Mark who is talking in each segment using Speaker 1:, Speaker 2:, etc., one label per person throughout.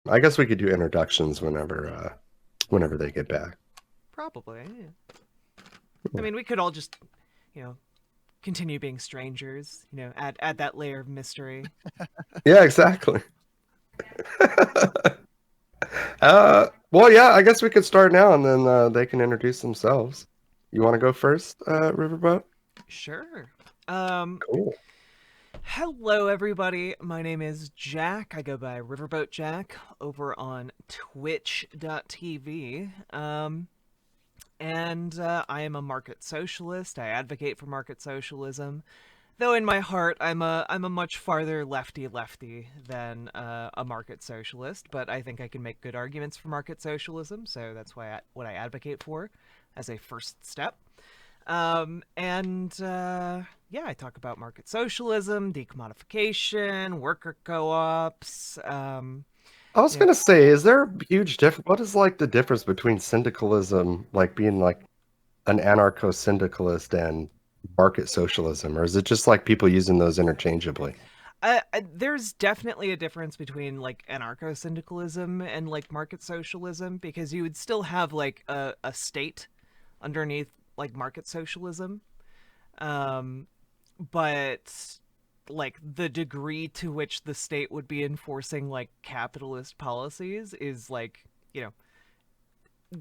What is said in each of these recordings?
Speaker 1: I guess we could do introductions whenever they get back.
Speaker 2: Probably. Yeah. I mean, we could all just, you know, continue being strangers. Add that layer of mystery.
Speaker 1: Yeah, exactly. Well, yeah, I guess we could start now, and then they can introduce themselves. You want to go first, Riverboat?
Speaker 2: Sure.
Speaker 1: Cool.
Speaker 2: Hello, everybody. My name is Jack. I go by Riverboat Jack over on Twitch.tv. And I am a market socialist. I advocate for market socialism. Though in my heart, I'm a much farther lefty than a market socialist. But I think I can make good arguments for market socialism, so that's what I advocate for as a first step. And yeah, I talk about market socialism, decommodification, worker co-ops.
Speaker 1: I was
Speaker 2: You know,
Speaker 1: gonna say, is there a huge difference? What is like the difference between syndicalism, like being like an anarcho-syndicalist, and market socialism, or is it just like people using those interchangeably?
Speaker 2: there's definitely a difference between like anarcho-syndicalism and like market socialism, because you would still have like a state underneath like market socialism. Um, but like the degree to which the state would be enforcing like capitalist policies is like, you know,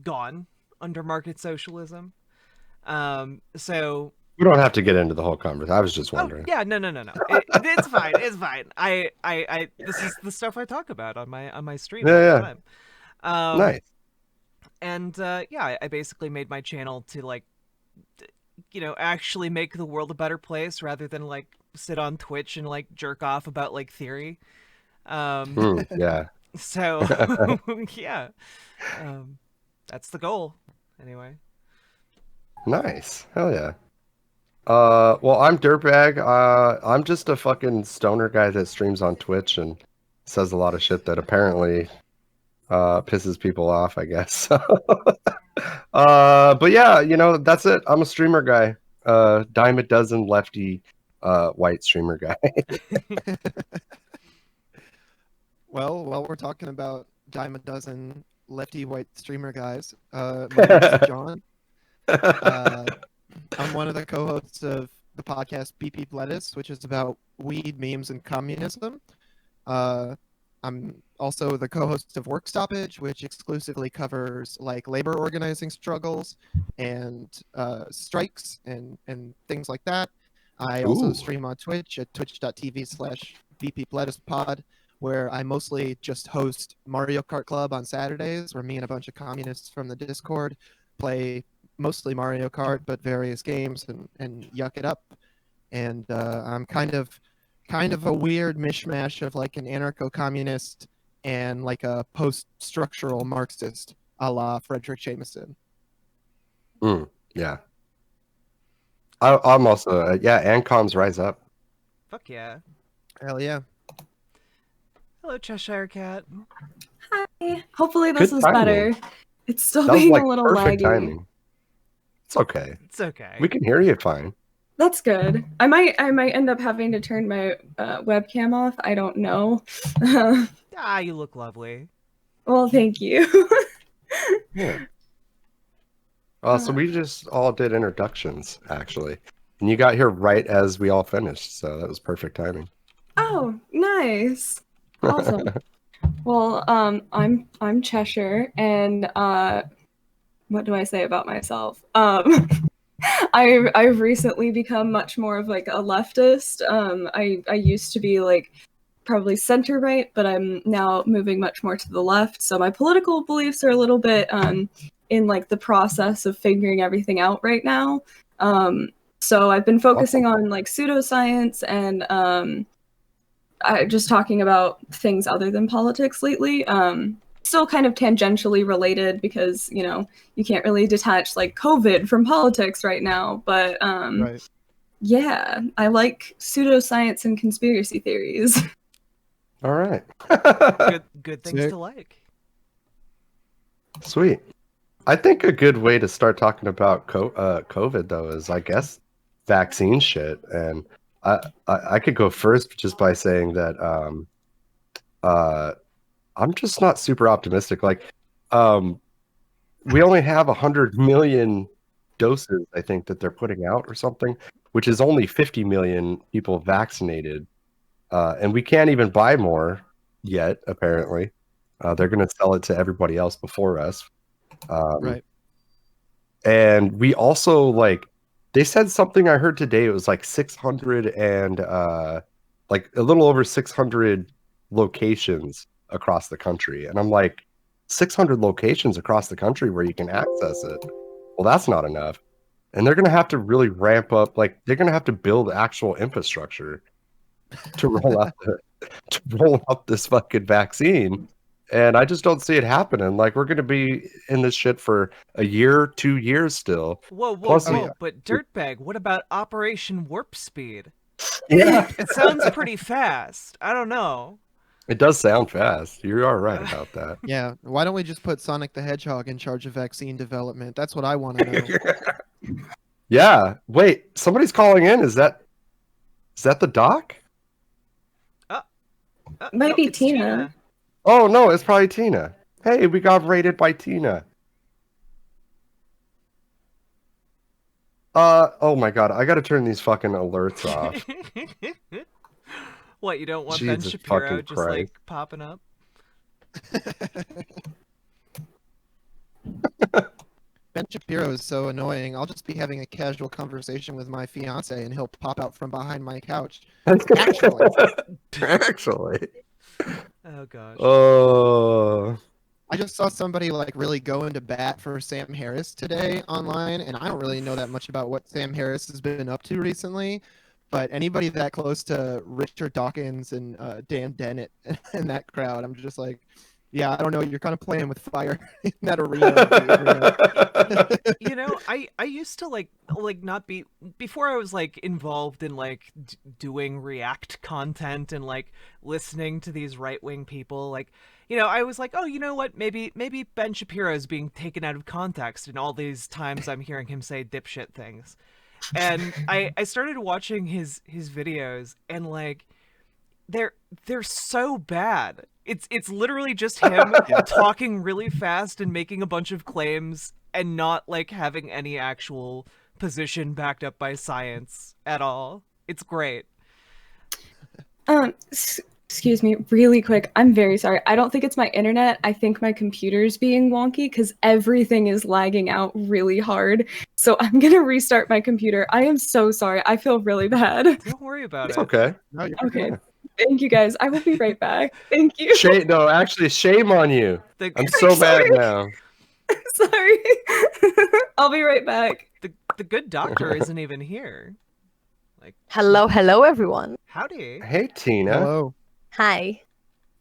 Speaker 2: gone under market socialism. So
Speaker 1: We don't have to get into the whole conversation. I was just
Speaker 2: oh
Speaker 1: wondering.
Speaker 2: yeah, no. It's fine. It's fine. This is the stuff I talk about on my stream
Speaker 1: Yeah,
Speaker 2: all the
Speaker 1: yeah.
Speaker 2: time. Um,
Speaker 1: Nice.
Speaker 2: and yeah, I basically made my channel to like, actually make the world a better place rather than like sit on Twitch and like jerk off about like theory. Um,
Speaker 1: Yeah.
Speaker 2: so yeah, um, that's the goal. Anyway,
Speaker 1: Nice. Hell yeah. Well, I'm Dirtbag. I'm just a fucking stoner guy that streams on Twitch and says a lot of shit that apparently pisses people off, I guess. But yeah, that's it. I'm a streamer guy. Dime a dozen lefty white streamer guy.
Speaker 3: Well, while we're talking about dime a dozen lefty white streamer guys, my name's John. I'm one of the co-hosts of the podcast Beepbeeplettuce, which is about weed, memes, and communism. Uh, I'm also the co-host of Work Stoppage, which exclusively covers like labor organizing struggles and strikes and things like that. I also
Speaker 1: Ooh.
Speaker 3: stream on Twitch at twitch.tv/beepbeeplettucepod, where I mostly just host Mario Kart Club on Saturdays, where me and a bunch of communists from the Discord play mostly Mario Kart, but various games and yuck it up. And I'm kind of a weird mishmash of like an anarcho-communist and like a post-structural Marxist, a la Frederick Jameson.
Speaker 1: Yeah. I'm also yeah. Ancoms rise up.
Speaker 2: fuck yeah.
Speaker 3: Hell yeah.
Speaker 2: Hello, Cheshirrcat.
Speaker 4: Hi. Hopefully this
Speaker 1: Good
Speaker 4: is
Speaker 1: timing.
Speaker 4: better. It's still
Speaker 1: That was
Speaker 4: being
Speaker 1: like
Speaker 4: a little
Speaker 1: perfect
Speaker 4: laggy.
Speaker 1: timing. It's okay.
Speaker 2: It's okay.
Speaker 1: We can hear you fine.
Speaker 4: That's good. I might end up having to turn my webcam off. I don't know.
Speaker 2: You look lovely.
Speaker 4: Well, thank you.
Speaker 1: Yeah. So we just all did introductions, actually. And you got here right as we all finished, so that was perfect timing.
Speaker 4: Oh, nice. Awesome. Well, I'm Cheshire, and what do I say about myself? I've recently become much more of like a leftist. I used to be like probably center right, but I'm now moving much more to the left. So my political beliefs are a little bit in like the process of figuring everything out right now. So I've been focusing on like pseudoscience and just talking about things other than politics lately. Still kind of tangentially related because, you can't really detach like COVID from politics right now. But
Speaker 3: Right.
Speaker 4: yeah, I like pseudoscience and conspiracy theories.
Speaker 1: All right.
Speaker 2: Good things
Speaker 3: Sick.
Speaker 2: to like.
Speaker 1: Sweet. I think a good way to start talking about COVID, though, is, I guess, vaccine shit. And I could go first just by saying that I'm just not super optimistic. Like, we only have 100 million doses, I think, that they're putting out or something, which is only 50 million people vaccinated. And we can't even buy more yet, apparently. They're going to sell it to everybody else before us.
Speaker 3: Right.
Speaker 1: And we also, like, they said something I heard today. It was like 600 and like a little over 600 locations across the country. And I'm like, 600 locations across the country where you can access it. Well, that's not enough. And they're going to have to really ramp up, like, they're going to have to build actual infrastructure to roll out this fucking vaccine. And I just don't see it happening. Like, we're going to be in this shit for a year, 2 years still.
Speaker 2: Whoa,
Speaker 1: Plus,
Speaker 2: but Drrtbag, what about Operation Warp Speed?
Speaker 1: Yeah,
Speaker 2: It sounds pretty fast. I don't know.
Speaker 1: it does sound fast. You are right about that.
Speaker 3: Yeah. Why don't we just put Sonic the Hedgehog in charge of vaccine development? That's what I want to know.
Speaker 1: Yeah. Wait, somebody's calling in. Is that the doc?
Speaker 4: Might be
Speaker 2: it's
Speaker 4: Tina.
Speaker 1: Oh no, it's probably Tina. Hey, we got raided by Tina. Oh my god, I gotta turn these fucking alerts off.
Speaker 2: What, you don't want Ben
Speaker 1: Jesus
Speaker 2: Shapiro
Speaker 1: fucking
Speaker 2: just
Speaker 1: Christ.
Speaker 2: like popping up?
Speaker 3: Ben Shapiro is so annoying. I'll just be having a casual conversation with my fiance, and he'll pop out from behind my couch.
Speaker 1: Actually.
Speaker 2: Oh gosh.
Speaker 1: Oh.
Speaker 3: I just saw somebody like really go into bat for Sam Harris today online, and I don't really know that much about what Sam Harris has been up to recently. But anybody that close to Richard Dawkins and Dan Dennett and that crowd, I'm just like, yeah, I don't know. You're kind of playing with fire in that arena.
Speaker 2: You know, I used to like not be, before I was like involved in like doing React content and like listening to these right-wing people, like, you know, I was like, oh, you know what, maybe Ben Shapiro is being taken out of context in all these times I'm hearing him say dipshit things. And I started watching his videos, and like they're so bad. It's literally just him talking really fast and making a bunch of claims and not like having any actual position backed up by science at all. It's great.
Speaker 4: Excuse me, really quick. I'm very sorry. I don't think it's my internet. I think my computer's being wonky because everything is lagging out really hard. So I'm gonna restart my computer. I am so sorry. I feel really bad.
Speaker 2: Don't worry about
Speaker 1: It's
Speaker 2: it.
Speaker 1: okay.
Speaker 3: No, you're
Speaker 4: Okay.
Speaker 3: good.
Speaker 4: Thank you guys. I will be right back. Thank you.
Speaker 1: No, actually, shame on you.
Speaker 2: The,
Speaker 1: I'm so mad now.
Speaker 4: Sorry. I'll be right back.
Speaker 2: the good doctor isn't even here. Like,
Speaker 5: Hello, everyone.
Speaker 2: howdy.
Speaker 1: Hey, Tina.
Speaker 3: Hello.
Speaker 5: Hi.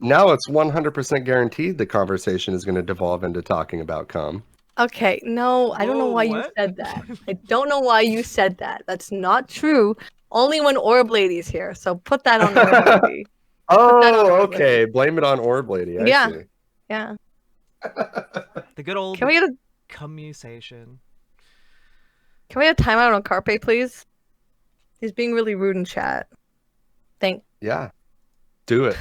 Speaker 1: Now it's 100% guaranteed the conversation is going to devolve into talking about cum.
Speaker 5: Okay, no, I don't know
Speaker 2: Whoa,
Speaker 5: why you
Speaker 2: what?
Speaker 5: said that. I don't know why you said that. That's not true. Only when Orb Lady's here, so put that on Orb Lady. that on
Speaker 1: Oh,
Speaker 5: Orb
Speaker 1: okay. Blame it on Orb Lady. I
Speaker 5: Yeah.
Speaker 1: see.
Speaker 5: Yeah.
Speaker 2: The good old
Speaker 5: Can we get a
Speaker 2: commutation.
Speaker 5: timeout on Carpe, please? He's being really rude in chat. Thank.
Speaker 1: Yeah. Do it.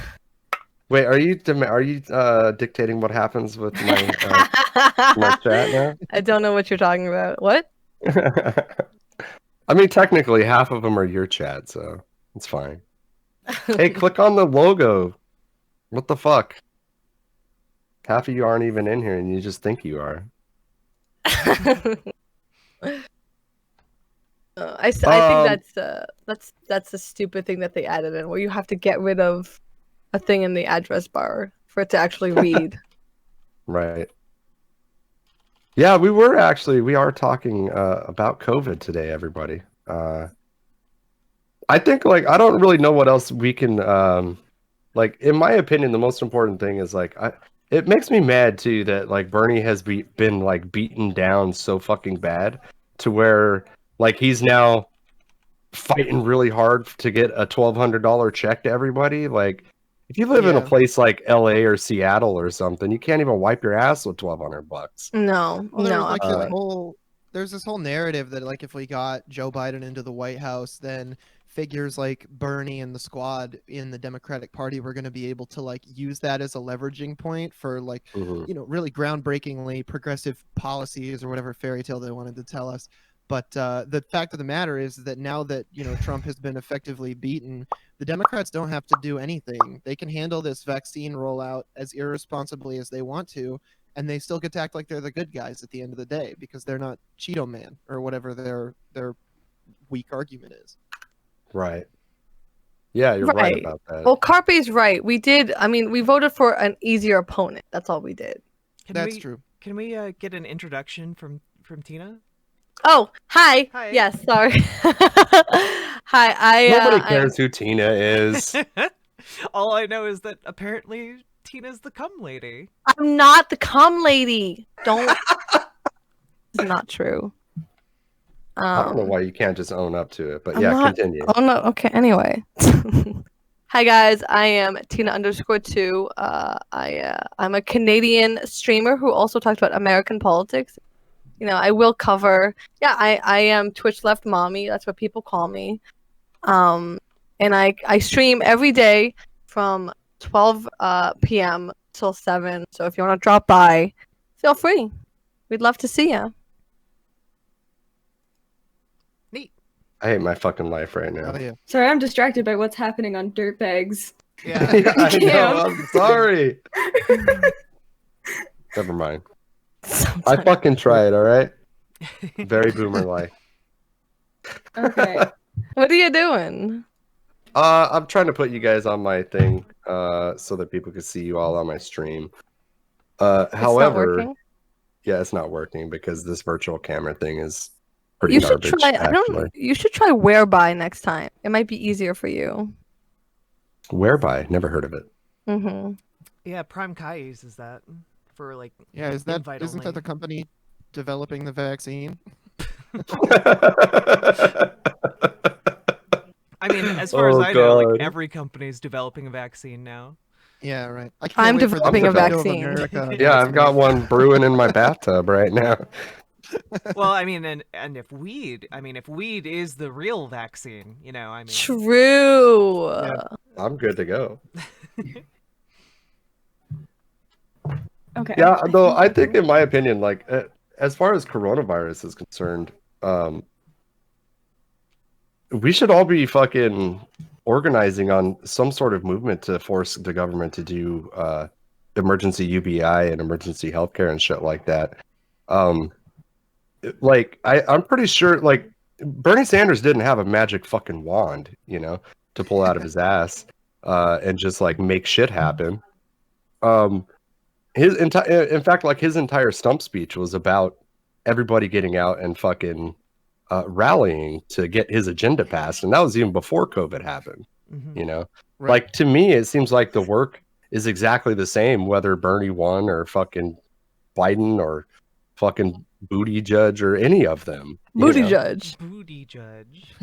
Speaker 1: Wait, are you dictating what happens with my chat now?
Speaker 5: I don't know what you're talking about. What?
Speaker 1: I mean, technically, half of them are your chat, so it's fine. Hey, click on the logo. What the fuck? Half of you aren't even in here, and you just think you are.
Speaker 5: I think that's a stupid thing that they added in, where you have to get rid of a thing in the address bar for it to actually read.
Speaker 1: Right. Yeah, we are talking about COVID today, everybody. I think, like, I don't really know what else we can, like, in my opinion, the most important thing is, like, it makes me mad, too, that, like, Bernie has been, like, beaten down so fucking bad to where, like, he's now fighting really hard to get a $1,200 check to everybody. Like, if you live in a place like LA or Seattle or something, you can't even wipe your ass with $1,200.
Speaker 5: No,
Speaker 3: Well,
Speaker 5: no.
Speaker 3: there's this whole narrative that, like, if we got Joe Biden into the White House, then figures like Bernie and the squad in the Democratic Party were going to be able to like use that as a leveraging point for like really groundbreakingly progressive policies or whatever fairy tale they wanted to tell us. But the fact of the matter is that now that Trump has been effectively beaten, the Democrats don't have to do anything. They can handle this vaccine rollout as irresponsibly as they want to, and they still get to act like they're the good guys at the end of the day because they're not Cheeto Man or whatever their weak argument is.
Speaker 1: Right. Yeah, you're right about that.
Speaker 5: Well, Carpe's right. We voted for an easier opponent. That's all we did.
Speaker 3: That's true.
Speaker 2: Can we get an introduction from Tina?
Speaker 5: Oh, hi.
Speaker 2: Hi.
Speaker 5: Yes, sorry. Hi.
Speaker 1: Nobody cares who Tina is.
Speaker 2: All I know is that apparently Tina's the cum lady.
Speaker 5: I'm not the cum lady. Don't. It's not true.
Speaker 1: I don't know why you can't just own up to it, but continue.
Speaker 5: Oh no. Okay. Anyway. Hi guys, I am Tina_2. I'm a Canadian streamer who also talks about American politics. I will cover. Yeah, I am Twitch Left Mommy. That's what people call me. And I stream every day from 12 p.m. till 7. So if you want to drop by, feel free. We'd love to see you.
Speaker 2: Neat.
Speaker 1: I hate my fucking life right now.
Speaker 3: Oh, yeah.
Speaker 4: Sorry, I'm distracted by what's happening on Drrtbag's.
Speaker 2: Yeah.
Speaker 1: I know. I'm sorry. Never mind. I fucking tried, all right? Very boomer-like.
Speaker 4: Okay.
Speaker 5: What are you doing?
Speaker 1: I'm trying to put you guys on my thing so that people can see you all on my stream. However, it's not working because this virtual camera thing is pretty garbage.
Speaker 5: You should try Whereby next time. It might be easier for you.
Speaker 1: Whereby? Never heard of it.
Speaker 5: Mm-hmm.
Speaker 2: Yeah, Prime Kai uses that for like.
Speaker 3: Yeah, isn't
Speaker 2: only.
Speaker 3: that the company developing the vaccine?
Speaker 2: I mean, as far as I know, like every company's developing a vaccine now.
Speaker 3: Yeah, right.
Speaker 5: I'm developing a vaccine.
Speaker 1: Yeah, I've got one brewing in my bathtub right now.
Speaker 2: Well, I mean, and if weed is the real vaccine,
Speaker 5: True.
Speaker 3: Yeah.
Speaker 1: I'm good to go.
Speaker 4: Okay.
Speaker 1: Yeah, though I think, in my opinion, like as far as coronavirus is concerned, we should all be fucking organizing on some sort of movement to force the government to do emergency UBI and emergency healthcare and shit like that. Like I'm pretty sure like Bernie Sanders didn't have a magic fucking wand, to pull out of his ass and just like make shit happen. His entire stump speech was about everybody getting out and fucking rallying to get his agenda passed, and that was even before COVID happened.
Speaker 2: Mm-hmm.
Speaker 3: Right.
Speaker 1: Like to me, it seems like the work is exactly the same whether Bernie won or fucking Biden or fucking Booty Judge or any of them.
Speaker 5: Booty Judge.
Speaker 2: Booty Judge.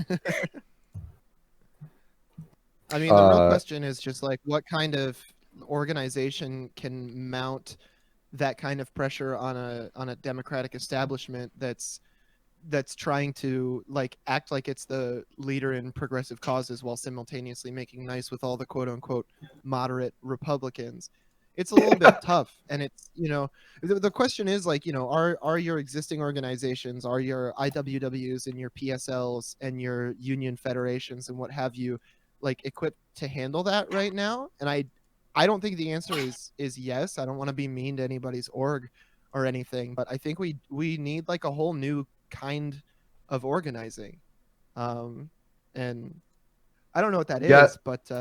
Speaker 3: I mean, the real question is just like, what kind of organization can mount that kind of pressure on a democratic establishment that's trying to like act like it's the leader in progressive causes while simultaneously making nice with all the quote unquote moderate Republicans. It's a little bit tough, and it's the question is like are your existing organizations, are your IWWs and your PSLs and your union federations and what have you like equipped to handle that right now? And I don't think the answer is yes. I don't want to be mean to anybody's org or anything, but I think we need like a whole new kind of organizing, and I don't know what that is, but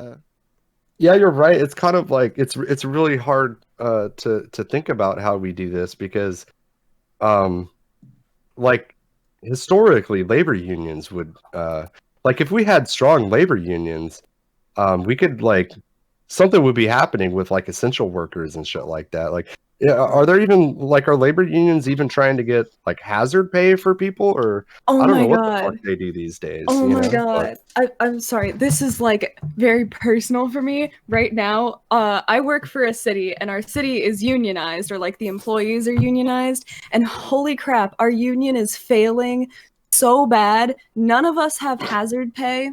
Speaker 1: yeah, you're right. It's kind of like it's really hard to think about how we do this because, like historically, labor unions would like if we had strong labor unions, we could like something would be happening with like essential workers and shit like that. Like, are there even like are labor unions even trying to get like hazard pay for people, or I don't know what the fuck they do these days.
Speaker 4: Oh my god. I'm sorry. This is like very personal for me right now. I work for a city, and our city is unionized, or like the employees are unionized, and holy crap, our union is failing so bad. None of us have hazard pay.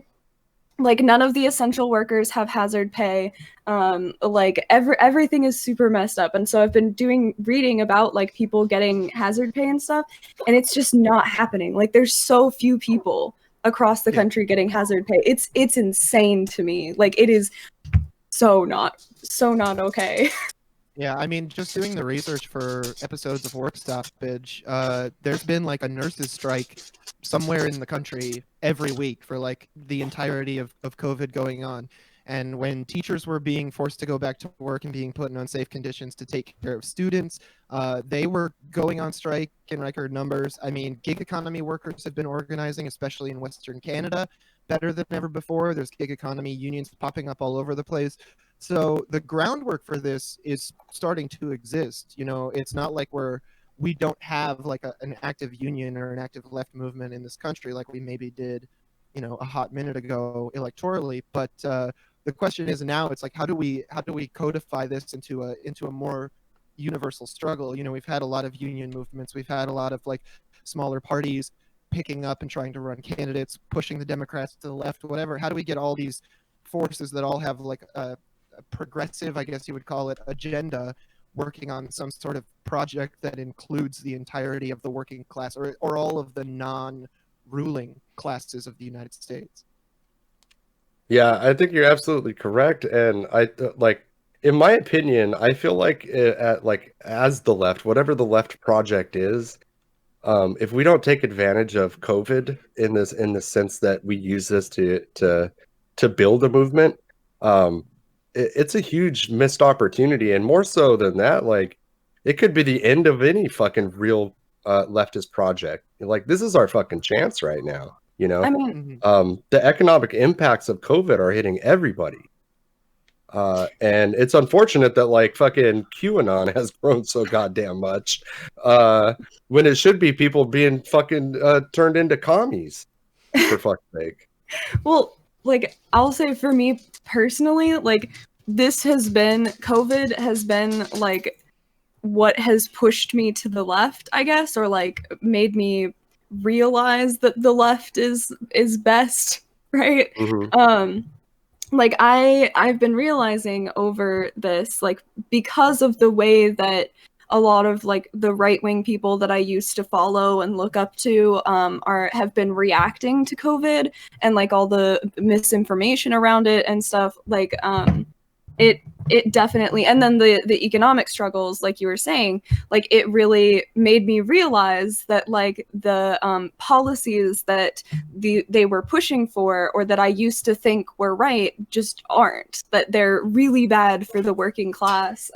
Speaker 4: like none of the essential workers have hazard pay. Like everything is super messed up. And so I've been reading about like people getting hazard pay and stuff, and it's just not happening. Like there's so few people across the country getting hazard pay. It's insane to me. Like it is so not okay.
Speaker 3: Yeah, I mean, just doing the research for episodes of Work Stoppage, there's been like a nurses' strike somewhere in the country every week for like the entirety of COVID going on. And when teachers were being forced to go back to work and being put in unsafe conditions to take care of students, they were going on strike in record numbers. I mean, gig economy workers have been organizing, especially in Western Canada, better than ever before. There's gig economy unions popping up all over the place. So the groundwork for this is starting to exist. You know, it's not like we don't have like an active union or an active left movement in this country like we maybe did, you know, a hot minute ago electorally. But the question is now, it's like how do we codify this into a more universal struggle? You know, we've had a lot of union movements, we've had a lot of like smaller parties picking up and trying to run candidates, pushing the Democrats to the left, whatever. How do we get all these forces that all have like a progressive, I guess you would call it, agenda, working on some sort of project that includes the entirety of the working class or all of the non-ruling classes of the United States?
Speaker 1: Yeah, I think you're absolutely correct, and I like, in my opinion, I feel like as the left, whatever the left project is, if we don't take advantage of COVID in the sense that we use this to build a movement, it's a huge missed opportunity. And more so than that, like it could be the end of any fucking real leftist project. Like this is our fucking chance right now, you know?
Speaker 4: I mean,
Speaker 1: The economic impacts of COVID are hitting everybody. And it's unfortunate that like fucking QAnon has grown so goddamn much when it should be people being fucking turned into commies, for fuck's sake.
Speaker 4: well, like I'll say for me personally, like COVID has been like what has pushed me to the left, I guess, or like made me realize that the left is best, right?
Speaker 1: Mm-hmm.
Speaker 4: Like I've been realizing over this, like because of the way that a lot of like the right-wing people that I used to follow and look up to have been reacting to COVID and like all the misinformation around it and stuff, like it definitely, and then the economic struggles, like you were saying, like it really made me realize that like the policies that they were pushing for or that I used to think were right just aren't, that they're really bad for the working class.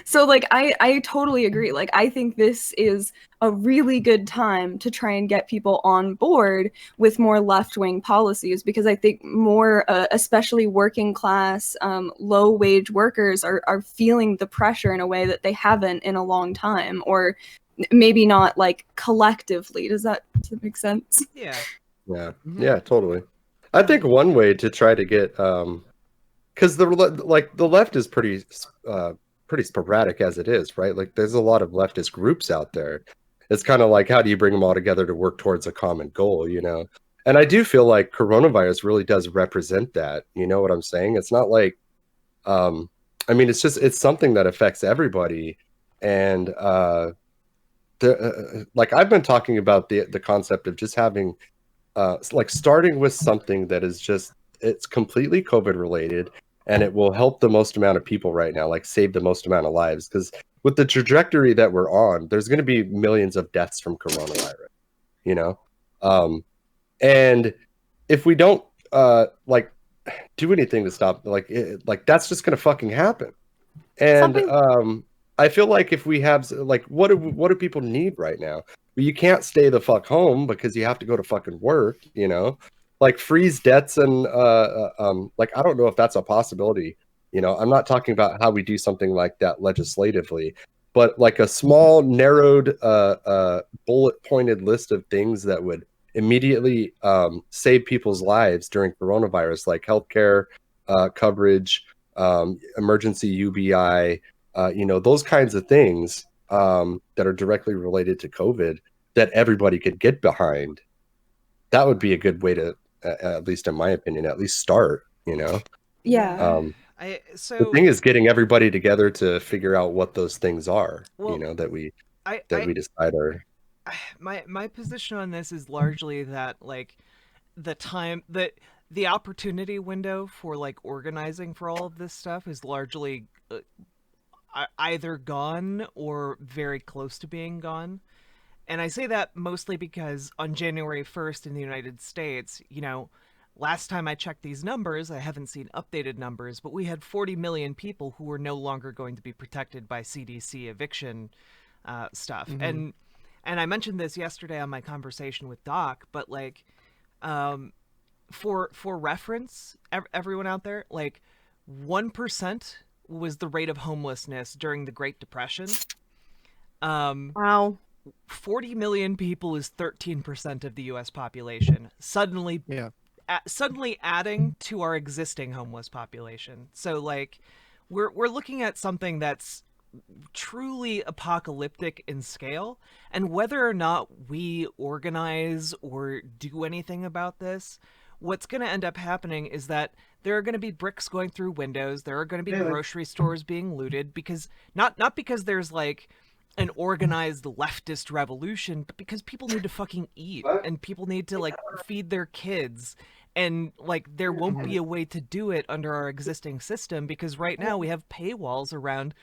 Speaker 4: So like I totally agree. Like I think this is a really good time to try and get people on board with more left-wing policies, because I think more especially working class low wage workers are feeling the pressure in a way that they haven't in a long time, or maybe not like collectively. Does that make sense?
Speaker 2: Yeah.
Speaker 1: Yeah, totally. I think one way to try to get because the left is pretty sporadic as it is, right? Like there's a lot of leftist groups out there. It's kind of like, how do you bring them all together to work towards a common goal, you know? And I do feel like coronavirus really does represent that. You know what I'm saying? It's not like, I mean, it's something that affects everybody. And like I've been talking about the concept of just having, like starting with something that is just, it's completely COVID related, and it will help the most amount of people right now, like save the most amount of lives. Because with the trajectory that we're on, there's going to be millions of deaths from coronavirus, you know? And if we don't like do anything to stop, like that's just going to fucking happen. And I feel like if we have like, what do people need right now? You can't stay the fuck home because you have to go to fucking work, you know? Like freeze debts and like I don't know if that's a possibility. You know, I'm not talking about how we do something like that legislatively, but like a small narrowed bullet pointed list of things that would immediately save people's lives during coronavirus, like healthcare coverage, emergency UBI, you know, those kinds of things that are directly related to COVID that everybody could get behind. that would be a good way to, at least in my opinion, at least start.
Speaker 4: Yeah.
Speaker 2: I
Speaker 1: The
Speaker 2: so
Speaker 1: thing is getting everybody together to figure out what those things are.
Speaker 2: well
Speaker 1: That we that
Speaker 2: I
Speaker 1: we decide are.
Speaker 2: my position on this is largely that like the time that the opportunity window for like organizing for all of this stuff is largely either gone or very close to being gone. And I say that mostly because on January 1st in the United States, last time I checked these numbers, I haven't seen updated numbers, but we had 40 million people who were no longer going to be protected by CDC eviction stuff.
Speaker 3: Mhm.
Speaker 2: And I mentioned this yesterday on my conversation with Doc, but like um, for reference, everyone out there, like 1% was the rate of homelessness during the Great Depression.
Speaker 5: Wow.
Speaker 2: 40 million people is 13% of the US population. Suddenly
Speaker 3: Yeah.
Speaker 2: suddenly adding to our existing homeless population. So like we're looking at something that's truly apocalyptic in scale, and whether or not we organize or do anything about this, what's going to end up happening is that there are going to be bricks going through windows, there are going to be grocery stores being looted, because not because there's like an organized leftist revolution, but because people need to fucking eat and people need to like feed their kids, and like there won't be a way to do it under our existing system, because right now we have paywalls around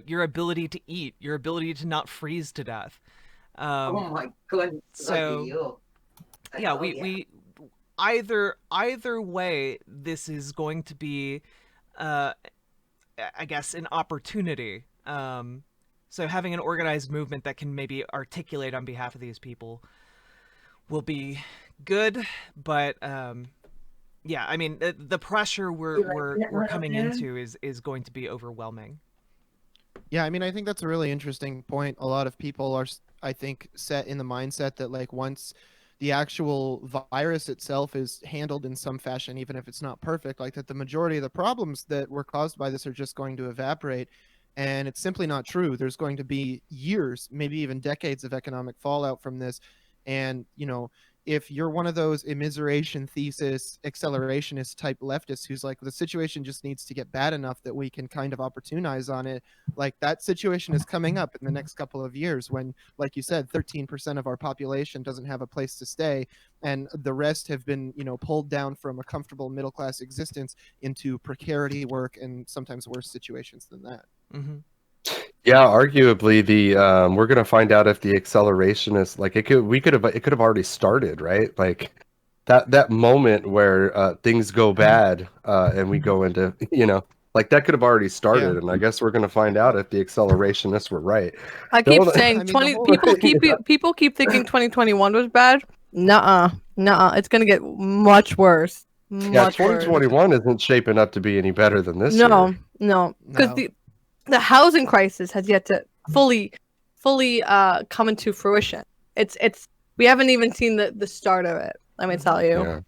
Speaker 2: your ability to eat, your ability to not freeze to death.
Speaker 6: Oh my goodness. Lucky
Speaker 2: So
Speaker 6: you.
Speaker 2: yeah,
Speaker 6: Oh,
Speaker 2: we either way, this is going to be uh I guess an opportunity. So having an organized movement that can maybe articulate on behalf of these people will be good, but yeah, I mean the pressure we're coming into is going to be overwhelming.
Speaker 3: Yeah, I mean, I think that's a really interesting point. A lot of people are, I think, set in the mindset that like once the actual virus itself is handled in some fashion, even if it's not perfect, like that the majority of the problems that were caused by this are just going to evaporate. And it's simply not true. There's going to be years, maybe even decades of economic fallout from this. And, if you're one of those immiseration thesis accelerationist type leftists who's like, the situation just needs to get bad enough that we can kind of opportunize on it, like that situation is coming up in the next couple of years when, like you said, 13% of our population doesn't have a place to stay, and the rest have been pulled down from a comfortable middle class existence into precarity work and sometimes worse situations than that.
Speaker 2: Mm-hmm.
Speaker 1: Yeah, arguably we're gonna find out if the acceleration is like it could have already started, right? Like that moment where things go bad and we go into like that could have already started, and I guess we're gonna find out if the accelerationists were right.
Speaker 5: I keep saying
Speaker 3: I mean, the
Speaker 5: 20
Speaker 3: whole-
Speaker 5: people keep thinking 2021 was bad. Nuh-uh. Nuh-uh. It's going to get much worse.
Speaker 1: Yeah,
Speaker 5: Much worse.
Speaker 1: 2021 isn't shaping up to be any better than this
Speaker 5: No,
Speaker 1: year.
Speaker 5: no. Cuz
Speaker 3: No.
Speaker 5: the housing crisis has yet to fully come into fruition. It's we haven't even seen the start of it. Let me tell you.
Speaker 1: Yeah.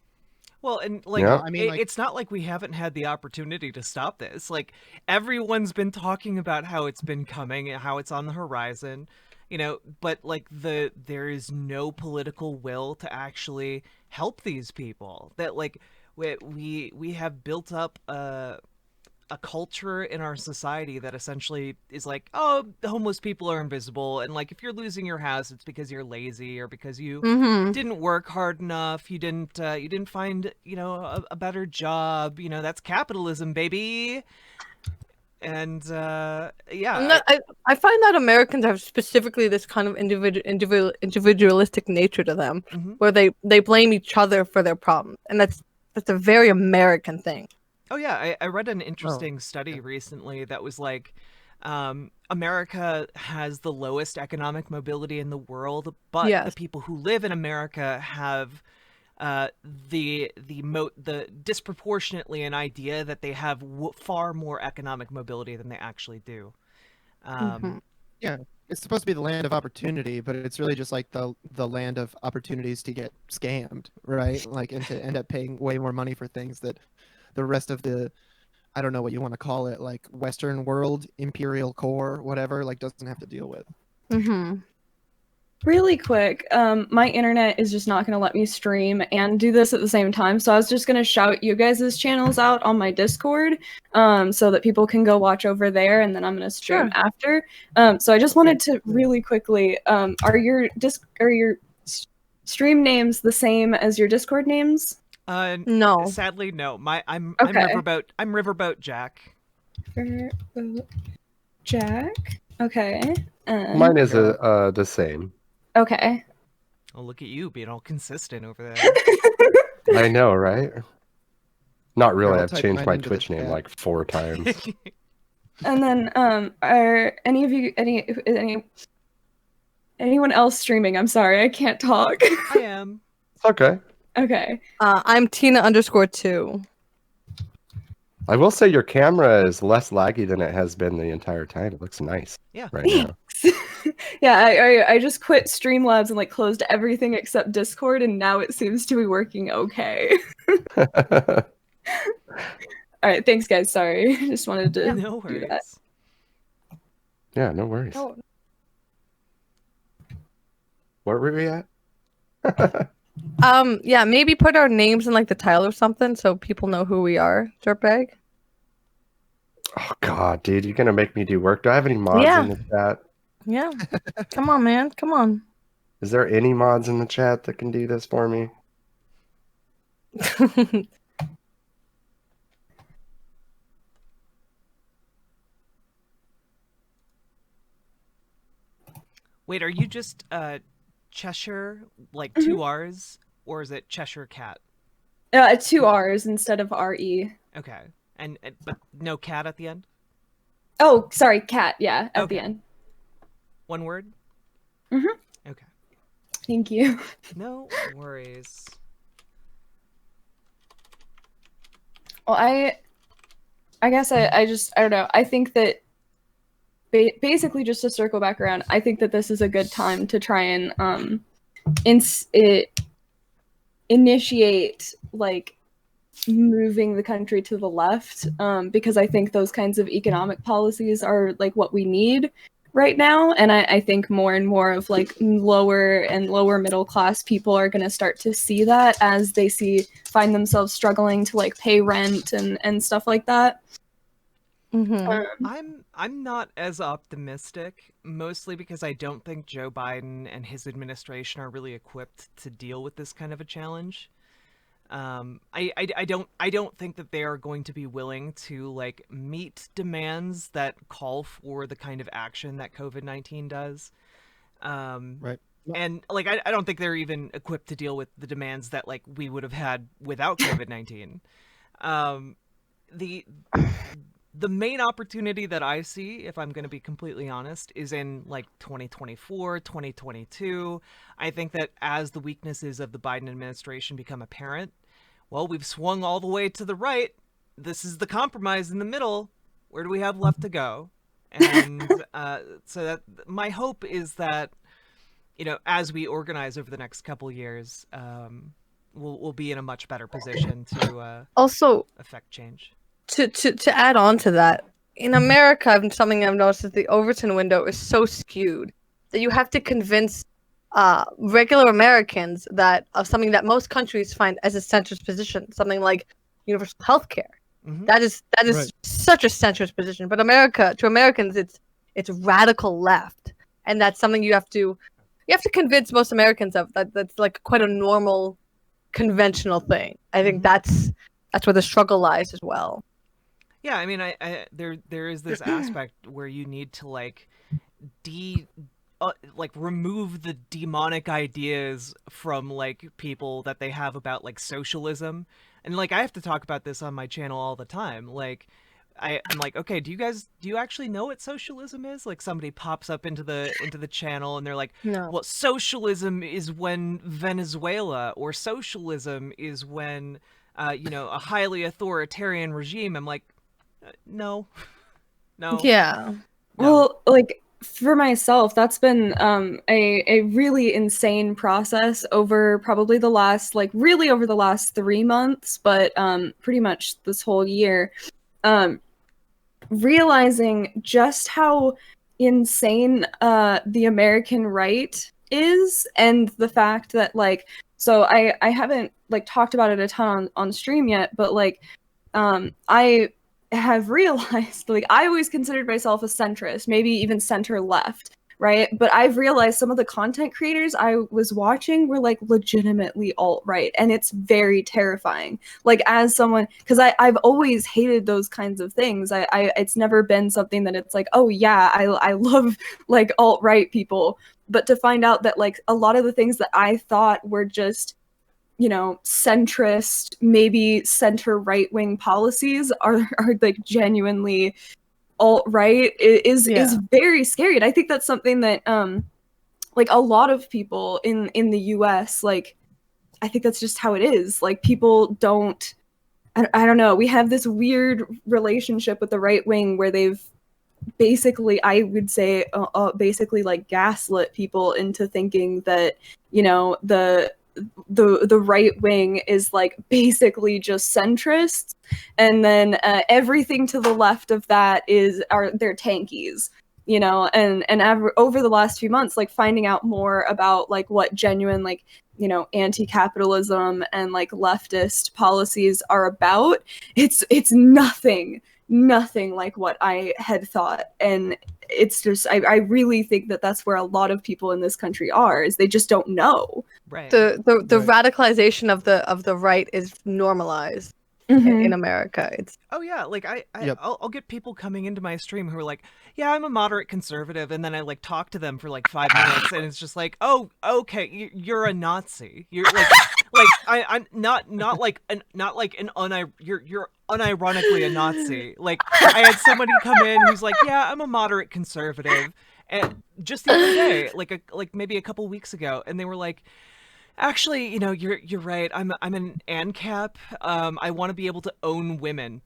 Speaker 2: Well, and like,
Speaker 1: Yeah.
Speaker 3: I mean, like-
Speaker 2: it's not like we haven't had the opportunity to stop this. Like, everyone's been talking about how it's been coming and how it's on the horizon, but like there is no political will to actually help these people. That like we have built up a culture in our society that essentially is like, oh, the homeless people are invisible, and like if you're losing your house, it's because you're lazy or because you
Speaker 5: Mhm.
Speaker 2: didn't work hard enough, you didn't find a better job, that's capitalism, baby. And yeah,
Speaker 5: I find that Americans have specifically this kind of individualistic nature to them,
Speaker 2: Mhm.
Speaker 5: where they blame each other for their problems, and that's a very American thing.
Speaker 2: Oh yeah, I read an interesting study recently that was like, America has the lowest economic mobility in the world, but the
Speaker 5: Yes.
Speaker 2: people who live in America have the disproportionately an idea that they have far more economic mobility than they actually do.
Speaker 5: Mhm.
Speaker 3: Yeah, it's supposed to be the land of opportunity, but it's really just like the land of opportunities to get scammed, right? Like, and to end up paying way more money for things that the rest of the, I don't know what you want to call it, like Western world, imperial core, whatever, like doesn't have to deal with.
Speaker 5: Mhm.
Speaker 4: Really quick, my internet is just not going to let me stream and do this at the same time, so I was just going to shout you guys' channels out on my Discord, so that people can go watch over there, and then I'm going to stream after. So I just wanted to really quickly, are your stream names the same as your Discord names?
Speaker 5: No.
Speaker 2: Sadly, no. I'm
Speaker 4: Okay.
Speaker 2: Riverboat Jack.
Speaker 4: Riverboat Jack. Okay.
Speaker 1: Mine is the same.
Speaker 4: Okay.
Speaker 2: Oh, look at you being all consistent over there.
Speaker 1: I know, right? Not really.
Speaker 3: I'll
Speaker 1: I've
Speaker 3: type
Speaker 1: changed
Speaker 3: mine
Speaker 1: my
Speaker 3: into the
Speaker 1: Twitch name
Speaker 3: chat.
Speaker 1: like 4 times.
Speaker 4: And then, are any of you anyone else streaming? I'm sorry, I can't talk.
Speaker 2: I am.
Speaker 1: It's okay.
Speaker 4: Okay.
Speaker 5: I'm Tina_2.
Speaker 1: I will say your camera is less laggy than it has been the entire time. It looks nice.
Speaker 2: Yeah.
Speaker 1: Right now.
Speaker 4: Yeah, I just quit Streamlabs and like closed everything except Discord, and now it seems to be working okay. All right, thanks guys. Sorry, just wanted to
Speaker 2: No
Speaker 4: do that.
Speaker 2: worries.
Speaker 1: Yeah, no worries.
Speaker 5: Oh.
Speaker 1: Where were we at?
Speaker 5: Yeah, maybe put our names in like the title or something so people know who we are, Drrtbag.
Speaker 1: Oh god, dude, you're gonna make me do work. Do I have any mods
Speaker 5: Yeah.
Speaker 1: in the chat?
Speaker 5: Yeah. Come on, man. Come on.
Speaker 1: Is there any mods in the chat that can do this for me?
Speaker 2: Wait, are you just Cheshire, like 2 R's, or is it Cheshirrcat?
Speaker 4: 2 R's instead of RE.
Speaker 2: Okay, and but no cat at the end.
Speaker 4: Oh, sorry, cat. Yeah, at the
Speaker 2: Okay.
Speaker 4: end.
Speaker 2: One word.
Speaker 4: Mhm.
Speaker 2: Okay.
Speaker 4: Thank you.
Speaker 2: No worries.
Speaker 4: Well, I guess I don't know. I think that basically, just to circle back around, I think that this is a good time to try and initiate like moving the country to the left, because I think those kinds of economic policies are like what we need right now, and I think more and more of like lower and lower middle class people are going to start to see that as they find themselves struggling to like pay rent and stuff like that.
Speaker 2: I'm not as optimistic, mostly because I don't think Joe Biden and his administration are really equipped to deal with this kind of a challenge. I don't think that they are going to be willing to like meet demands that call for the kind of action that COVID-19 does.
Speaker 3: Right.
Speaker 2: And like I don't think they're even equipped to deal with the demands that like we would have had without COVID-19. The main opportunity that I see, if I'm going to be completely honest, is in like 2024, 2022. I think that as the weaknesses of the Biden administration become apparent, well, we've swung all the way to the right. This is the compromise in the middle. Where do we have left to go? And so that my hope is that, you know, as we organize over the next couple years, we'll be in a much better position to
Speaker 5: Also,
Speaker 2: affect change.
Speaker 5: to add on to that, in America, something I've noticed is the Overton window is so skewed that you have to convince regular Americans that of something that most countries find as a centrist position, something like universal health care.
Speaker 2: Mhm.
Speaker 5: That is
Speaker 3: Right.
Speaker 5: such a centrist position. But to Americans, it's radical left, and that's something you have to convince most Americans of. That's like quite a normal, conventional thing. I think that's where the struggle lies as well.
Speaker 2: Yeah, I mean, there is this aspect where you need to like remove the demonic ideas from like people that they have about like socialism, and like I have to talk about this on my channel all the time. Like, I'm like, okay, do you actually know what socialism is? Like somebody pops up into the channel and they're like,
Speaker 5: No.
Speaker 2: well, socialism is when Venezuela, or socialism is when you know, a highly authoritarian regime. I'm like, no.
Speaker 5: Yeah.
Speaker 2: No.
Speaker 4: Well, like for myself, that's been a really insane process over probably the last over the last 3 months, but pretty much this whole year. Realizing just how insane the American right is, and the fact that like, so I haven't like talked about it a ton on stream yet, but like I have realized like I always considered myself a centrist, maybe even center left, right? But I've realized some of the content creators I was watching were like legitimately alt-right, and it's very terrifying. Like as someone, because I've always hated those kinds of things. I it's never been something that it's like, oh yeah, I love like alt-right people. But to find out that like a lot of the things that I thought were just, you know, centrist, maybe center right-wing policies are like genuinely alt-right is very scary. And I think that's something that like a lot of people in the US, like I think that's just how it is. Like people don't, I don't know, we have this weird relationship with the right wing where they've basically, I would say basically like gaslit people into thinking that, you know, the right wing is like basically just centrists, and then everything to the left of that they're tankies, you know. And over the last few months, like finding out more about like what genuine like, you know, anti-capitalism and like leftist policies are about, it's nothing like what I had thought. And it's just, I really think that that's where a lot of people in this country are, is they just don't know.
Speaker 2: Right.
Speaker 5: The radicalization of the right is normalized in America. It's
Speaker 2: yeah, like I'll get people coming into my stream who are like, yeah, I'm a moderate conservative, and then I like talk to them for like 5 minutes, and it's just like, oh, okay, you're a Nazi. You're like I'm not you're unironically a Nazi. Like I had somebody come in who's like, yeah, I'm a moderate conservative, and just the other day, like maybe a couple weeks ago, and they were like, actually, you know, you're right. I'm an ANCAP. I want to be able to own women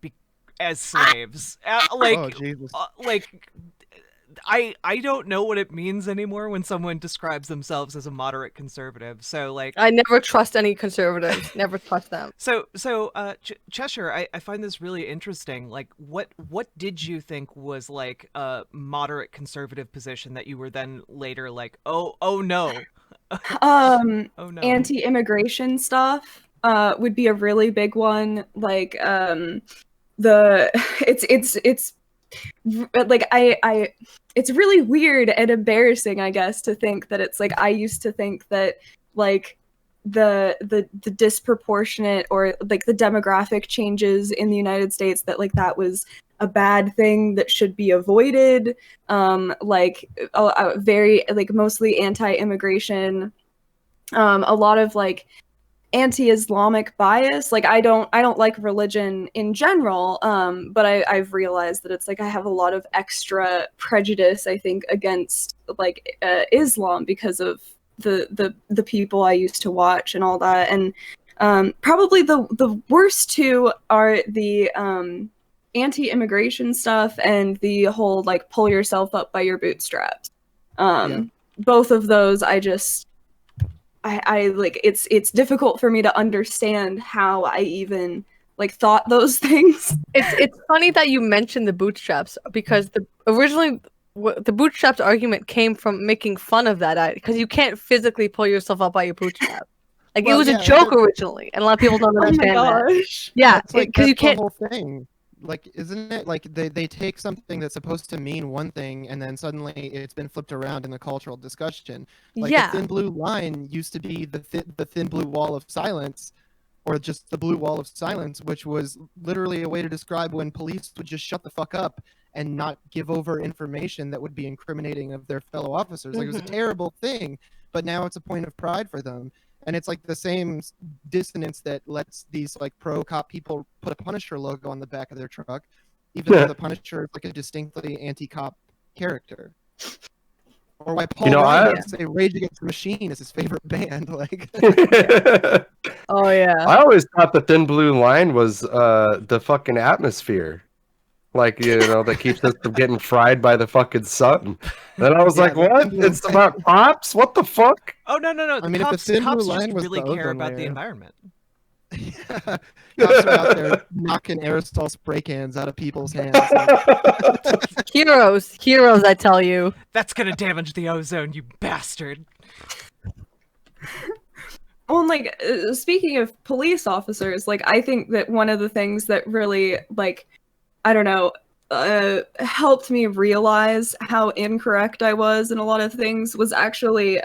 Speaker 2: as slaves.
Speaker 3: Oh, Jesus.
Speaker 2: I don't know what it means anymore when someone describes themselves as a moderate conservative. So like,
Speaker 5: I never trust any conservatives. Never trust them.
Speaker 2: So Cheshire, I find this really interesting. Like, what did you think was like a moderate conservative position that you were then later like, oh no. Oh, no.
Speaker 4: Anti-immigration stuff would be a really big one. Like it's like it's really weird and embarrassing, I guess, to think that it's like, I used to think that like the disproportionate or like the demographic changes in the United States, that like that was a bad thing that should be avoided. Like very like mostly anti-immigration, a lot of like anti-Islamic bias. Like I don't like religion in general, but I've realized that it's like I have a lot of extra prejudice, I think, against like Islam because of the people I used to watch and all that. And probably the worst two are the anti-immigration stuff and the whole like pull yourself up by your bootstraps. Both of those I like, it's difficult for me to understand how I even like thought those things.
Speaker 5: It's funny that you mentioned the bootstraps, because originally the bootstraps argument came from making fun of that, because you can't physically pull yourself up by your bootstrap. Like, well, it was a joke originally, and a lot of people don't understand that. Yeah, because you can't.
Speaker 3: The whole thing. Like, isn't it like they take something that's supposed to mean one thing, and then suddenly it's been flipped around in the cultural discussion? Like, the thin blue line used to be the thin blue wall of silence, or just the blue wall of silence, which was literally a way to describe when police would just shut the fuck up and not give over information that would be incriminating of their fellow officers. Like, it was a terrible thing, but now it's a point of pride for them. And it's like the same dissonance that lets these like pro-cop people put a Punisher logo on the back of their truck, even though the Punisher is like a distinctly anti-cop character. Or why Paul Ryan say Rage Against the Machine is his favorite band. Like,
Speaker 5: oh yeah.
Speaker 1: I always thought the thin blue line was the fucking atmosphere. Like, you know, that keeps us from getting fried by the fucking sun. Then I was like, what? It's about cops? What the fuck?
Speaker 2: Oh, no.
Speaker 3: I mean,
Speaker 2: cops,
Speaker 3: if the thin
Speaker 2: cops
Speaker 3: blue line
Speaker 2: just
Speaker 3: was
Speaker 2: really
Speaker 3: the
Speaker 2: care
Speaker 3: ozone
Speaker 2: about the
Speaker 3: layer.
Speaker 2: environment.
Speaker 3: Yeah. Cops are out there knocking aerosol spray cans out of people's hands.
Speaker 5: Heroes, I tell you.
Speaker 2: That's gonna damage the ozone, you bastard.
Speaker 4: Well, and, like, speaking of police officers, like, I think that one of the things that really, like, I don't know, helped me realize how incorrect I was in a lot of things was actually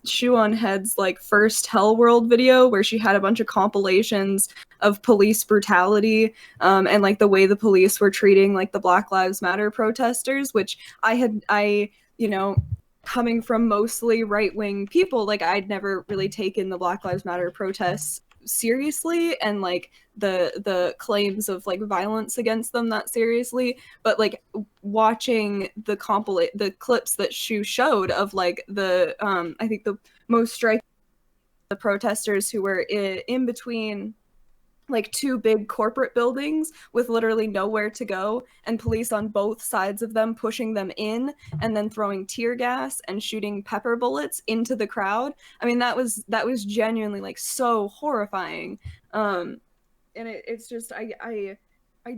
Speaker 4: Shoe on Head's, like, first Hell World video, where she had a bunch of compilations of police brutality, and, like, the way the police were treating, like, the Black Lives Matter protesters, which you know, coming from mostly right-wing people, like, I'd never really taken the Black Lives Matter protests seriously, and, like, the claims of, like, violence against them that seriously, but, like, watching the clips that Shu showed of, like, the I think the most striking, the protesters who were in between, like, two big corporate buildings with literally nowhere to go, and police on both sides of them pushing them in, and then throwing tear gas and shooting pepper bullets into the crowd. I mean, that was genuinely, like, so horrifying. And it's just I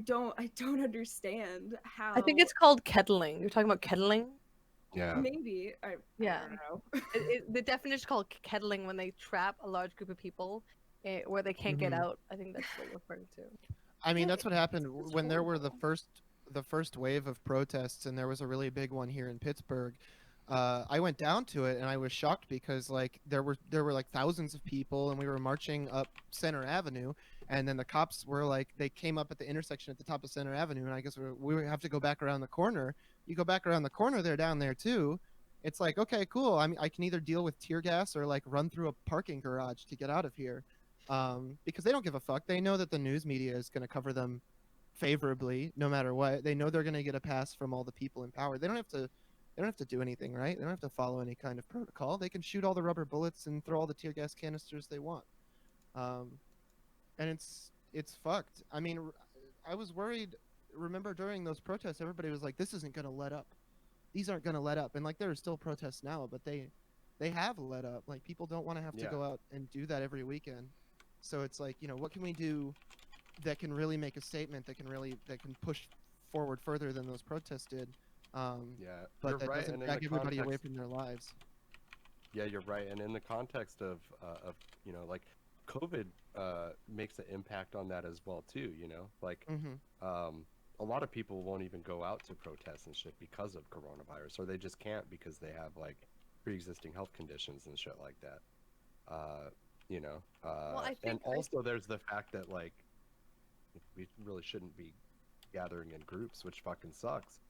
Speaker 4: don't understand how.
Speaker 5: I think it's called kettling. You're talking about kettling?
Speaker 1: Yeah.
Speaker 4: Maybe I
Speaker 5: Yeah.
Speaker 4: don't know.
Speaker 5: The definition is called kettling when they trap a large group of people where they can't get out. I think that's what you're referring to.
Speaker 3: I mean, that's what happened when there were the first wave of protests, and there was a really big one here in Pittsburgh. I went down to it, and I was shocked because, like, there were like thousands of people, and we were marching up Center Avenue, and then the cops were like, they came up at the intersection at the top of Center Avenue, and I guess we have to go back around the corner. You go back around the corner, they're down there too. It's like, okay, cool. I mean, I can either deal with tear gas or, like, run through a parking garage to get out of here. Because they don't give a fuck. They know that the news media is going to cover them favorably no matter what. They know they're going to get a pass from all the people in power. They don't have to do anything, right? They don't have to follow any kind of protocol. They can shoot all the rubber bullets and throw all the tear gas canisters they want. And it's fucked. I mean, I was worried. Remember during those protests, everybody was like, this isn't going to let up. These aren't going to let up. And, like, there are still protests now, but they have let up. Like, people don't want to have to go out and do that every weekend. So it's like, you know, what can we do that can really make a statement, that can push forward further than those protests did? But that doesn't drag everybody away from their lives.
Speaker 1: Yeah, you're right. And in the context of you know, like, COVID makes an impact on that as well too. You know, like, a lot of people won't even go out to protest and shit because of coronavirus, or they just can't because they have, like, pre-existing health conditions and shit like that. You know, and also there's the fact that, like, we really shouldn't be gathering in groups, which fucking sucks.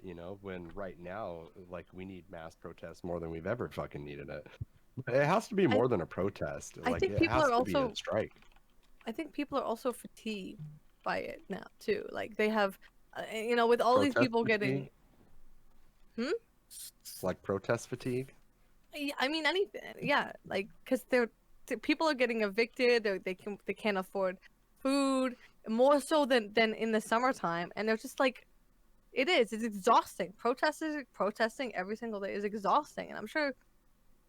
Speaker 1: You know, when right now, like, we need mass protests more than we've ever fucking needed it. It has to be more than a protest. Like, it has to be a strike.
Speaker 5: I think people are also fatigued by it now too. Like, they have, you know, with all these people getting.
Speaker 1: Like protest fatigue.
Speaker 5: I mean, anything. Yeah, like, because people are getting evicted. They can't afford food more so than in the summertime, and they're just like, it's exhausting. Protesting every single day is exhausting, and I'm sure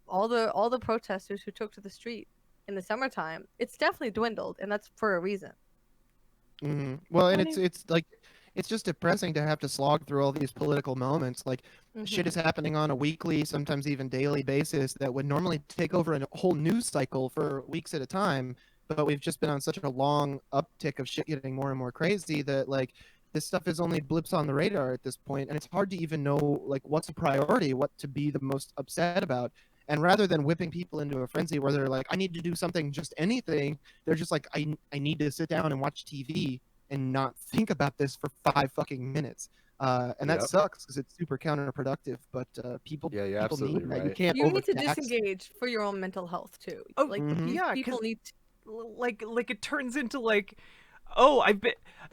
Speaker 5: all the protesters who took to the street in the summertime, it's definitely dwindled, and that's for a reason.
Speaker 3: Well, and it's like, it's just depressing to have to slog through all these political moments. Like, shit is happening on a weekly, sometimes even daily basis that would normally take over a whole news cycle for weeks at a time. But we've just been on such a long uptick of shit getting more and more crazy that, like, this stuff is only blips on the radar at this point, and it's hard to even know, like, what's a priority, what to be the most upset about. And rather than whipping people into a frenzy where they're like, I need to do something, just anything, they're just like, I need to sit down and watch TV and not think about this for 5 fucking minutes. And that sucks because it's super counterproductive. But people need that. You can't
Speaker 5: need to disengage for your own mental health too.
Speaker 2: Oh,
Speaker 5: like,
Speaker 2: yeah,
Speaker 5: people need to...
Speaker 2: like it turns into, like,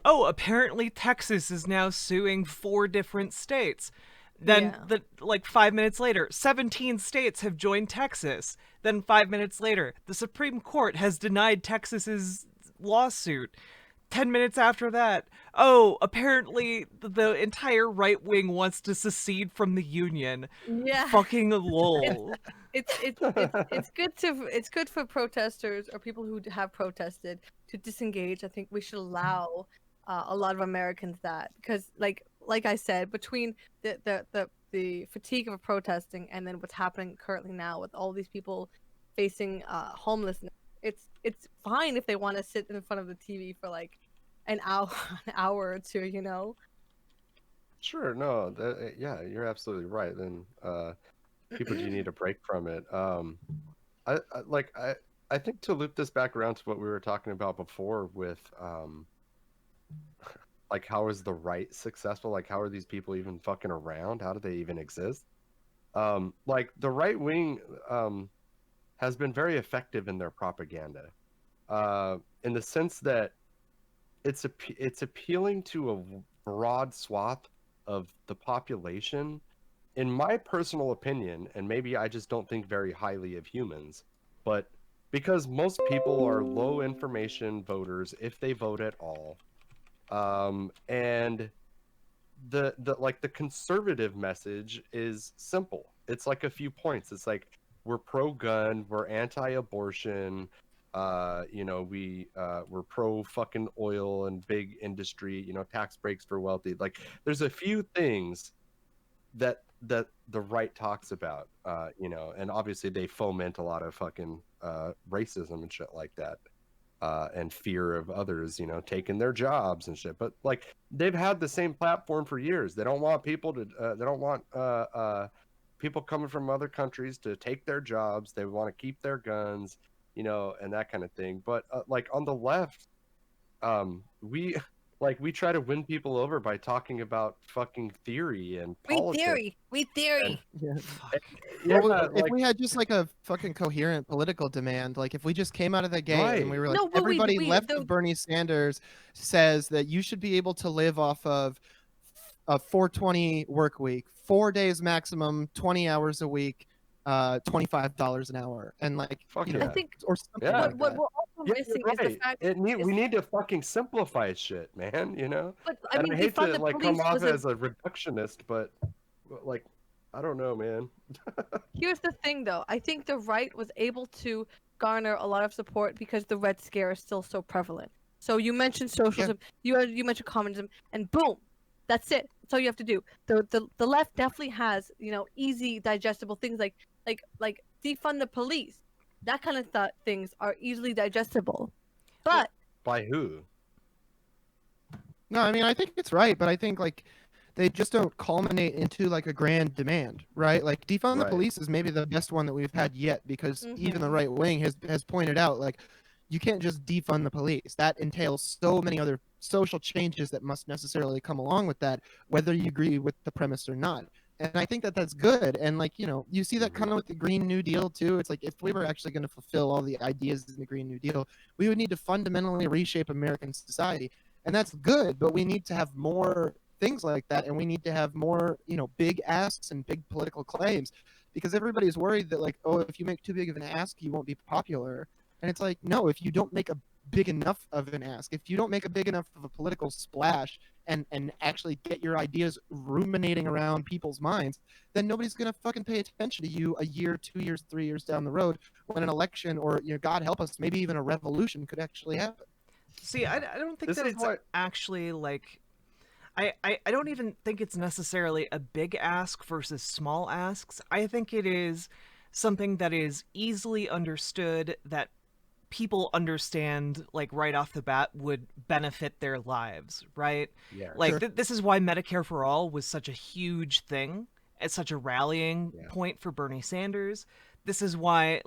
Speaker 2: apparently Texas is now suing 4 different states. Then, like, 5 minutes later, 17 states have joined Texas. Then 5 minutes later, the Supreme Court has denied Texas's lawsuit. 10 minutes after that, apparently the entire right wing wants to secede from the union.
Speaker 5: Yeah.
Speaker 2: Fucking lol.
Speaker 5: It's good for protesters or people who have protested to disengage. I think we should allow a lot of Americans that, because like I said, between the the fatigue of protesting, and then what's happening currently now with all these people facing homelessness. It's fine if they want to sit in front of the TV for like an hour, an hour or two, you know.
Speaker 1: Sure, no, yeah, you're absolutely right. Then people do need a break from it. I think to loop this back around to what we were talking about before with like how is the right successful? Like how are these people even fucking around? How do they even exist? Like the right wing has been very effective in their propaganda, in the sense that it's appealing to a broad swath of the population. In my personal opinion, and maybe I just don't think very highly of humans, but because most people are low information voters, if they vote at all, and the conservative message is simple. It's like a few points. It's like we're pro gun, we're anti abortion, we're pro fucking oil and big industry, tax breaks for wealthy. Like there's a few things that the right talks about, and obviously they foment a lot of fucking racism and shit like that, and fear of others, taking their jobs and shit. But like they've had the same platform for years. They don't want people to. They don't want people coming from other countries to take their jobs. They want to keep their guns, and that kind of thing. But like on the left, we we try to win people over by talking about fucking theory and politics.
Speaker 5: We theory.
Speaker 3: Yeah.
Speaker 1: Yeah,
Speaker 3: Well, if
Speaker 1: like,
Speaker 3: we had just like a fucking coherent political demand, like if we just came out of the gate and we
Speaker 1: Right.
Speaker 3: were like,
Speaker 5: No, but
Speaker 3: everybody
Speaker 5: we
Speaker 3: left of Bernie Sanders says that you should be able to live off of a 420 work week, 4 days maximum, 20 hours a week, $25 an hour, and like
Speaker 1: Fuck
Speaker 5: I
Speaker 1: yeah.
Speaker 5: think
Speaker 3: or something
Speaker 1: Yeah.
Speaker 3: like
Speaker 5: what
Speaker 3: that.
Speaker 5: we're also
Speaker 1: Yeah,
Speaker 5: missing
Speaker 1: you're
Speaker 5: is the
Speaker 1: right.
Speaker 5: fact.
Speaker 1: We need to fucking simplify shit, man.
Speaker 5: But I
Speaker 1: And
Speaker 5: mean,
Speaker 1: I hate
Speaker 5: defund
Speaker 1: to
Speaker 5: the
Speaker 1: like
Speaker 5: police
Speaker 1: come off
Speaker 5: was a.
Speaker 1: as a reductionist, but like, I don't know, man.
Speaker 5: Here's the thing, though. I think the right was able to garner a lot of support because the Red Scare is still so prevalent. So you mentioned socialism, you mentioned communism, and boom, that's it. That's all you have to do. The left definitely has easy digestible things like defund the police. That kind of things are easily digestible. But
Speaker 1: By who?
Speaker 3: No, I mean I think it's right, but I think like they just don't culminate into like a grand demand, right? Like defund the
Speaker 1: Right.
Speaker 3: police is maybe the best one that we've had yet because even the
Speaker 5: Mhm.
Speaker 3: right wing has pointed out like you can't just defund the police. That entails so many other social changes that must necessarily come along with that, whether you agree with the premise or not. And I think that that's good. And like, you see that kind of with the Green New Deal too. It's like if we were actually going to fulfill all the ideas in the Green New Deal, we would need to fundamentally reshape American society. And that's good, but we need to have more things like that, and we need to have more, big asks and big political claims, because everybody's worried that like, oh, if you make too big of an ask, you won't be popular. And it's like, no, if you don't make a big enough of an ask, if you don't make a big enough of a political splash and actually get your ideas ruminating around people's minds, then nobody's gonna fucking pay attention to you a year, 2 years, 3 years down the road when an election or God help us, maybe even a revolution could actually happen.
Speaker 2: See, I don't think
Speaker 1: This
Speaker 2: that
Speaker 1: is
Speaker 2: it's
Speaker 1: what
Speaker 2: actually like. I don't even think it's necessarily a big ask versus small asks. I think it is something that is easily understood, that people understand like right off the bat would benefit their lives, right?
Speaker 1: yeah.
Speaker 2: Like
Speaker 3: Sure.
Speaker 2: this is why Medicare for All was such a huge thing. It's such a rallying
Speaker 1: Yeah.
Speaker 2: point for Bernie Sanders. This is why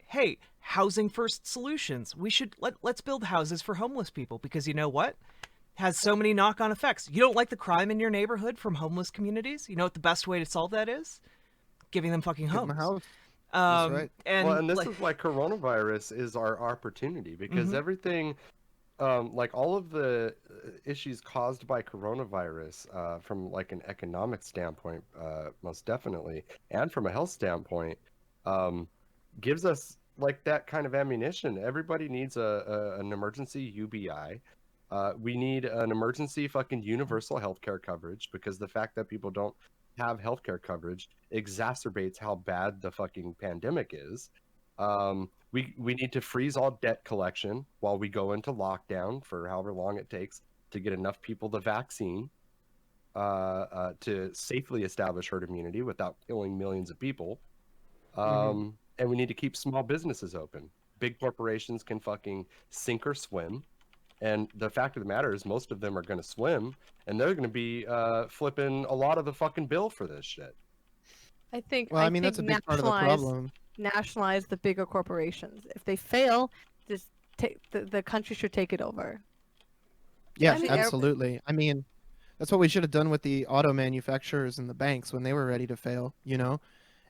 Speaker 2: hey, housing first solutions. We should let's build houses for homeless people, because you know what? Has so many knock-on effects. You don't like the crime in your neighborhood from homeless communities? You know what the best way to solve that is? Giving them fucking
Speaker 3: Give them a
Speaker 2: homes.
Speaker 3: house. That's right.
Speaker 2: And
Speaker 1: Well, and this is why coronavirus is our opportunity, because everything, like all of the issues caused by coronavirus, from like an economic standpoint, most definitely, and from a health standpoint, gives us like that kind of ammunition. Everybody needs an emergency UBI. We need an emergency fucking universal healthcare coverage, because the fact that people don't have healthcare coverage exacerbates how bad the fucking pandemic is. We need to freeze all debt collection while we go into lockdown for however long it takes to get enough people the vaccine. to safely establish herd immunity without killing millions of people.
Speaker 3: Mhm.
Speaker 1: And we need to keep small businesses open. Big corporations can fucking sink or swim. And the fact of the matter is, most of them are going to swim, and they're going to be flipping a lot of the fucking bill for this shit.
Speaker 5: I think
Speaker 3: Well, I mean, that's a big part of the problem.
Speaker 5: nationalize the bigger corporations. If they fail, just take the country should take it over.
Speaker 3: Yeah,
Speaker 5: Especially air-
Speaker 3: absolutely. I mean, that's what we should have done with the auto manufacturers and the banks when they were ready to fail, you know?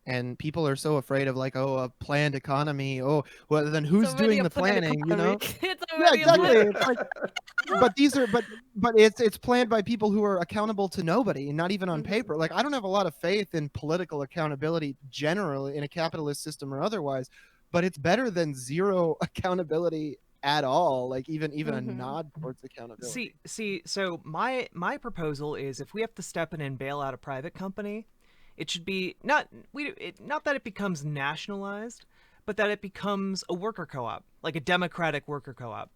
Speaker 3: And people are so afraid of like, oh, a planned economy. Oh, well, then who's
Speaker 5: It's already
Speaker 3: doing
Speaker 5: a
Speaker 3: the
Speaker 5: planned
Speaker 3: planning, you know?
Speaker 5: economy. It's
Speaker 3: Yeah,
Speaker 5: already a
Speaker 3: exactly.
Speaker 5: planned-
Speaker 3: It's like, but these are, but it's planned by people who are accountable to nobody, and not even on
Speaker 5: Mhm.
Speaker 3: paper. Like, I don't have a lot of faith in political accountability generally in a capitalist system or otherwise, but it's better than zero accountability at all. Like even a
Speaker 5: Mhm.
Speaker 3: nod towards accountability.
Speaker 2: See. So my proposal is, if we have to step in and bail out a private company, it should be not that it becomes nationalized, but that it becomes a worker co-op, like a democratic worker co-op.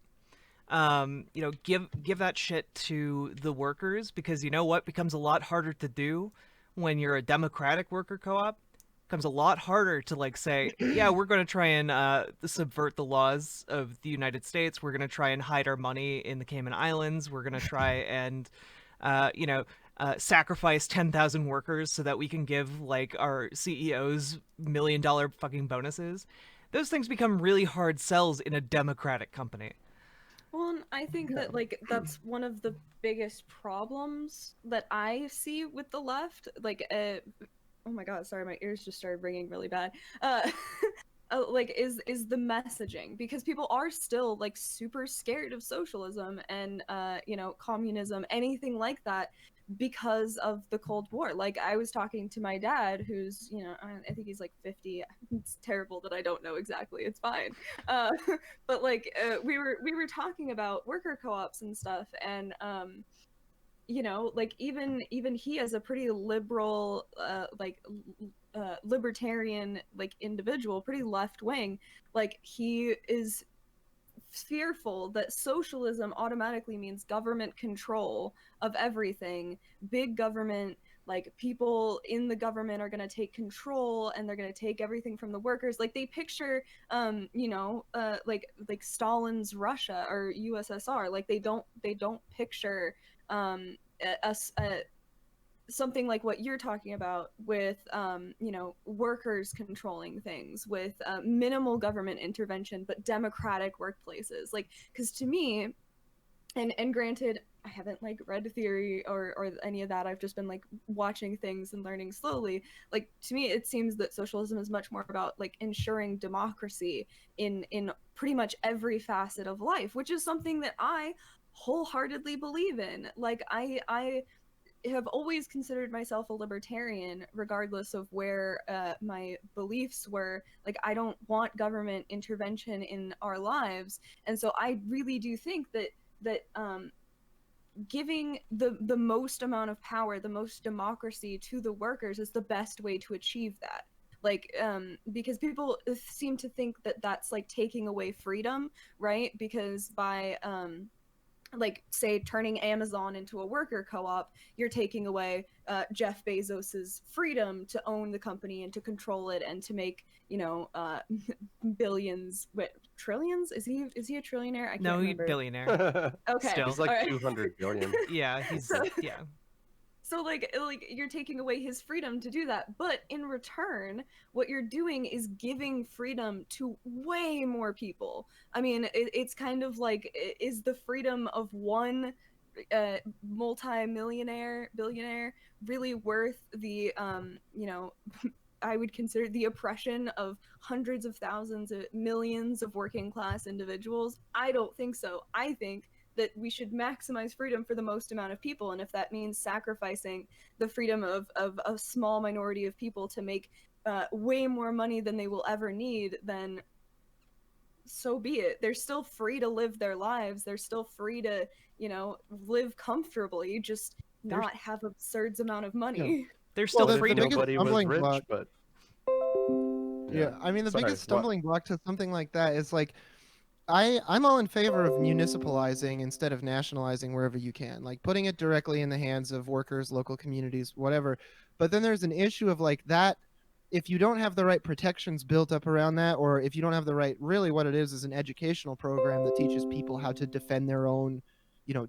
Speaker 2: Give that shit to the workers, because you know what becomes a lot harder to do when you're a democratic worker co-op. Becomes a lot harder to like say, yeah, we're going to try and subvert the laws of the United States. We're going to try and hide our money in the Cayman Islands. We're going to try and sacrifice 10,000 workers so that we can give like our CEOs $1 million fucking bonuses. Those things become really hard sells in a democratic company.
Speaker 4: Well, and I think that like that's one of the biggest problems that I see with the left. Like, oh my god, sorry, my ears just started ringing really bad. Like is the messaging, because people are still like super scared of socialism and communism, anything like that, because of the Cold War. Like, I was talking to my dad, who's I think he's like 50. It's terrible that I don't know exactly. It's fine. But like we were talking about worker co-ops and stuff, and like even he has a pretty liberal libertarian like individual, pretty left wing. Like, he is fearful that socialism automatically means government control of everything, big government, like people in the government are going to take control and they're going to take everything from the workers. Like, they picture like Stalin's Russia or USSR. Like, they don't picture something like what you're talking about with workers controlling things, with minimal government intervention but democratic workplaces. Like, because to me, and granted, I haven't like read theory or any of that, I've just been like watching things and learning slowly. Like, to me it seems that socialism is much more about like ensuring democracy in pretty much every facet of life, which is something that I wholeheartedly believe in. Like, I have always considered myself a libertarian, regardless of where my beliefs were. Like, I don't want government intervention in our lives, and so I really do think that giving the most amount of power, the most democracy to the workers is the best way to achieve that. Like, because people seem to think that that's like taking away freedom, right? Because by like, say, turning Amazon into a worker co-op, you're taking away Jeff Bezos's freedom to own the company and to control it and to make billions, trillions. Is he a trillionaire? I can't
Speaker 2: No, he's
Speaker 4: remember.
Speaker 2: billionaire.
Speaker 4: Okay,
Speaker 2: Still.
Speaker 1: He's like
Speaker 4: all right.
Speaker 1: 200 billion.
Speaker 2: Yeah, he's yeah.
Speaker 4: So like you're taking away his freedom to do that, but in return, what you're doing is giving freedom to way more people. I mean, it's kind of like, is the freedom of one billionaire really worth the I would consider the oppression of hundreds of thousands of millions of working class individuals? I don't think so. I think that we should maximize freedom for the most amount of people, and if that means sacrificing the freedom of a small minority of people to make way more money than they will ever need, then so be it. They're still free to live their lives. They're still free to live comfortably, just not have absurd amount of money.
Speaker 2: They're still
Speaker 3: the
Speaker 2: free to.
Speaker 3: biggest
Speaker 1: Nobody was
Speaker 3: stumbling
Speaker 1: rich,
Speaker 3: block-
Speaker 1: but
Speaker 3: Yeah, I mean, the
Speaker 1: Sorry,
Speaker 3: biggest
Speaker 1: what?
Speaker 3: stumbling block to something like that is like, I'm all in favor of municipalizing instead of nationalizing wherever you can, like putting it directly in the hands of workers, local communities, whatever. But then there's an issue of like that. If you don't have the right protections built up around that, or if you don't have the right, really what it is an educational program that teaches people how to defend their own,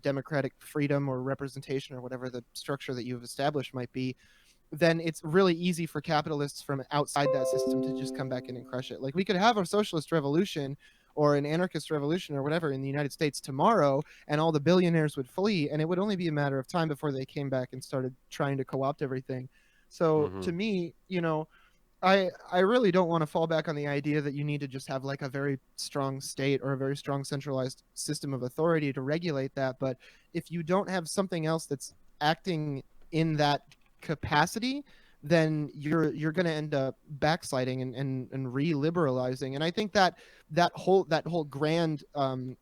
Speaker 3: democratic freedom or representation or whatever the structure that you've established might be, then it's really easy for capitalists from outside that system to just come back in and crush it. Like we could have a socialist revolution or an anarchist revolution or whatever in the United States tomorrow, and all the billionaires would flee, and it would only be a matter of time before they came back and started trying to co-opt everything. So to me, I really don't want to fall back on the idea that you need to just have like a very strong state or a very strong centralized system of authority to regulate that. But if you don't have something else that's acting in that capacity, then you're going to end up backsliding and re-liberalizing. And I think that whole grand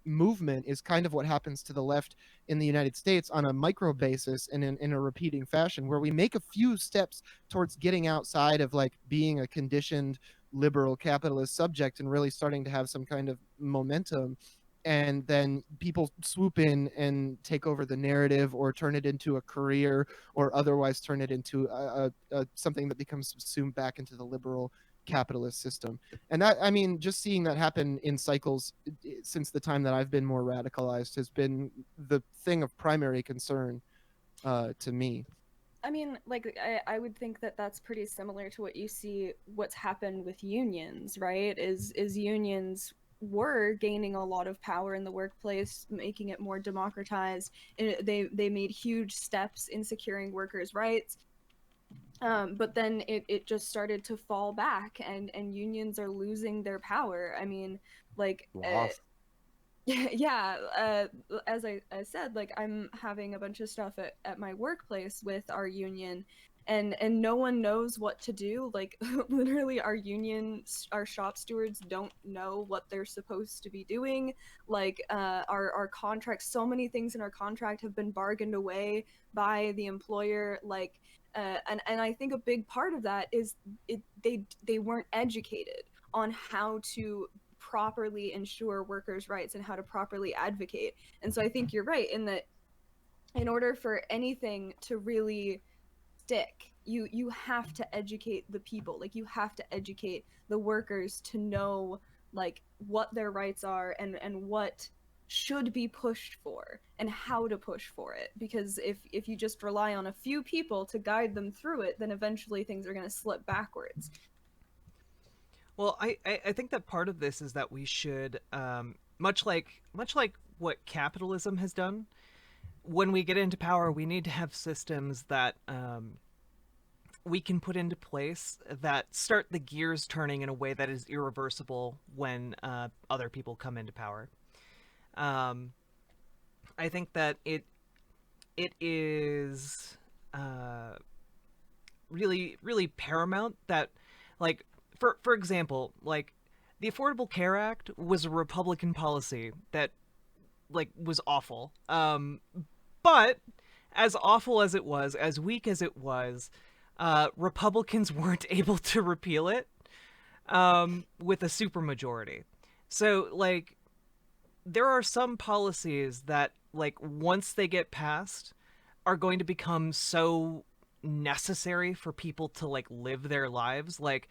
Speaker 3: movement is kind of what happens to the left in the United States on a micro basis and in a repeating fashion, where we make a few steps towards getting outside of like being a conditioned liberal capitalist subject and really starting to have some kind of momentum, and then people swoop in and take over the narrative or turn it into a career or otherwise turn it into a something that becomes subsumed back into the liberal capitalist system. And that, I mean, just seeing that happen in cycles since the time that I've been more radicalized has been the thing of primary concern to me.
Speaker 4: I mean, like, I would think that that's pretty similar to what you see what's happened with unions, right? Is unions were gaining a lot of power in the workplace, making it more democratized. They made huge steps in securing workers' rights. But then it just started to fall back, and unions are losing their power. I mean, like, yeah, as I said, like, I'm having a bunch of stuff at my workplace with our union, and no one knows what to do. Like, literally, our shop stewards don't know what they're supposed to be doing. Like, our contract, so many things in our contract have been bargained away by the employer. Like, and I think a big part of that is they weren't educated on how to properly ensure workers' rights and how to properly advocate. And so I think you're right in that in order for anything to really stick, you have to educate the people. Like, you have to educate the workers to know like what their rights are and what should be pushed for and how to push for it. Because if you just rely on a few people to guide them through it, then eventually things are going to slip backwards.
Speaker 2: Well, I think that part of this is that we should, much like what capitalism has done, when we get into power, we need to have systems that we can put into place that start the gears turning in a way that is irreversible when other people come into power. I think that it is really paramount that, like, for example, like, the Affordable Care Act was a Republican policy that, like, was awful. But as awful as it was, as weak as it was, Republicans weren't able to repeal it with a supermajority. So, like, there are some policies that, like, once they get passed, are going to become so necessary for people to, like, live their lives. Like,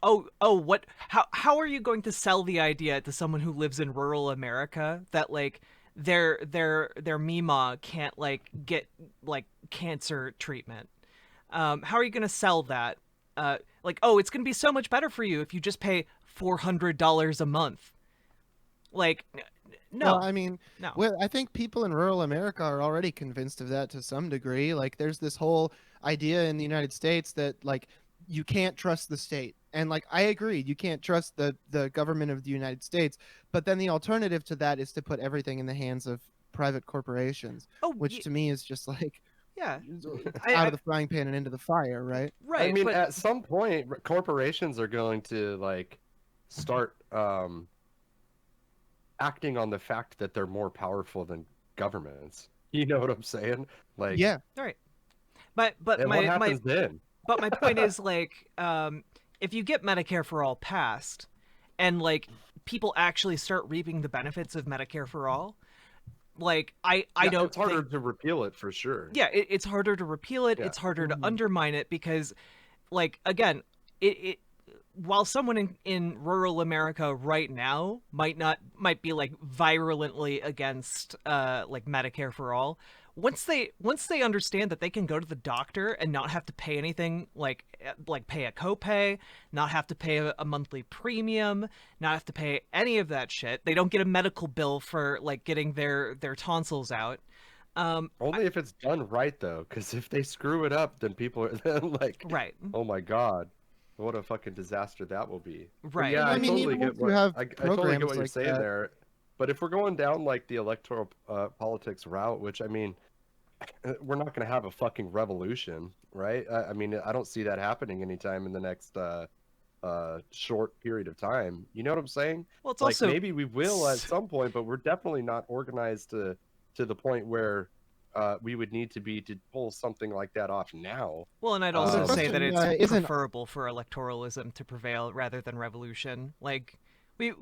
Speaker 2: what? How are you going to sell the idea to someone who lives in rural America that, like, their Mima can't, like, get, like, cancer treatment? How are you going to sell that? Like, oh, it's going to be so much better for you if you just pay $400 a month. Like, no.
Speaker 3: Well, I mean,
Speaker 2: no.
Speaker 3: Well, I think people in rural America are already convinced of that to some degree. Like, there's this whole idea in the United States that, like, you can't trust the state. And, like, I agree, you can't trust the government of the United States. But then the alternative to that is to put everything in the hands of private corporations, which to me is just like,
Speaker 2: yeah,
Speaker 3: out of the frying pan and into the fire, right?
Speaker 2: Right.
Speaker 1: I mean, at some point, corporations are going to, like, start acting on the fact that they're more powerful than governments. You know what I'm saying? Like,
Speaker 3: yeah,
Speaker 2: right. But
Speaker 1: what happens then?
Speaker 2: But my point is, like, if you get Medicare for all passed, and, like, people actually start reaping the benefits of Medicare for all, like I
Speaker 1: Yeah,
Speaker 2: don't
Speaker 1: it's harder
Speaker 2: think,
Speaker 1: to repeal it for sure.
Speaker 2: yeah, it's harder to repeal it.
Speaker 1: Yeah.
Speaker 2: It's harder to undermine it because, like, again, it while someone in rural America right now might be like virulently against like Medicare for all, once they understand that they can go to the doctor and not have to pay anything, like pay a copay, not have to pay a monthly premium, not have to pay any of that shit. They don't get a medical bill for like getting their tonsils out.
Speaker 1: Only if it's done right though, because if they screw it up, then people are then like,
Speaker 2: Right.
Speaker 1: oh my god, what a fucking disaster that will be. But
Speaker 2: Right.
Speaker 1: yeah,
Speaker 3: I mean,
Speaker 1: totally
Speaker 3: even
Speaker 1: get
Speaker 3: if you
Speaker 1: what
Speaker 3: have
Speaker 1: I totally get
Speaker 3: programs
Speaker 1: what you're
Speaker 3: like
Speaker 1: saying
Speaker 3: that.
Speaker 1: there. But if we're going down like the electoral politics route, which I mean, we're not going to have a fucking revolution, right? I mean, I don't see that happening anytime in the next short period of time. You know what I'm saying?
Speaker 2: Well, it's
Speaker 1: Like
Speaker 2: also
Speaker 1: maybe we will at some point, but we're definitely not organized to the point where we would need to be to pull something like that off now.
Speaker 2: well, and I'd
Speaker 3: Well,
Speaker 2: also
Speaker 3: the
Speaker 2: say that
Speaker 3: question,
Speaker 2: it's
Speaker 3: isn't
Speaker 2: preferable for electoralism to prevail rather than revolution. Like we've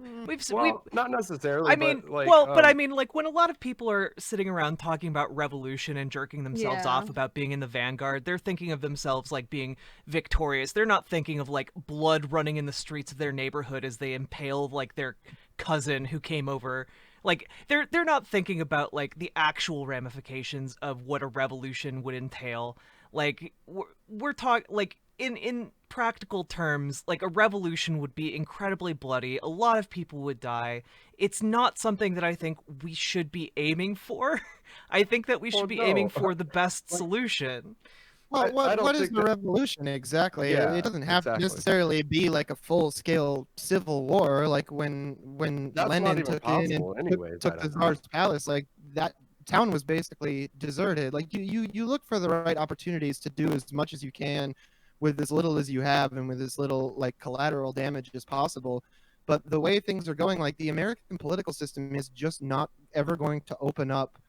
Speaker 1: Well, not necessarily,
Speaker 2: I mean,
Speaker 1: but like,
Speaker 2: well, but I mean, like when a lot of people are sitting around talking about revolution and jerking themselves
Speaker 5: Yeah.
Speaker 2: off about being in the vanguard, they're thinking of themselves like being victorious. They're not thinking of like blood running in the streets of their neighborhood as they impale like their cousin who came over. Like they're not thinking about like the actual ramifications of what a revolution would entail. Like we're talking like in practical terms, like a revolution would be incredibly bloody. A lot of people would die. It's not something that I think we should be aiming for. I think that we should
Speaker 1: Well,
Speaker 2: be
Speaker 1: no.
Speaker 2: aiming for the best
Speaker 1: Like-
Speaker 2: solution.
Speaker 3: well,
Speaker 1: I don't
Speaker 3: what is
Speaker 1: think
Speaker 3: the
Speaker 1: that-
Speaker 3: revolution exactly?
Speaker 1: Yeah,
Speaker 3: It doesn't have
Speaker 1: exactly.
Speaker 3: to necessarily be like a full-scale civil war, like when
Speaker 1: That's not
Speaker 3: Lenin
Speaker 1: even
Speaker 3: took in and
Speaker 1: possible anyways, I
Speaker 3: took the
Speaker 1: don't think.
Speaker 3: Tsar's palace. Like that town was basically deserted. Like you look for the right opportunities to do as much as you can with as little as you have and with as little like collateral damage as possible. But the way things are going, like the American political system is just not ever going to open up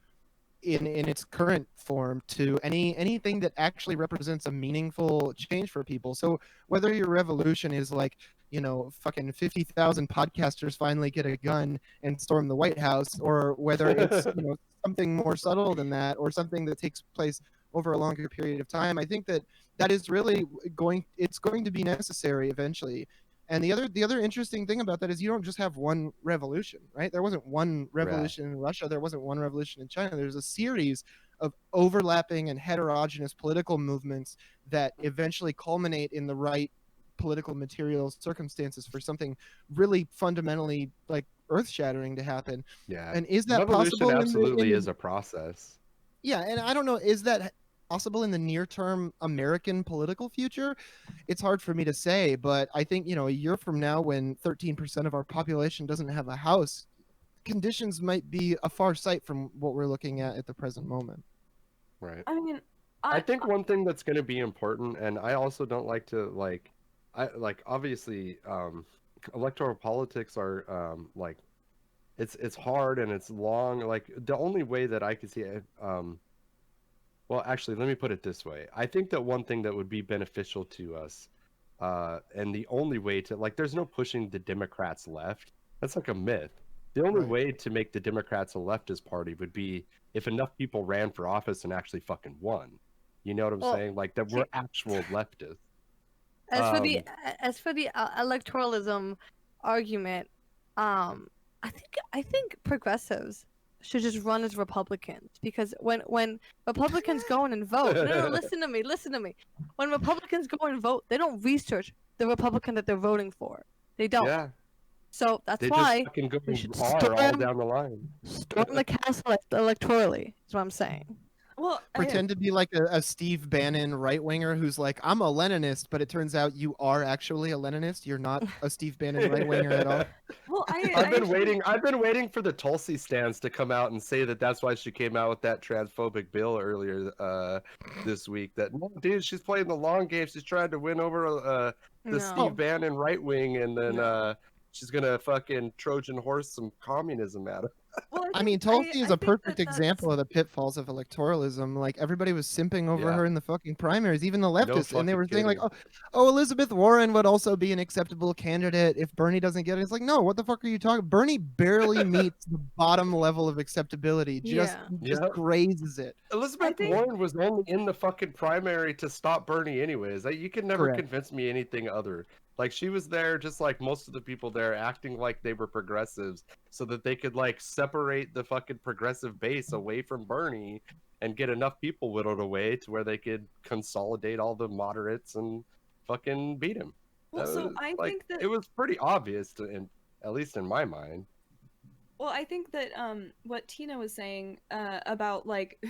Speaker 3: in its current form to anything that actually represents a meaningful change for people. So whether your revolution is like, you know, fucking 50,000 podcasters finally get a gun and storm the White House, or whether it's, you know, something more subtle than that, or something that takes place over a longer period of time, I think that is really going to be necessary eventually. And the other interesting thing about that is you don't just have one revolution, right? There wasn't one revolution in Russia. There wasn't one revolution in China. There's a series of overlapping and heterogeneous political movements that eventually culminate in the right political material circumstances for something really fundamentally like earth-shattering to happen.
Speaker 1: Yeah.
Speaker 3: And is that
Speaker 1: Revolution
Speaker 3: possible?
Speaker 1: absolutely is a process.
Speaker 3: Yeah, and I don't know, is that possible in the near term American political future? It's hard for me to say, but I think, you know, a year from now when 13% of our population doesn't have a house, conditions might be a far sight from what we're looking at the present moment.
Speaker 1: Right.
Speaker 4: I mean,
Speaker 1: I think one thing that's going to be important, and I also don't like to like, obviously, electoral politics are like, it's hard and it's long. Like the only way that I could see it, well, actually, let me put it this way. I think that one thing that would be beneficial to us, and the only way to like, there's no pushing the Democrats left. That's like a myth. The only
Speaker 3: Right.
Speaker 1: way to make the Democrats a leftist party would be if enough people ran for office and actually fucking won. You know what I'm
Speaker 5: Well,
Speaker 1: saying? Like that we're actual leftists.
Speaker 5: As for the electoralism argument, I think progressives should just run as Republicans, because when Republicans go in and vote, no, listen to me. When Republicans go and vote, they don't research the Republican that they're voting for. They don't.
Speaker 1: Yeah,
Speaker 5: So that's
Speaker 1: they
Speaker 5: why
Speaker 1: just fucking go
Speaker 5: we should
Speaker 1: all
Speaker 5: storm-
Speaker 1: down the line.
Speaker 5: storm the castle electorally. Is what I'm saying.
Speaker 4: well,
Speaker 3: Pretend to be like a Steve Bannon right winger who's like, I'm a Leninist, but it turns out you are actually a Leninist. You're not a Steve Bannon right winger at all.
Speaker 4: well,
Speaker 1: I've been waiting. I've been waiting for the Tulsi stands to come out and say that that's why she came out with that transphobic bill earlier this week. That no, dude, she's playing the long game. She's trying to win over the
Speaker 5: No.
Speaker 1: Steve Bannon right wing, and then she's gonna fucking Trojan horse some communism at him.
Speaker 4: Well,
Speaker 3: I mean,
Speaker 4: think-
Speaker 3: Tulsi is
Speaker 4: I
Speaker 3: a
Speaker 4: think
Speaker 3: perfect
Speaker 4: that
Speaker 3: example of the pitfalls of electoralism. Like everybody was simping over
Speaker 1: Yeah.
Speaker 3: her in the fucking primaries, even the
Speaker 1: No
Speaker 3: leftists, and they
Speaker 1: fucking
Speaker 3: were saying like,
Speaker 1: kidding.
Speaker 3: "Oh, Elizabeth Warren would also be an acceptable candidate if Bernie doesn't get it." It's like, no, what the fuck are you talking? Bernie barely meets the bottom level of acceptability. Just
Speaker 5: Yeah.
Speaker 3: grazes it.
Speaker 1: Elizabeth
Speaker 4: think-
Speaker 1: Warren was only in the fucking primary to stop Bernie anyways. Like, you can never
Speaker 3: Correct.
Speaker 1: convince me anything other. Like, she was there just like most of the people there, acting like they were progressives so that they could like separate the fucking progressive base away from Bernie and get enough people whittled away to where they could consolidate all the moderates and fucking beat him.
Speaker 4: Well,
Speaker 1: That
Speaker 4: so
Speaker 1: was,
Speaker 4: I
Speaker 1: like,
Speaker 4: think that
Speaker 1: it was pretty obvious at least in my mind.
Speaker 4: Well, I think that what Tina was saying about like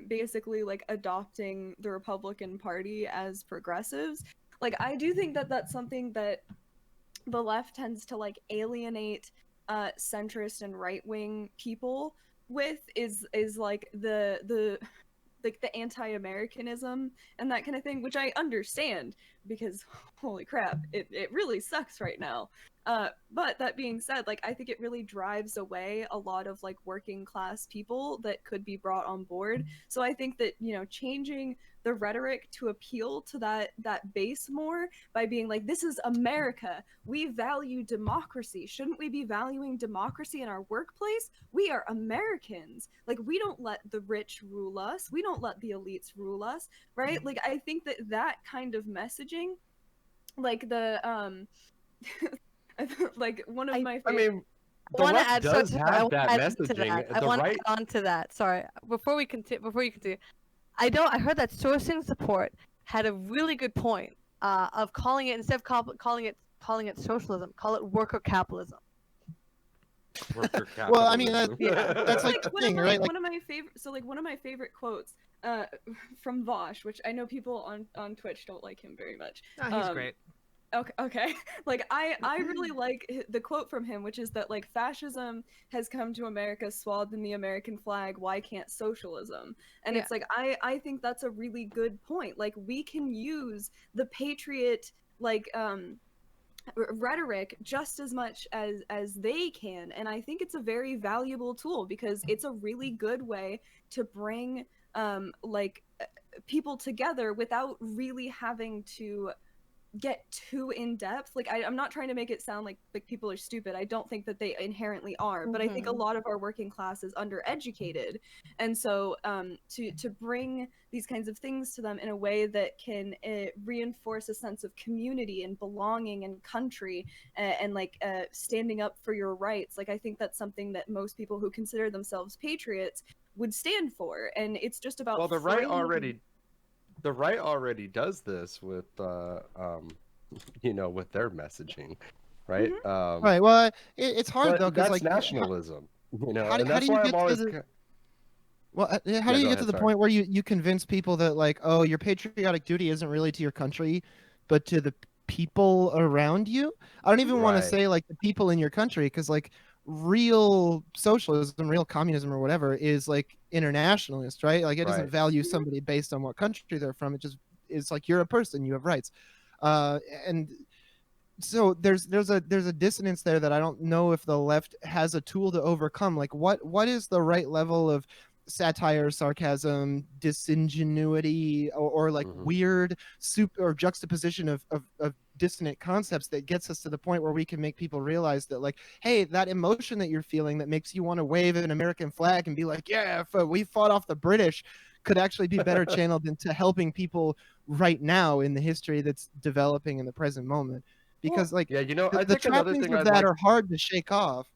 Speaker 4: basically like adopting the Republican Party as progressives, like I do think that that's something that the left tends to like alienate centrist and right wing people with is like the like the anti-Americanism and that kind of thing, which I understand because holy crap, it really sucks right now. But that being said, like I think it really drives away a lot of like working class people that could be brought on board. So I think that, you know, changing the rhetoric to appeal to that base more by being like, this is America, we value democracy, shouldn't we be valuing democracy in our workplace? We are Americans, like we don't let the rich rule us, we don't let the elites rule us, right? Like I think that kind of messaging, like the like one of my
Speaker 1: I
Speaker 4: favorite
Speaker 1: mean,
Speaker 5: I
Speaker 1: the
Speaker 5: want to
Speaker 1: left
Speaker 5: add.
Speaker 1: does
Speaker 5: I
Speaker 1: have
Speaker 5: want to
Speaker 1: that
Speaker 5: add on to
Speaker 1: messaging.
Speaker 5: that. I
Speaker 1: The
Speaker 5: want
Speaker 1: right,
Speaker 5: to add on to that. Sorry, before you continue, I heard that sourcing support had a really good point of calling it, instead of calling it socialism, call it worker capitalism.
Speaker 1: worker
Speaker 3: Well, I mean,
Speaker 1: capitalism.
Speaker 5: Yeah.
Speaker 3: That's like the thing, right? Like,
Speaker 4: one of my favorite, so like one of my favorite quotes from Vosh, which I know people on Twitch don't like him very much.
Speaker 2: Oh, he's great.
Speaker 4: Okay. Like I really like the quote from him, which is that like fascism has come to America swathed in the American flag. Why can't socialism? And
Speaker 5: Yeah.
Speaker 4: it's like I think that's a really good point. Like we can use the patriot like rhetoric just as much as they can, and I think it's a very valuable tool because it's a really good way to bring people together without really having to get too in depth. Like I'm not trying to make it sound like people are stupid. I don't think that they inherently are, but I think a lot of our working class is undereducated, and so to bring these kinds of things to them in a way that can reinforce a sense of community and belonging and country and like standing up for your rights. Like I think that's something that most people who consider themselves patriots would stand for, and it's just about
Speaker 1: well, the right already does this with you know, with their messaging, right?
Speaker 3: right. Well, it's hard
Speaker 1: But
Speaker 3: though because
Speaker 1: that's
Speaker 3: like
Speaker 1: nationalism, you know,
Speaker 3: how do
Speaker 1: and that's
Speaker 3: you
Speaker 1: why
Speaker 3: get
Speaker 1: I'm
Speaker 3: to
Speaker 1: always
Speaker 3: the well, how
Speaker 1: Yeah,
Speaker 3: do
Speaker 1: go
Speaker 3: you get
Speaker 1: ahead,
Speaker 3: to the
Speaker 1: sorry.
Speaker 3: point where you convince people that like, oh, your patriotic duty isn't really to your country, but to the people around you? I don't even want to
Speaker 1: Right.
Speaker 3: say like the people in your country, because like real socialism, real communism or whatever is like internationalist, right? Like it doesn't
Speaker 1: Right.
Speaker 3: value somebody based on what country they're from. It just is like you're a person, you have rights. And so there's a dissonance there that I don't know if the left has a tool to overcome. Like what is the right level of satire, sarcasm, disingenuity, or like weird or juxtaposition of dissonant concepts that gets us to the point where we can make people realize that like, hey, that emotion that you're feeling that makes you want to wave an American flag and be like, yeah, we fought off the British, could actually be better channeled into helping people right now in the history that's developing in the present moment. Because like
Speaker 1: Yeah, you know, I
Speaker 3: the
Speaker 1: think another
Speaker 3: trappings
Speaker 1: thing
Speaker 3: of
Speaker 1: I'd
Speaker 3: that
Speaker 1: like
Speaker 3: are hard to shake off.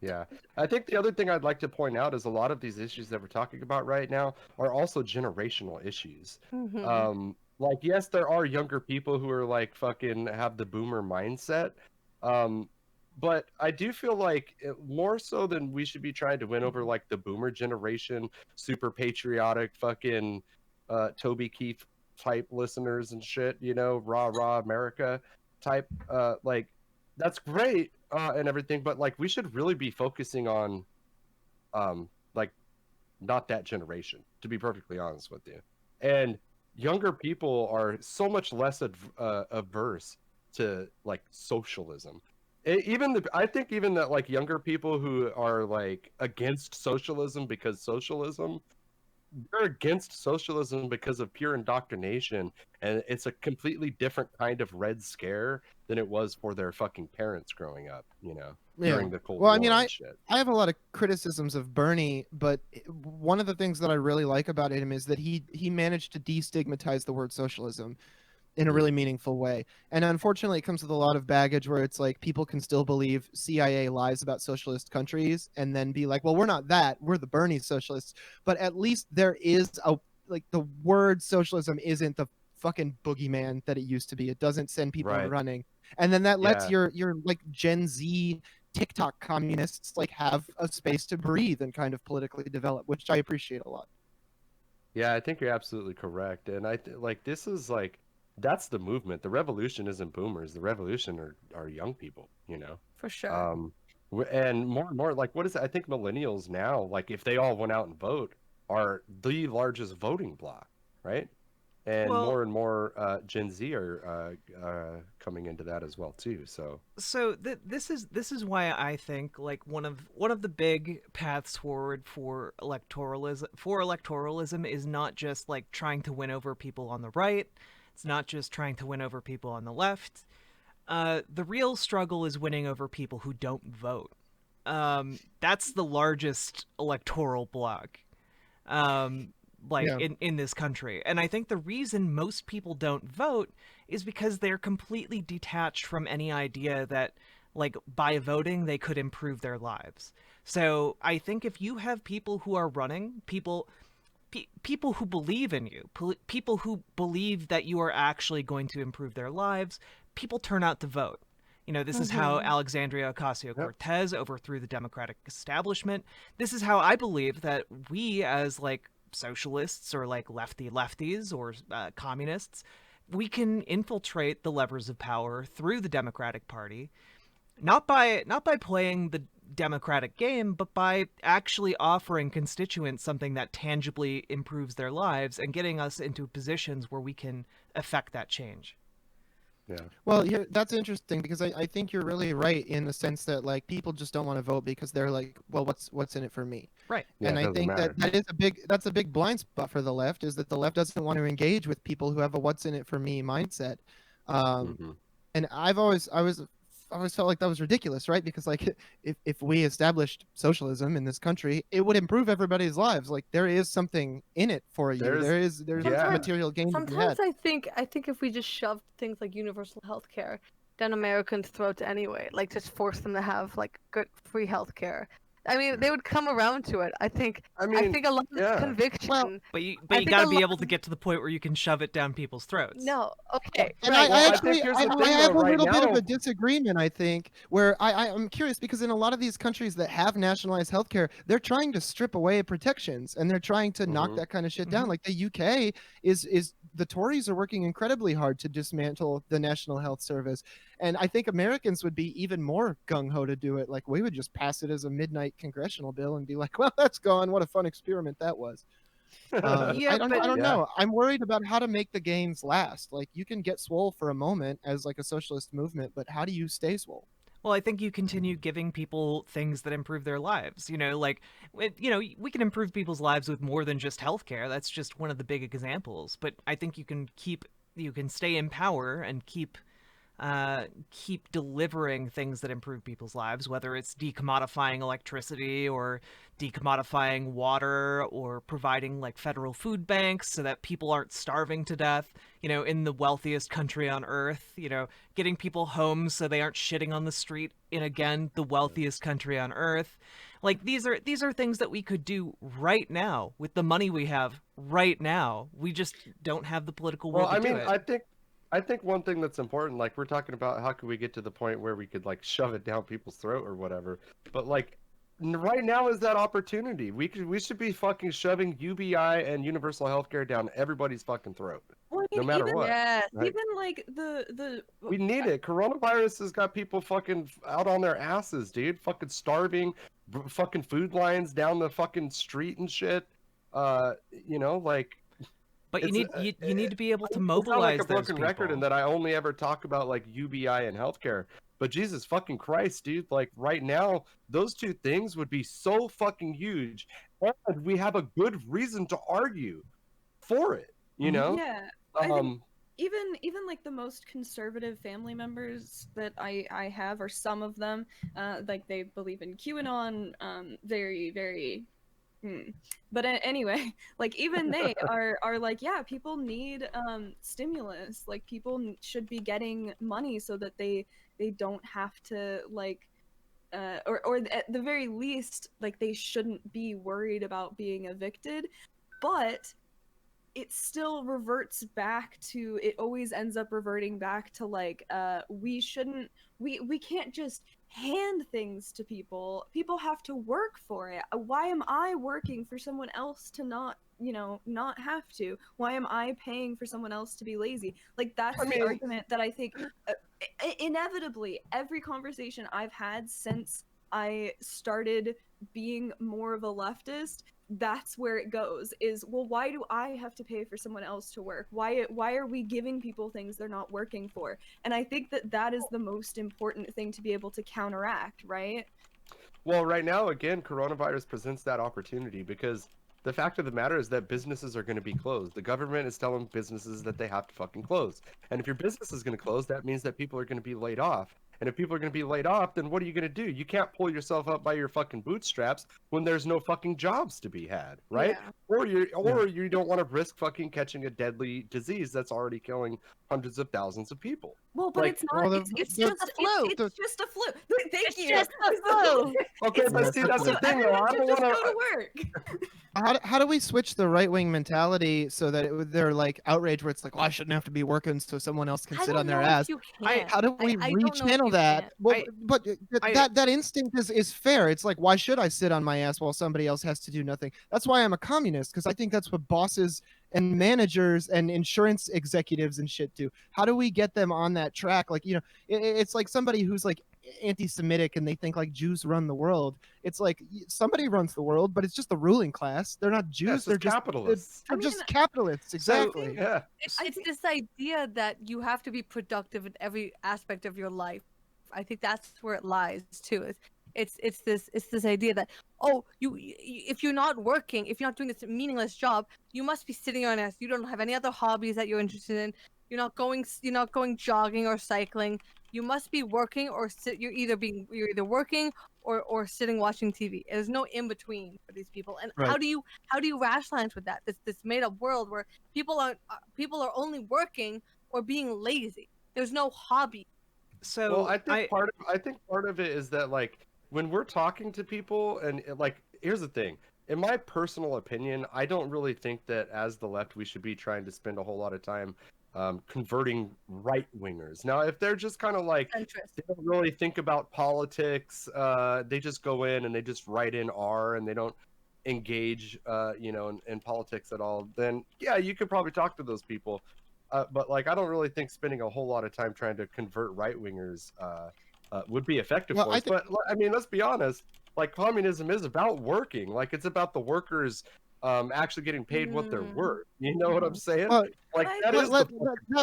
Speaker 1: Yeah. I think the other thing I'd like to point out is a lot of these issues that we're talking about right now are also generational issues. Like, yes, there are younger people who are like fucking have the boomer mindset. But I do feel like more so than we should be trying to win over like the boomer generation, super patriotic fucking Toby Keith type listeners and shit, you know, rah rah America type like that's great and everything, but like we should really be focusing on like not that generation, to be perfectly honest with you. And younger people are so much less averse to like socialism. I think even that like younger people who are like against socialism because socialism, they're against socialism because of pure indoctrination, and it's a completely different kind of red scare than it was for their fucking parents growing up, during the Cold
Speaker 3: Well, I
Speaker 1: War
Speaker 3: mean,
Speaker 1: and shit.
Speaker 3: I have a lot of criticisms of Bernie, but one of the things that I really like about him is that he managed to destigmatize the word socialism in a really meaningful way. And unfortunately, it comes with a lot of baggage where it's like people can still believe CIA lies about socialist countries and then be like, well, we're not that. We're the Bernie socialists. But at least there is like the word socialism isn't the fucking boogeyman that it used to be. It doesn't send people
Speaker 1: Right.
Speaker 3: running. And then that lets
Speaker 1: Yeah.
Speaker 3: your like Gen Z TikTok communists like have a space to breathe and kind of politically develop, which I appreciate a lot.
Speaker 1: Yeah, I think you're absolutely correct. And like this is like that's the movement. The revolution isn't boomers. The revolution are young people,
Speaker 5: For sure.
Speaker 1: And more like what is it? I think millennials now, like if they all went out and vote, are the largest voting bloc, right? And
Speaker 2: Well-
Speaker 1: more Gen Z are coming into that as well too. So
Speaker 2: This is why I think like one of the big paths forward for electoralism is not just like trying to win over people on the right. It's not just trying to win over people on the left. The real struggle is winning over people who don't vote. That's the largest electoral bloc.
Speaker 3: Yeah.
Speaker 2: In this country. And I think the reason most people don't vote is because they're completely detached from any idea that like by voting they could improve their lives. So I think if you have people who are running, people who believe in you, people who believe that you are actually going to improve their lives, people turn out to vote. This is how Alexandria Ocasio-Cortez overthrew the Democratic establishment. This is how I believe that we as like socialists or like lefties or communists, we can infiltrate the levers of power through the Democratic Party, not by playing the Democratic game, but by actually offering constituents something that tangibly improves their lives and getting us into positions where we can affect that change.
Speaker 1: yeah.
Speaker 3: Well, that's interesting because I think you're really right in the sense that like people just don't want to vote because they're like, well, what's in it for me?
Speaker 2: Right.
Speaker 1: Yeah,
Speaker 3: And
Speaker 1: it
Speaker 3: I
Speaker 1: doesn't
Speaker 3: think
Speaker 1: matter.
Speaker 3: that's a big blind spot for the left is that the left doesn't want to engage with people who have a what's in it for me mindset.
Speaker 1: Mhm.
Speaker 3: And I always felt like that was ridiculous, right? Because like if we established socialism in this country, it would improve everybody's lives. Like there is something in it for you. There's
Speaker 1: yeah.
Speaker 3: material gain to be had.
Speaker 5: Sometimes I think if we just shoved things like universal health care down Americans' throats anyway, like just force them to have like good free health care, I mean, they would come around to it. I think a lot of
Speaker 1: yeah.
Speaker 5: conviction.
Speaker 3: Well,
Speaker 2: But you
Speaker 5: I think
Speaker 2: got
Speaker 5: a
Speaker 2: to be
Speaker 5: lot
Speaker 2: able to get to the point where you can shove it down people's throats.
Speaker 5: no, okay,
Speaker 3: And
Speaker 5: right.
Speaker 3: I
Speaker 1: Well, I
Speaker 3: actually
Speaker 1: think here's the
Speaker 3: I
Speaker 1: thing,
Speaker 3: have
Speaker 1: though,
Speaker 3: a
Speaker 1: right
Speaker 3: little bit of
Speaker 1: now-
Speaker 3: a disagreement, I think, where I'm curious because in a lot of these countries that have nationalized healthcare, they're trying to strip away protections and they're trying to knock
Speaker 1: Mhm.
Speaker 3: that kind of shit down. Like the UK is the Tories are working incredibly hard to dismantle the National Health Service. And I think Americans would be even more gung-ho to do it. Like we would just pass it as a midnight congressional bill and be like, well, that's gone. What a fun experiment that was.
Speaker 2: Yeah,
Speaker 3: I don't
Speaker 2: but-
Speaker 3: know. I'm worried about how to make the gains last. Like you can get swole for a moment as like a socialist movement, but how do you stay swole?
Speaker 2: Well, I think you continue giving people things that improve their lives. We can improve people's lives with more than just healthcare. That's just one of the big examples. But I think you can stay in power and keep delivering things that improve people's lives, whether it's decommodifying electricity or decommodifying water or providing like federal food banks so that people aren't starving to death, in the wealthiest country on earth, getting people homes so they aren't shitting on the street in, again, the wealthiest country on earth. Like these are things that we could do right now with the money we have right now. We just don't have the political will
Speaker 1: Well,
Speaker 2: to do it.
Speaker 1: I think one thing that's important, like we're talking about how can we get to the point where we could like shove it down people's throat or whatever. But like right now is that opportunity. We should be fucking shoving UBI and universal healthcare down everybody's fucking throat.
Speaker 4: Well, I
Speaker 1: No
Speaker 4: mean,
Speaker 1: matter
Speaker 4: even,
Speaker 1: what.
Speaker 5: Yes.
Speaker 1: Right?
Speaker 4: even like the
Speaker 1: We need it. Coronavirus has got people fucking out on their asses, dude. Fucking starving, fucking food lines down the fucking street and shit. Like
Speaker 2: But you
Speaker 1: it's,
Speaker 2: need to be able to
Speaker 1: I sound
Speaker 2: mobilize
Speaker 1: like a broken
Speaker 2: those
Speaker 1: record in
Speaker 2: people.
Speaker 1: that I only ever talk about like UBI and healthcare, But Jesus fucking Christ, dude, like right now, those two things would be so fucking huge. And we have a good reason to argue for it, you know?
Speaker 4: Yeah, I think
Speaker 1: Um,
Speaker 4: even like the most conservative family members that I have, or some of them, like they believe in QAnon, very very. But anyway, like even they are like, yeah, people need stimulus. Like people should be getting money so that they don't have to like or at the very least, like they shouldn't be worried about being evicted. But it still reverts back to, it always ends up reverting back to like we can't just hand things to people. People have to work for it. Why am I working for someone else to not, not have to? Why am I paying for someone else to be lazy? Like that's the argument that I think inevitably every conversation I've had since I started being more of a leftist, that's where it goes, is, well, why do I have to pay for someone else to work? Why are we giving people things they're not working for? And I think that is the most important thing to be able to counteract, right?
Speaker 1: Well, right now, again, coronavirus presents that opportunity because the fact of the matter is that businesses are going to be closed. The government is telling businesses that they have to fucking close. And if your business is going to close, that means that people are going to be laid off. And if people are going to be laid off, then what are you going to do? You can't pull yourself up by your fucking bootstraps when there's no fucking jobs to be had, right?
Speaker 4: Yeah.
Speaker 1: Or you don't want to risk fucking catching a deadly disease that's already killing hundreds of thousands of people.
Speaker 4: Well, but
Speaker 1: Like,
Speaker 4: it's not. It's just a flu. It's just a flu. Thank you.
Speaker 5: Just a flu.
Speaker 1: Okay, but see, that's the thing, though. I
Speaker 4: Everyone should
Speaker 1: don't
Speaker 4: just
Speaker 1: want
Speaker 4: go
Speaker 1: to.
Speaker 4: to work.
Speaker 3: How do we switch the right wing mentality so that they're like outrage where it's like, well, I shouldn't have to be working so someone else can
Speaker 5: I
Speaker 3: sit
Speaker 5: don't
Speaker 3: on their
Speaker 5: know if
Speaker 3: ass?
Speaker 5: you can.
Speaker 3: How do we
Speaker 5: I don't know if
Speaker 3: rechannel
Speaker 5: you
Speaker 3: that?
Speaker 5: can.
Speaker 3: Well, but that instinct is fair. It's like, why should I sit on my ass while somebody else has to do nothing? That's why I'm a communist, because I think that's what bosses and managers and insurance executives and shit do. How do we get them on that track? Like, it's like somebody who's like anti-Semitic and they think like Jews run the world. It's like somebody runs the world, but it's just the ruling class. They're not Jews.
Speaker 1: Yes,
Speaker 3: they're
Speaker 1: it's
Speaker 3: just
Speaker 1: capitalists.
Speaker 3: They're just capitalists. Exactly.
Speaker 1: Yeah.
Speaker 5: It's this idea that you have to be productive in every aspect of your life. I think that's where it lies too. It's this idea that, oh, if you're not working, if you're not doing this meaningless job, you must be sitting on ass. You don't have any other hobbies that you're interested in. You're not going jogging or cycling. You must be working or sit. You're either working or sitting watching TV. There's no in between for these people. And
Speaker 3: Right.
Speaker 5: how do you rationalize with that? This made up world where people are only working or being lazy. There's no hobby.
Speaker 2: So
Speaker 1: Well, I think part of it is that, like, when we're talking to people, and like, here's the thing. In my personal opinion, I don't really think that as the left we should be trying to spend a whole lot of time converting right wingers. Now, if they're just kind of like,
Speaker 5: Centrist.
Speaker 1: they don't really think about politics, they just go in and they just write in R and they don't engage, in politics at all, then yeah, you could probably talk to those people. But like, I don't really think spending a whole lot of time trying to convert right wingers would be effective
Speaker 3: Well,
Speaker 1: for us. But I mean, let's be honest. Like, communism is about working. Like, it's about the workers actually getting paid what they're worth. You know what I'm saying?
Speaker 3: Well,
Speaker 1: Like,
Speaker 4: I
Speaker 1: that
Speaker 4: think
Speaker 1: is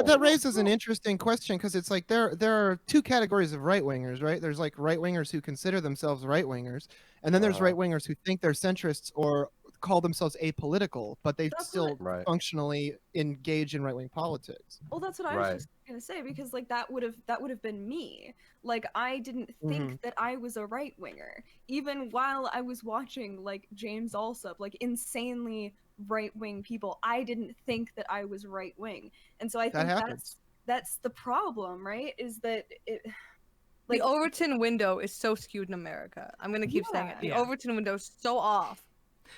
Speaker 3: that raises an interesting question, because it's like there are two categories of right wingers, right? There's like right wingers who consider themselves right wingers, and then there's right wingers who think they're centrists or call themselves apolitical, but they
Speaker 4: That's
Speaker 3: still
Speaker 1: Right.
Speaker 3: functionally engage in right wing politics.
Speaker 4: Well, that's what I was just gonna say, because like that would have been me. Like, I didn't think that I was a right winger, even while I was watching like James Alsop, like insanely right wing people. I didn't think that I was right wing, and so I
Speaker 3: That
Speaker 4: think
Speaker 3: happens.
Speaker 4: that's the problem, right? Is that it.
Speaker 5: The Overton window is so skewed in America. I'm gonna keep saying it. The
Speaker 2: Yeah.
Speaker 5: Overton window is so off.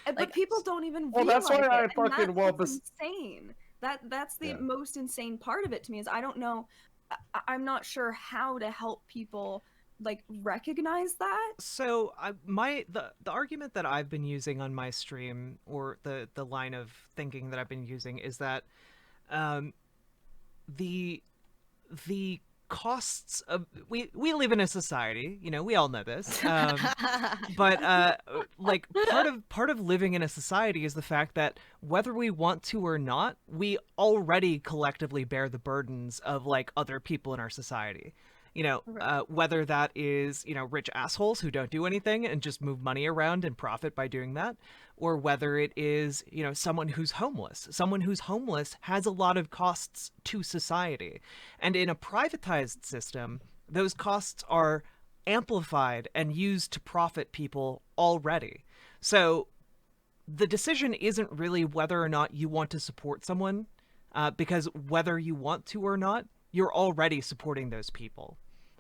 Speaker 4: But
Speaker 5: Like,
Speaker 4: people don't even
Speaker 1: Well,
Speaker 4: realize
Speaker 1: that's why I
Speaker 4: it, and
Speaker 1: fucking-
Speaker 4: that's
Speaker 1: well,
Speaker 4: what's insane. That's the
Speaker 1: Yeah.
Speaker 4: most insane part of it to me, is I don't know. I'm not sure how to help people like recognize that.
Speaker 2: So the argument that I've been using on my stream, or the line of thinking that I've been using, is that the costs of we live in a society, we all know this, but like, part of living in a society is the fact that whether we want to or not, we already collectively bear the burdens of like other people in our society. Whether that is, rich assholes who don't do anything and just move money around and profit by doing that, or whether it is, someone who's homeless. Someone who's homeless has a lot of costs to society. And in a privatized system, those costs are amplified and used to profit people already. So the decision isn't really whether or not you want to support someone, because whether you want to or not, you're already supporting those people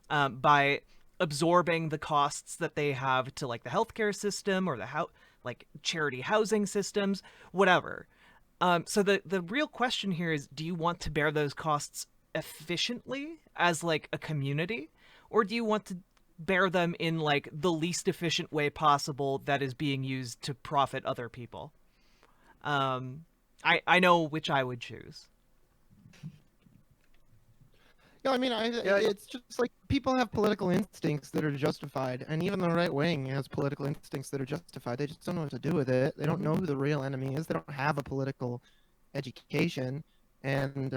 Speaker 2: by absorbing the costs that they have to like the healthcare system or like charity housing systems, whatever. So the real question here is, do you want to bear those costs efficiently as like a community, or do you want to bear them in like the least efficient way possible that is being used to profit other people? I know which I would choose.
Speaker 3: Yeah, I mean, it's just like people have political instincts that are justified, and even the right wing has political instincts that are justified. They just don't know what to do with it. They don't know who the real enemy is. They don't have a political education, and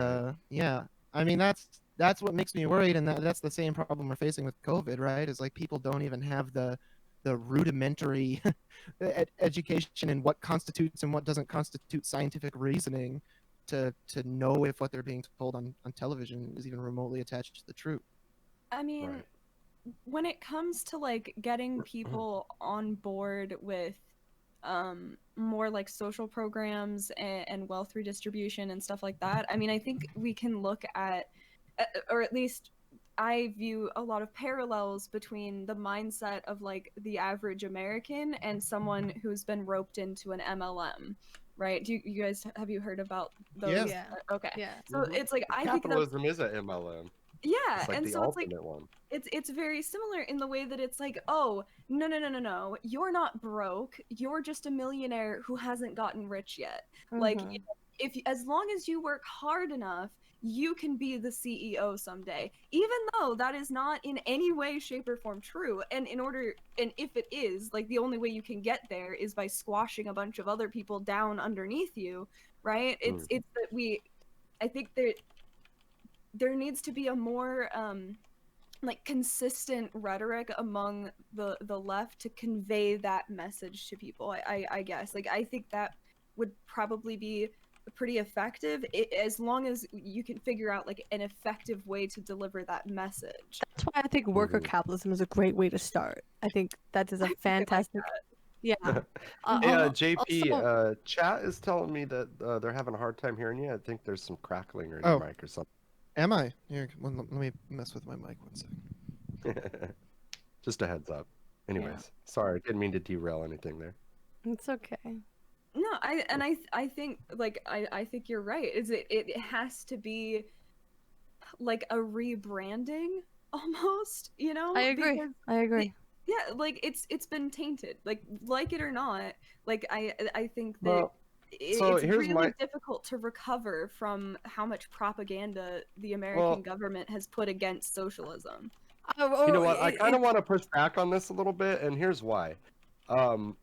Speaker 3: yeah, I mean that's what makes me worried, and that's the same problem we're facing with COVID, right? Is like people don't even have the rudimentary education in what constitutes and what doesn't constitute scientific reasoning to know if what they're being told on television is even remotely attached to the truth.
Speaker 4: I mean,
Speaker 1: Right.
Speaker 4: when it comes to like getting people on board with more like social programs and wealth redistribution and stuff like that, I mean, I think we can look at, or at least I view a lot of parallels between the mindset of like the average American and someone who's been roped into an MLM. Right? Do you guys, have you heard about those?
Speaker 3: Yeah.
Speaker 4: Okay.
Speaker 5: Yeah.
Speaker 4: So it's like, I think that's,
Speaker 1: Capitalism is a MLM.
Speaker 4: yeah,
Speaker 1: It's like
Speaker 4: and
Speaker 1: the
Speaker 4: so it's like
Speaker 1: ultimate one.
Speaker 4: it's very similar in the way that it's like, oh, no, you're not broke, you're just a millionaire who hasn't gotten rich yet. Like,
Speaker 5: Mhm.
Speaker 4: if as long as you work hard enough, you can be the CEO someday, even though that is not in any way, shape, or form true. And if it is, like, the only way you can get there is by squashing a bunch of other people down underneath you, right? It's that I think there needs to be a more like consistent rhetoric among the left to convey that message to people. I guess, like, I think that would probably be pretty effective, as long as you can figure out like an effective way to deliver that message.
Speaker 5: That's why I think worker capitalism is a great way to start. I think that is a fantastic. Yeah.
Speaker 1: Yeah, JP,
Speaker 5: also-
Speaker 1: chat is telling me that they're having a hard time hearing you. I think there's some crackling in
Speaker 3: Oh.
Speaker 1: your mic or something.
Speaker 3: Am I? Here, let me mess with my mic 1 second.
Speaker 1: Just a heads up. Anyways, sorry, didn't mean to derail anything there.
Speaker 5: It's okay.
Speaker 4: No, I think, like, I think you're right. It has to be like a rebranding almost, you know?
Speaker 5: I agree.
Speaker 4: Because
Speaker 5: I agree.
Speaker 4: yeah, like it's been tainted. Like it or not, like I think that
Speaker 1: Well, so
Speaker 4: it's
Speaker 1: here's
Speaker 4: really
Speaker 1: my-
Speaker 4: difficult to recover from how much propaganda the American government has put against socialism.
Speaker 1: You know what? I kind of want to push back on this a little bit, and here's why.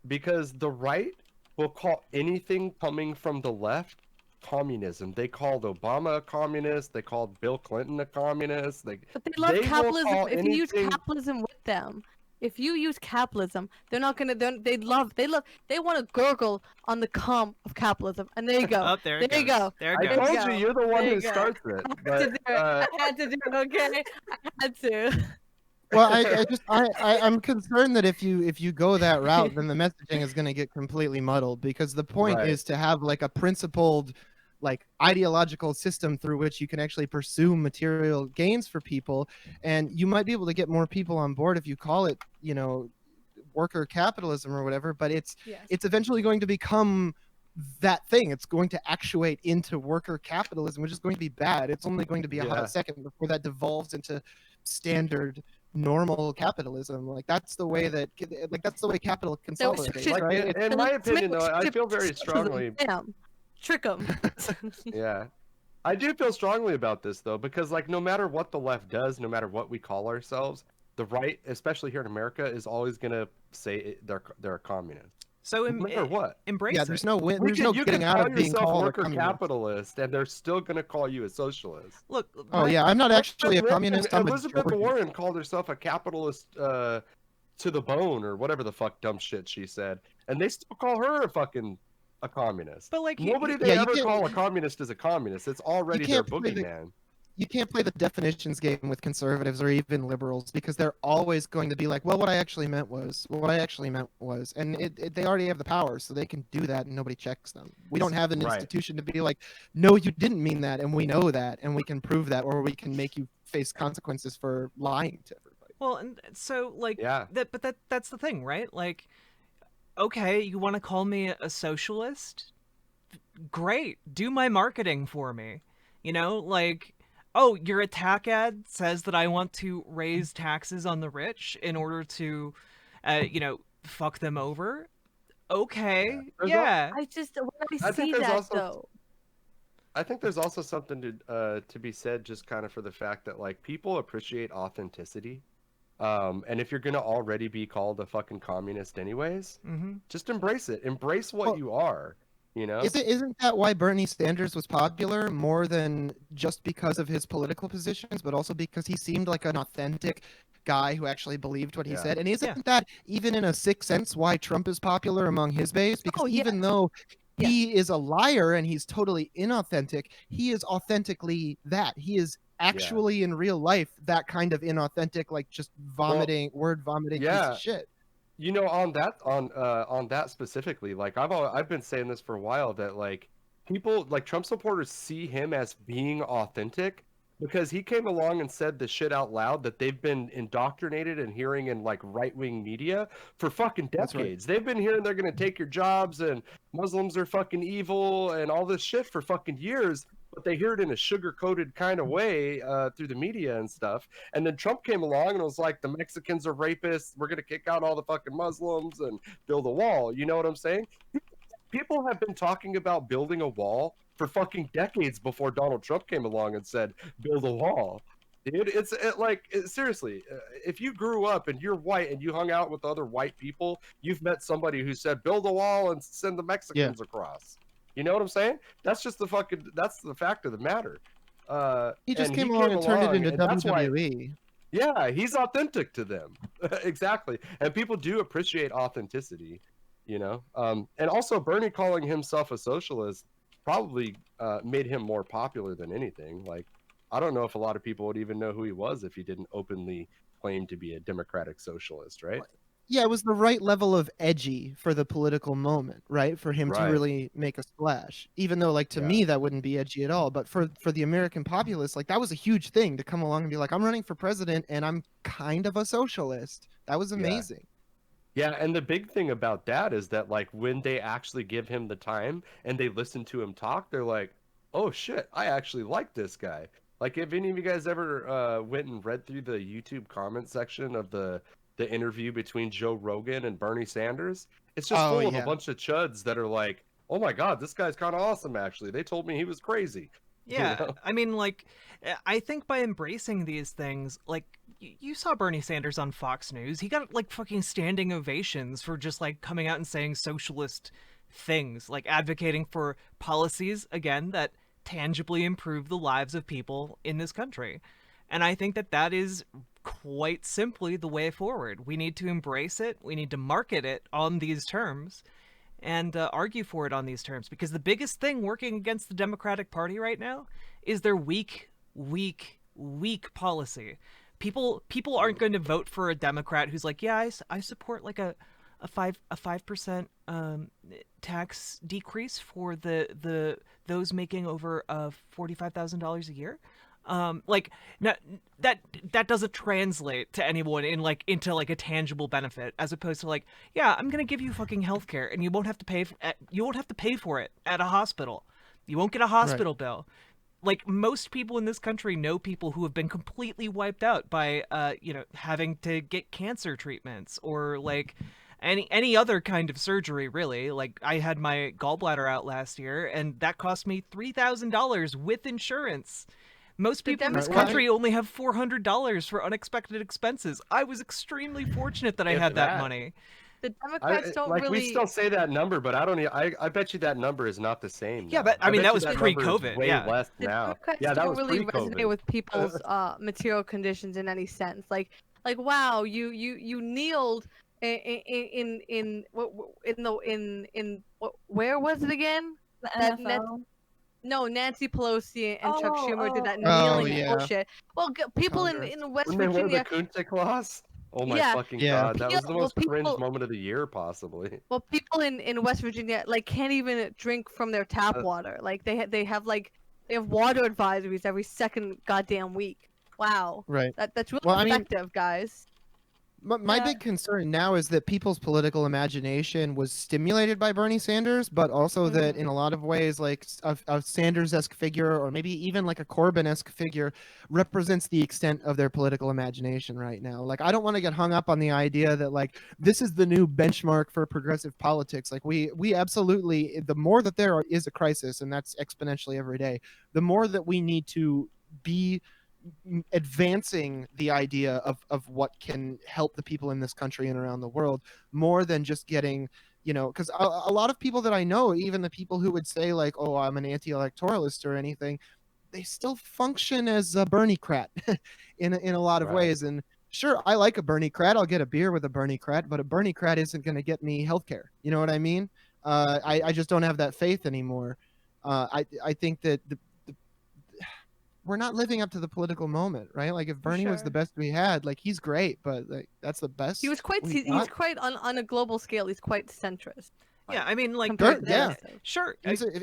Speaker 1: Because the right will call anything coming from the left communism. They called Obama a communist. They called Bill Clinton a communist.
Speaker 5: But they love
Speaker 1: will
Speaker 5: capitalism.
Speaker 1: call
Speaker 5: If you use
Speaker 1: anything-
Speaker 5: capitalism with them, if you use capitalism, they're not gonna. They want to gurgle on the cum of capitalism, and there you go.
Speaker 2: Oh, there it
Speaker 5: There you
Speaker 2: goes.
Speaker 5: go.
Speaker 2: There it
Speaker 1: I
Speaker 2: goes.
Speaker 1: told you, you're the one
Speaker 5: There
Speaker 1: who
Speaker 5: you go.
Speaker 1: starts it.
Speaker 5: I had to
Speaker 1: But,
Speaker 5: do it. I had to do it. Okay, I had to.
Speaker 3: Well, I'm concerned that if you go that route, then the messaging is going to get completely muddled, because the point
Speaker 1: Right.
Speaker 3: is to have like a principled, like, ideological system through which you can actually pursue material gains for people, and you might be able to get more people on board if you call it, worker capitalism or whatever, but it's eventually going to become that thing. It's going to actuate into worker capitalism, which is going to be bad. It's only going to be a hot second before that devolves into standard normal capitalism. Like, that's the way capital consolidates.
Speaker 5: should-
Speaker 3: Right?
Speaker 1: in my opinion, though, I feel very strongly.
Speaker 5: Damn, trick them.
Speaker 1: Yeah. I do feel strongly about this, though, because, like, no matter what the left does, no matter what we call ourselves, the right, especially here in America, is always going to say they're a communist.
Speaker 2: So
Speaker 1: no matter what.
Speaker 2: embrace
Speaker 3: Yeah,
Speaker 2: it.
Speaker 3: there's no win.
Speaker 1: You
Speaker 3: There's
Speaker 1: can,
Speaker 3: no
Speaker 1: you
Speaker 3: getting
Speaker 1: can
Speaker 3: out
Speaker 1: call
Speaker 3: of being
Speaker 1: yourself
Speaker 3: called a
Speaker 1: worker
Speaker 3: communist.
Speaker 1: capitalist, and they're still going to call you a socialist.
Speaker 2: Look.
Speaker 3: Oh yeah, I'm not actually a communist. I'm a
Speaker 1: Elizabeth
Speaker 3: Georgian.
Speaker 1: Warren called herself a capitalist to the bone, or whatever the fuck dumb shit she said, and they still call her a communist.
Speaker 2: But like,
Speaker 1: Nobody
Speaker 3: yeah,
Speaker 1: they
Speaker 3: you
Speaker 1: ever
Speaker 3: can't-
Speaker 1: call a communist is a communist. It's already their
Speaker 3: can't play the-
Speaker 1: boogeyman.
Speaker 3: You can't play the definitions game with conservatives or even liberals because they're always going to be like, well, what I actually meant was, and they already have the power, so they can do that and nobody checks them. We don't have an
Speaker 1: Right.
Speaker 3: institution to be like, no, you didn't mean that, and we know that, and we can prove that, or we can make you face consequences for lying to everybody.
Speaker 2: well, and so like
Speaker 1: Yeah.
Speaker 2: that's the thing, right? Like, okay, you want to call me a socialist? Great, do my marketing for me. You know, like, oh, your attack ad says that I want to raise taxes on the rich in order to, fuck them over. Okay,
Speaker 1: There's
Speaker 2: yeah.
Speaker 5: I just when
Speaker 1: I
Speaker 5: I
Speaker 1: think
Speaker 5: see
Speaker 1: there's
Speaker 5: that
Speaker 1: also-
Speaker 5: though.
Speaker 1: I think there's also something to be said, just kind of for the fact that like people appreciate authenticity, and if you're gonna already be called a fucking communist anyways,
Speaker 2: Mm-hmm.
Speaker 1: just embrace it. Embrace what
Speaker 3: Well,
Speaker 1: you are. You know.
Speaker 3: Isn't that why Bernie Sanders was popular more than just because of his political positions, but also because he seemed like an authentic guy who actually believed what he
Speaker 1: Yeah.
Speaker 3: said? And isn't
Speaker 2: Yeah.
Speaker 3: that even in a sixth sense why Trump is popular among his base? Because
Speaker 5: Oh,
Speaker 3: even though he is a liar and he's totally inauthentic, he is authentically that. He is actually in real life that kind of inauthentic, like just word vomiting piece
Speaker 1: yeah.
Speaker 3: of shit.
Speaker 1: You know, on that specifically, like I've been saying this for a while, that like people like Trump supporters see him as being authentic because he came along and said the shit out loud that they've been indoctrinated and hearing in like right-wing media for fucking
Speaker 3: That's right.
Speaker 1: decades. They've been hearing they're gonna take your jobs and Muslims are fucking evil and all this shit for fucking years, but they hear it in a sugar-coated kind of way through the media and stuff. And then Trump came along and was like, the Mexicans are rapists. We're going to kick out all the fucking Muslims and build a wall. You know what I'm saying? People have been talking about building a wall for fucking decades before Donald Trump came along and said, build a wall. Dude, seriously, if you grew up and you're white and you hung out with other white people, you've met somebody who said, build a wall and send the Mexicans across. You know what I'm saying? That's the fact of the matter.
Speaker 3: He just
Speaker 1: and
Speaker 3: came along and turned it into
Speaker 1: and that's why-
Speaker 3: WWE.
Speaker 1: Yeah, he's authentic to them. Exactly. And people do appreciate authenticity, you know? And also Bernie calling himself a socialist probably made him more popular than anything. Like, I don't know if a lot of people would even know who he was if he didn't openly claim to be a democratic socialist, right?
Speaker 3: Yeah, it was the right level of edgy for the political moment, right? For him to
Speaker 1: Right.
Speaker 3: really make a splash. Even though, like, to me, that wouldn't be edgy at all. But for the American populace, like, that was a huge thing to come along and be like, I'm running for president and I'm kind of a socialist. That was amazing.
Speaker 1: Yeah, and the big thing about that is that, like, when they actually give him the time and they listen to him talk, they're like, oh shit, I actually like this guy. Like, if any of you guys ever went and read through the YouTube comment section of the interview between Joe Rogan and Bernie Sanders, it's just full of a bunch of chuds that are like, oh my god, this guy's kind of awesome, actually. They told me he was crazy.
Speaker 2: Yeah,
Speaker 1: You know?
Speaker 2: I mean, like, I think by embracing these things, like, you saw Bernie Sanders on Fox News. He got, like, fucking standing ovations for just, like, coming out and saying socialist things, like advocating for policies, again, that tangibly improve the lives of people in this country. And I think that is quite simply the way forward. We need to embrace it. We need to market it on these terms and argue for it on these terms, because the biggest thing working against the Democratic Party right now is their weak policy. People aren't going to vote for a Democrat who's like, yeah, I support like a 5% tax decrease for those making over $45,000 a year. Like, that doesn't translate to anyone into like a tangible benefit, as opposed to like, yeah, I'm gonna give you fucking healthcare and you won't have to pay for it at a hospital. You won't get a hospital bill. Like, most people in this country know people who have been completely wiped out by having to get cancer treatments or like any other kind of surgery, really. Like, I had my gallbladder out last year and that cost me $3,000 with insurance. Most people in this country only have $400 for unexpected expenses. I was extremely fortunate that I had that money.
Speaker 5: the Democrats don't
Speaker 1: like
Speaker 5: really.
Speaker 1: we still say that number, but I don't. I bet you that number is not the same.
Speaker 2: Yeah,
Speaker 1: now.
Speaker 2: but I mean
Speaker 1: bet
Speaker 2: that
Speaker 1: you
Speaker 2: was
Speaker 1: number is
Speaker 2: pre-COVID.
Speaker 1: way
Speaker 2: Yeah.
Speaker 1: less
Speaker 5: The
Speaker 1: now.
Speaker 5: Democrats
Speaker 1: Yeah, that
Speaker 5: don't
Speaker 1: was
Speaker 5: really
Speaker 1: pre-COVID.
Speaker 5: resonate with people's material conditions in any sense. Like wow, you kneeled in what in the in what, where was it again?
Speaker 4: The
Speaker 5: That
Speaker 4: NFL.
Speaker 5: No, Nancy Pelosi and Chuck
Speaker 4: Oh,
Speaker 5: Schumer did that
Speaker 3: Oh,
Speaker 5: kneeling
Speaker 3: yeah.
Speaker 5: bullshit. Well, people
Speaker 3: Congress.
Speaker 5: in West
Speaker 1: When they wore the
Speaker 5: Virginia,
Speaker 1: Kunta class. Oh my
Speaker 5: yeah,
Speaker 1: fucking
Speaker 3: Yeah.
Speaker 1: god, that was the most cringe
Speaker 5: people,
Speaker 1: moment of the year, possibly.
Speaker 5: well, people in West Virginia like can't even drink from their tap
Speaker 1: Uh,
Speaker 5: water. Like they have water advisories every second goddamn week. Wow,
Speaker 3: Right.
Speaker 5: that's really
Speaker 3: Well, I mean,
Speaker 5: effective, guys.
Speaker 3: my
Speaker 4: Yeah.
Speaker 3: big concern now is that people's political imagination was stimulated by Bernie Sanders, but also that
Speaker 5: Mhm.
Speaker 3: in a lot of ways, like a Sanders-esque figure, or maybe even like a Corbyn-esque figure, represents the extent of their political imagination right now. Like, I don't want to get hung up on the idea that like this is the new benchmark for progressive politics. Like, we absolutely, the more that there is a crisis, and that's exponentially every day, the more that we need to be advancing the idea of what can help the people in this country and around the world, more than just getting, because a lot of people that I know, even the people who would say like, oh, I'm an anti-electoralist or anything, they still function as a Bernie-crat in a lot of
Speaker 1: Right.
Speaker 3: ways. And sure, I like a Bernie-crat. I'll get a beer with a Bernie-crat, but a Bernie-crat isn't going to get me healthcare. You know what I mean? I just don't have that faith anymore. I think that we're not living up to the political moment, right? Like, if Bernie was the
Speaker 5: Sure.
Speaker 3: best we had, like, he's great, but like that's the best.
Speaker 5: He was quite
Speaker 3: we
Speaker 5: he's
Speaker 3: got.
Speaker 5: quite on a global scale. He's quite centrist.
Speaker 2: Yeah, I mean, like,
Speaker 5: compared
Speaker 3: Sure,
Speaker 5: to
Speaker 3: yeah.
Speaker 5: this stuff.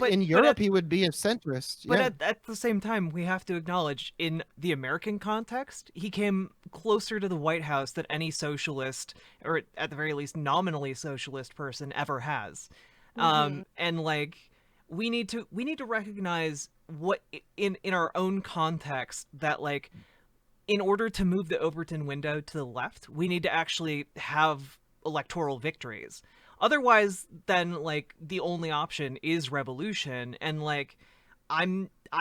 Speaker 2: sure.
Speaker 3: In Europe, he would be a centrist.
Speaker 2: But
Speaker 3: Yeah.
Speaker 2: at the same time, we have to acknowledge, in the American context, he came closer to the White House than any socialist, or at the very least nominally socialist person ever has. And like, we need to recognize what in our own context that, like, in order to move the Overton window to the left, we need to actually have electoral victories. Otherwise, then, like, the only option is revolution, and like, I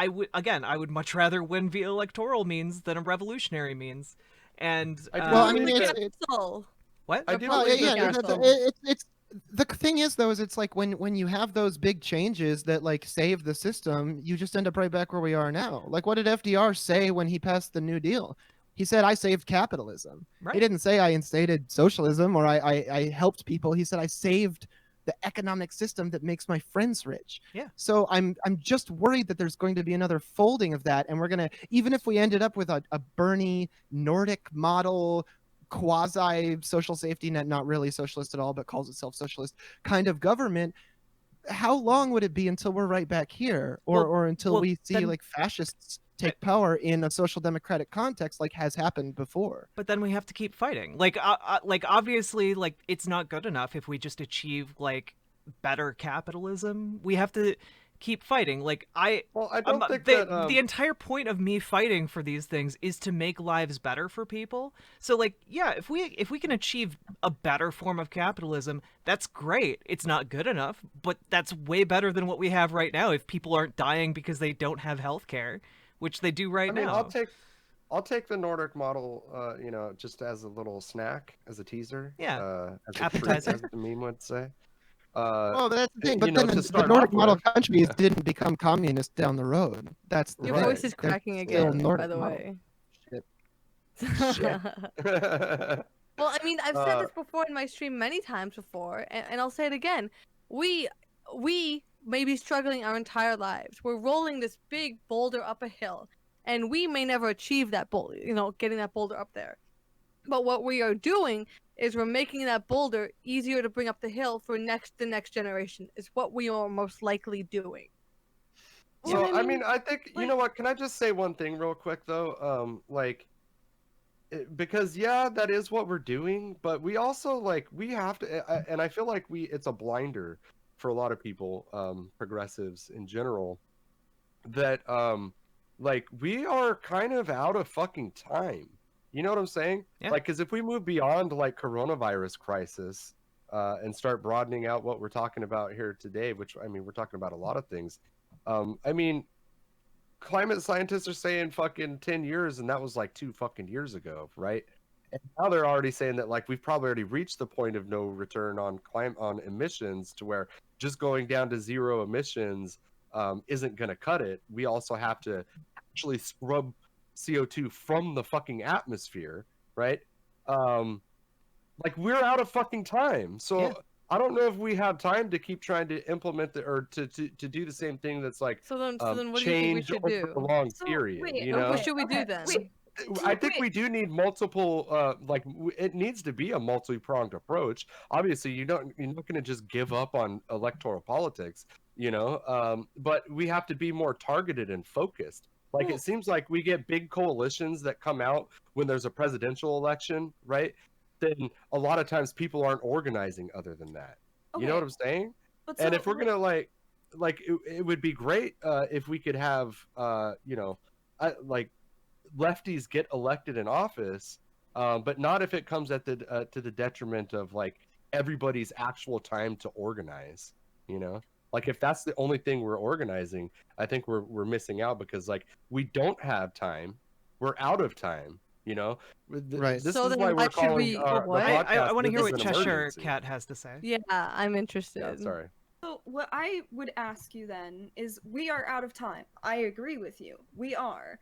Speaker 2: would much rather win via electoral means than a revolutionary means. And
Speaker 3: Well, I mean,
Speaker 1: think
Speaker 3: it's
Speaker 5: So,
Speaker 2: what?
Speaker 1: I do
Speaker 3: well,
Speaker 1: believe
Speaker 3: yeah,
Speaker 1: that
Speaker 5: Republican
Speaker 3: it's the thing is though, is it's like when you have those big changes that like save the system, you just end up right back where we are now. Like, what did FDR say when he passed the New Deal? He said, I saved capitalism.
Speaker 2: Right.
Speaker 3: He didn't say I instated socialism or I helped people. He said I saved the economic system that makes my friends rich.
Speaker 2: Yeah.
Speaker 3: So I'm just worried that there's going to be another folding of that, and we're gonna, even if we ended up with a Bernie Nordic model quasi social safety net, not really socialist at all, but calls itself socialist kind of government, how long would it be until we're right back here, or until we see
Speaker 2: then-
Speaker 3: like fascists take power in a social democratic context like has happened before?
Speaker 2: But then we have to keep fighting. Like, obviously, like, it's not good enough if we just achieve like better capitalism. We have to keep fighting. Like,
Speaker 1: Well, I don't think
Speaker 2: the,
Speaker 1: that
Speaker 2: the entire point of me fighting for these things is to make lives better for people. So, like, yeah, if we can achieve a better form of capitalism, that's great. It's not good enough, but that's way better than what we have right now. If people aren't dying because they don't have health care, which they do right
Speaker 1: I mean,
Speaker 2: now.
Speaker 1: I'll take the Nordic model, just as a little snack, as a teaser.
Speaker 2: Yeah.
Speaker 1: As a
Speaker 2: Appetizer.
Speaker 1: treat, as the meme would say.
Speaker 3: Oh, but that's the thing. But
Speaker 1: to
Speaker 3: then the
Speaker 1: start
Speaker 3: Nordic
Speaker 1: off
Speaker 3: model
Speaker 1: with.
Speaker 3: countries didn't become communist down the road. That's the
Speaker 5: your
Speaker 3: thing.
Speaker 1: Right.
Speaker 5: voice is
Speaker 3: They're
Speaker 5: cracking
Speaker 3: still
Speaker 5: again, by
Speaker 3: Nordic
Speaker 5: the
Speaker 3: model.
Speaker 5: way.
Speaker 3: Shit.
Speaker 5: Well, I mean, I've said
Speaker 1: Uh,
Speaker 5: this before in my stream many times before, and I'll say it again. We may be struggling our entire lives. We're rolling this big boulder up a hill, and we may never achieve that boulder, getting that boulder up there. But what we are doing is we're making that boulder easier to bring up the hill for the next generation. Is what we are most likely doing.
Speaker 1: So
Speaker 5: And
Speaker 1: I mean, I think you
Speaker 5: like-
Speaker 1: know what? Can I just say one thing real quick though? Because yeah, that is what we're doing, but we also we have to, and I feel like it's a blinder for a lot of people, progressives in general, that we are kind of out of fucking time. You know what I'm saying?
Speaker 2: Yeah.
Speaker 1: Like, because if we move beyond coronavirus crisis, and start broadening out what we're talking about here today, which I mean, we're talking about a lot of things. I mean, climate scientists are saying fucking 10 years, and that was like 2 fucking years ago, right? And now they're already saying that like we've probably already reached the point of no return on emissions, to where just going down to zero emissions isn't going to cut it. We also have to actually scrub CO2 from the fucking atmosphere, right? Like we're out of fucking time. So
Speaker 2: Yeah.
Speaker 1: I don't know if we have time to keep trying to implement or to do the same thing that's like
Speaker 5: So then what do you think we
Speaker 1: change
Speaker 5: should
Speaker 1: over a
Speaker 5: do?
Speaker 1: long
Speaker 4: So,
Speaker 1: period.
Speaker 4: wait,
Speaker 1: You
Speaker 5: Or
Speaker 1: know,
Speaker 5: what should we do
Speaker 4: okay,
Speaker 5: then?
Speaker 4: wait.
Speaker 1: I think
Speaker 4: Wait.
Speaker 1: we do need multiple it needs to be a multi-pronged approach. Obviously you're not going to just give up on electoral politics, you know, but we have to be more targeted and focused. Like
Speaker 4: Well-
Speaker 1: it seems like we get big coalitions that come out when there's a presidential election, right? Then a lot of times people aren't organizing other than that. You know
Speaker 4: Okay,
Speaker 1: what I'm saying?
Speaker 4: but
Speaker 1: And
Speaker 4: so,
Speaker 1: if we're gonna like it would be great if we could have you know, like lefties get elected in office, but not if it comes at the to the detriment of like everybody's actual time to organize. You know, like if that's the only thing we're organizing, I think we're missing out, because like we don't have time, we're out of time. You know,
Speaker 3: Right.
Speaker 1: this
Speaker 5: So
Speaker 1: is
Speaker 5: then
Speaker 1: why
Speaker 5: why
Speaker 1: we're
Speaker 5: should
Speaker 1: calling
Speaker 5: we-
Speaker 1: the
Speaker 5: what?
Speaker 2: I
Speaker 1: podcast.
Speaker 2: want to hear
Speaker 1: This
Speaker 2: what
Speaker 1: is an emergency.
Speaker 2: Cheshirrcat has to say.
Speaker 5: Yeah, I'm interested.
Speaker 1: Yeah, sorry.
Speaker 4: So what I would ask you then is, we are out of time. I agree with you. We are.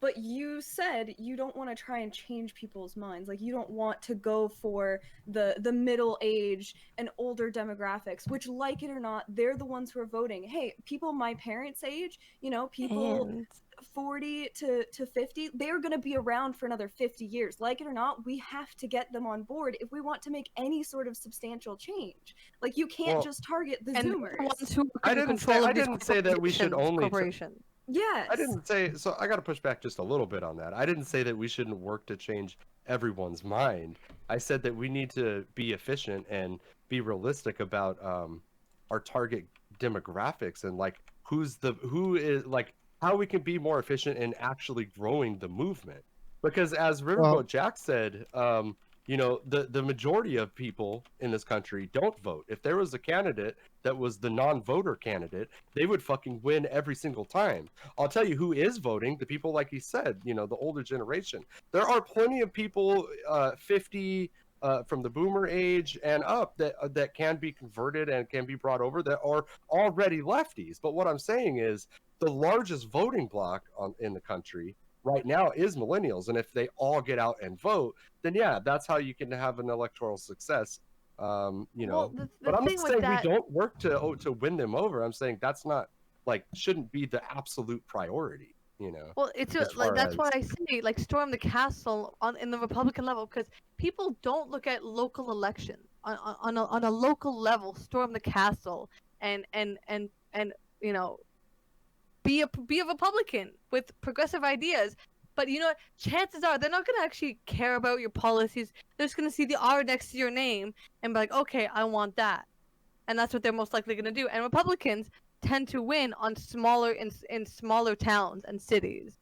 Speaker 4: But you said you don't want to try and change people's minds. Like, you don't want to go for the middle age and older demographics, which, like it or not, they're the ones who are voting. Hey, people my parents' age, you know, people
Speaker 5: And
Speaker 4: 40 to 50, they're going to be around for another 50 years. Like it or not, we have to get them on board if we want to make any sort of substantial change. Like, you can't
Speaker 1: Well,
Speaker 4: just target the
Speaker 5: and
Speaker 4: Zoomers.
Speaker 5: the ones who are
Speaker 1: I
Speaker 5: in
Speaker 1: didn't say-
Speaker 5: control
Speaker 1: I
Speaker 5: of these
Speaker 1: didn't say that we should only
Speaker 5: corporations.
Speaker 4: Yes.
Speaker 1: I didn't say so. I got to push back just a little bit on that. I didn't say that we shouldn't work to change everyone's mind. I said that we need to be efficient and be realistic about our target demographics, and like who is like how we can be more efficient in actually growing the movement. Because as Riverboat Jack said, you know, the majority of people in this country don't vote. If there was a candidate that was the non-voter candidate, they would fucking win every single time. I'll tell you who is voting: the people, like he said, you know, the older generation. There are plenty of people 50 from the boomer age and up that can be converted and can be brought over, that are already lefties. But what I'm saying is the largest voting bloc in the country right now is millennials, and if they all get out and vote, then yeah, that's how you can have an electoral success. You know,
Speaker 5: Well, the
Speaker 1: but I'm
Speaker 5: thing
Speaker 1: not
Speaker 5: with
Speaker 1: saying
Speaker 5: that,
Speaker 1: we don't work to win them over. I'm saying that's not like shouldn't be the absolute priority. You know,
Speaker 5: well, it's
Speaker 1: as
Speaker 5: like
Speaker 1: far
Speaker 5: that's
Speaker 1: as-
Speaker 5: why I say like storm the castle in the Republican level, because people don't look at local elections on a local level. Storm the castle and you know, be a Republican with progressive ideas. But you know what? Chances are they're not gonna actually care about your policies. They're just gonna see the R next to your name and be like, okay, I want that, and that's what they're most likely gonna do. And Republicans tend to win on smaller in smaller towns and cities.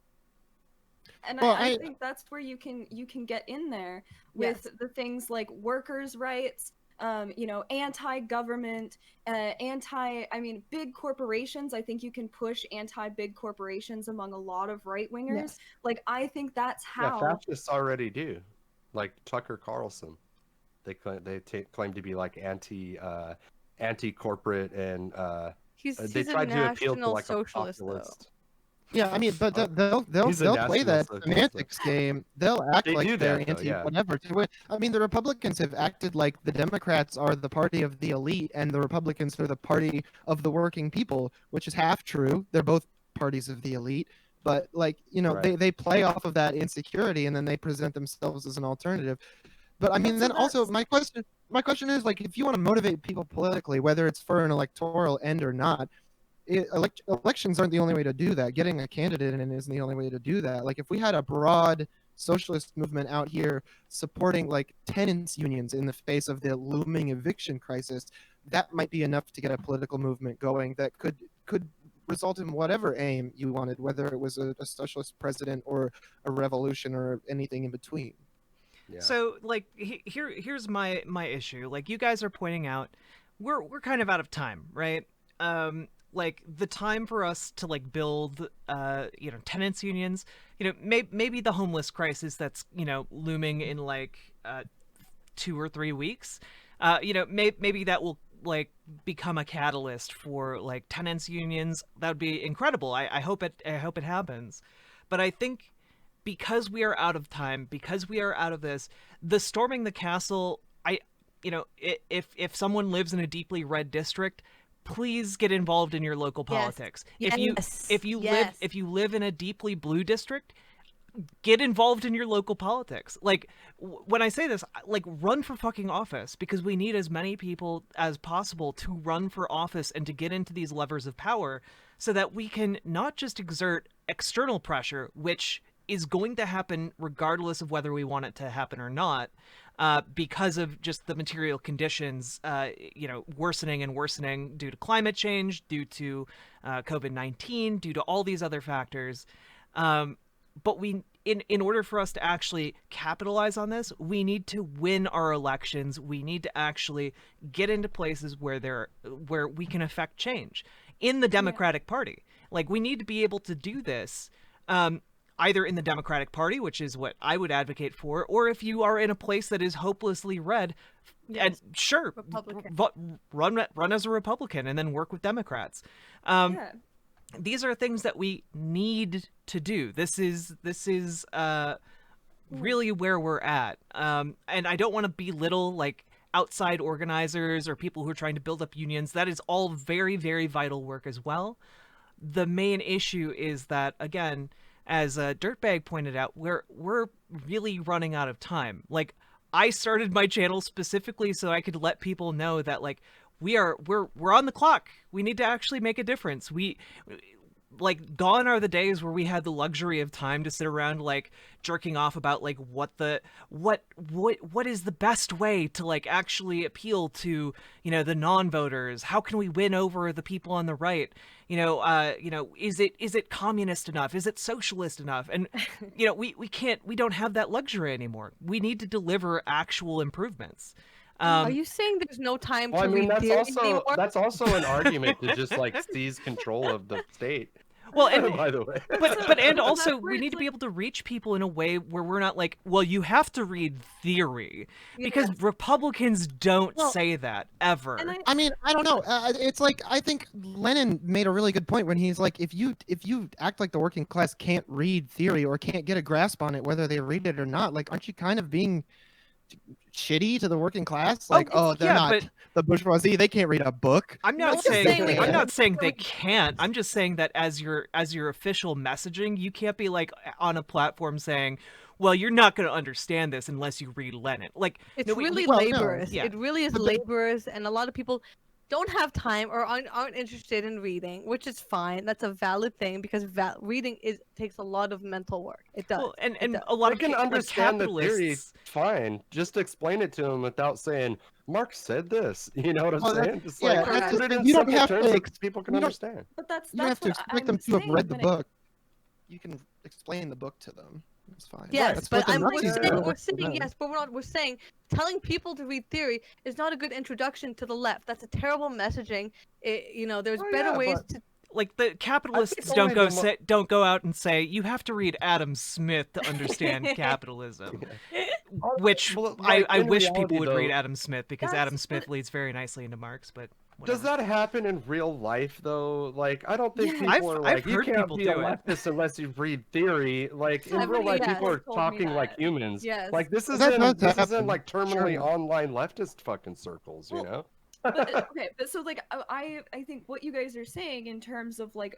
Speaker 4: And
Speaker 3: Well,
Speaker 4: I
Speaker 3: I-
Speaker 4: think that's where you can get in there with
Speaker 5: Yes.
Speaker 4: the things like workers' rights, you know, anti-government, I mean, big corporations. I think you can push anti-big corporations among a lot of right-wingers.
Speaker 5: Yes.
Speaker 4: Like, I think that's
Speaker 1: yeah,
Speaker 4: how.
Speaker 1: fascists already do, like Tucker Carlson. They claim to be like anti-corporate, and
Speaker 5: He's
Speaker 1: they
Speaker 5: a
Speaker 1: tried to appeal to
Speaker 5: national
Speaker 1: like a
Speaker 5: socialist though.
Speaker 1: populist.
Speaker 3: Yeah, I mean, but they'll
Speaker 1: He's a
Speaker 3: play that
Speaker 1: national socialist,
Speaker 3: semantics game. They'll act
Speaker 1: They
Speaker 3: like
Speaker 1: do
Speaker 3: they're
Speaker 1: that, though,
Speaker 3: anti
Speaker 1: yeah.
Speaker 3: whatever to win. I mean, the Republicans have acted like the Democrats are the party of the elite and the Republicans are the party of the working people, which is half true. They're both parties of the elite, but like, you know,
Speaker 1: Right.
Speaker 3: they play off of that insecurity and then they present themselves as an alternative. But I mean,
Speaker 4: so
Speaker 3: then also
Speaker 4: that's-
Speaker 3: my question is, like, if you want to motivate people politically, whether it's for an electoral end or not, elections aren't the only way to do that. Getting a candidate in isn't the only way to do that. Like, if we had a broad socialist movement out here supporting like tenants unions in the face of the looming eviction crisis, that might be enough to get a political movement going that could result in whatever aim you wanted, whether it was a socialist president or a revolution or anything in between.
Speaker 1: Yeah.
Speaker 2: So like here's my issue. Like you guys are pointing out, we're kind of out of time, right? like the time for us to like build tenants unions, maybe the homeless crisis that's looming in like 2 or 3 weeks, maybe that will like become a catalyst for like tenants unions. That would be incredible. I hope it happens. But I think because we are out of time, because we are out of this, the storming the castle, if someone lives in a deeply red district, please get involved in your local politics. If you live in a deeply blue district, get involved in your local politics. Like, when I say this, like, run for fucking office, because we need as many people as possible to run for office and to get into these levers of power so that we can not just exert external pressure, which is going to happen regardless of whether we want it to happen or not, because of just the material conditions, worsening and worsening due to climate change, due to COVID-19, due to all these other factors. But in order for us to actually capitalize on this, we need to win our elections. We need to actually get into places where we can affect change in the Democratic Party. Like, we need to be able to do this, either in the Democratic Party, which is what I would advocate for, or if you are in a place that is hopelessly red, and sure, run as a Republican and then work with Democrats. These are things that we need to do. This is really where we're at. And I don't want to belittle like outside organizers or people who are trying to build up unions. That is all very, very vital work as well. The main issue is that, again, as Drrtbag pointed out, we're really running out of time. Like, I started my channel specifically so I could let people know that, like, we're on the clock. We need to actually make a difference. Like, gone are the days where we had the luxury of time to sit around like jerking off about like what is the best way to like actually appeal to the non-voters. How can we win over the people on the right? Is it communist enough? Is it socialist enough? And we don't have that luxury anymore. We need to deliver actual improvements.
Speaker 5: Are you saying there's no time to read
Speaker 1: that's also an argument to just like seize control of the state.
Speaker 2: Well, and
Speaker 1: by the way,
Speaker 2: but also we need to be able to reach people in a way where we're not like, well, you have to read theory, because Republicans don't say that ever.
Speaker 3: I mean, I don't know. It's like, I think Lenin made a really good point when he's like, if you act like the working class can't read theory or can't get a grasp on it, whether they read it or not, like, aren't you kind of being shitty to the working class? Like, they're not the bourgeoisie, they can't read a book.
Speaker 2: I'm not saying they can't. I'm just saying that as your official messaging, you can't be like on a platform saying, well, you're not going to understand this unless you read Lenin. Like,
Speaker 5: it's laborious. No. Yeah. It really is laborious, and a lot of people don't have time or aren't interested in reading, which is fine. That's a valid thing, because reading takes a lot of mental work. It does.
Speaker 2: Well, and a lot of
Speaker 1: people can understand the theory. Fine, just explain it to them without saying Marx said this. You know what I'm saying? Just like put it in simple terms so people can understand.
Speaker 4: But that's
Speaker 3: you don't have to expect them to have read the book. You can explain the book to them. It's fine.
Speaker 5: Yes, but we're saying telling people to read theory is not a good introduction to the left. That's a terrible messaging. There's better ways to.
Speaker 2: Like, the capitalists don't go out and say you have to read Adam Smith to understand capitalism. Which I wish people would read Adam Smith, because Adam Smith leads very nicely into Marx. But whatever.
Speaker 1: Does that happen in real life though? Like, I don't think people are like, you can't be a leftist unless you read theory. Like, in real life, people are talking like humans.
Speaker 5: Yes.
Speaker 1: Like, this is in like terminally online leftist fucking circles, you know?
Speaker 4: But so like I think what you guys are saying in terms of like,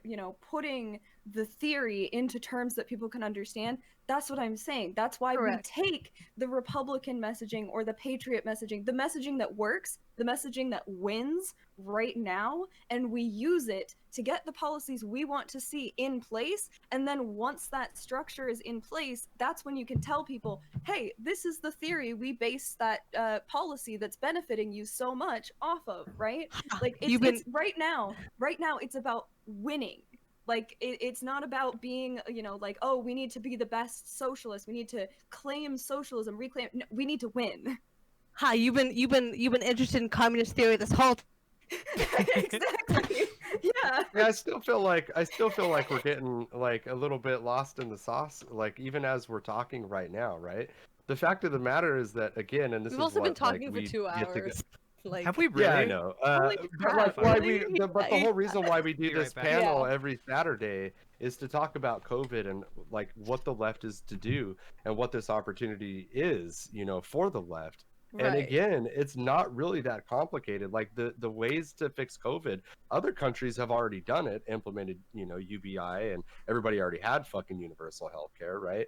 Speaker 4: putting the theory into terms that people can understand, that's what I'm saying. That's why we take the Republican messaging or the patriot messaging, the messaging that works, the messaging that wins right now, and we use it to get the policies we want to see in place. And then once that structure is in place, that's when you can tell people, hey, this is the theory we base that policy that's benefiting you so much off of, right? Like, it's right now it's about winning. Like, it's not about being, like, oh, we need to be the best socialist. We need to claim socialism, reclaim. No, we need to win.
Speaker 5: Hi, you've been interested in communist theory this whole
Speaker 4: Exactly. Yeah.
Speaker 1: Yeah, I still feel like we're getting like a little bit lost in the sauce, like even as we're talking right now, right? The fact of the matter is that again, and this
Speaker 5: We've
Speaker 1: is
Speaker 5: also been
Speaker 1: what like
Speaker 5: talking for
Speaker 1: we
Speaker 5: 2
Speaker 1: get to go.
Speaker 5: hours. Like,
Speaker 2: Have we really?
Speaker 1: Yeah, I know.
Speaker 4: Holy
Speaker 1: But like
Speaker 4: crap,
Speaker 1: why
Speaker 2: really?
Speaker 1: but the whole reason why we do
Speaker 2: Be right
Speaker 1: this
Speaker 2: back.
Speaker 1: panel
Speaker 5: Yeah.
Speaker 1: every Saturday is to talk about COVID and like what the left is to do and what this opportunity is, for the left. And
Speaker 5: right.
Speaker 1: again, it's not really that complicated. Like the ways to fix COVID, other countries have already done it, implemented, UBI, and everybody already had fucking universal health care, right?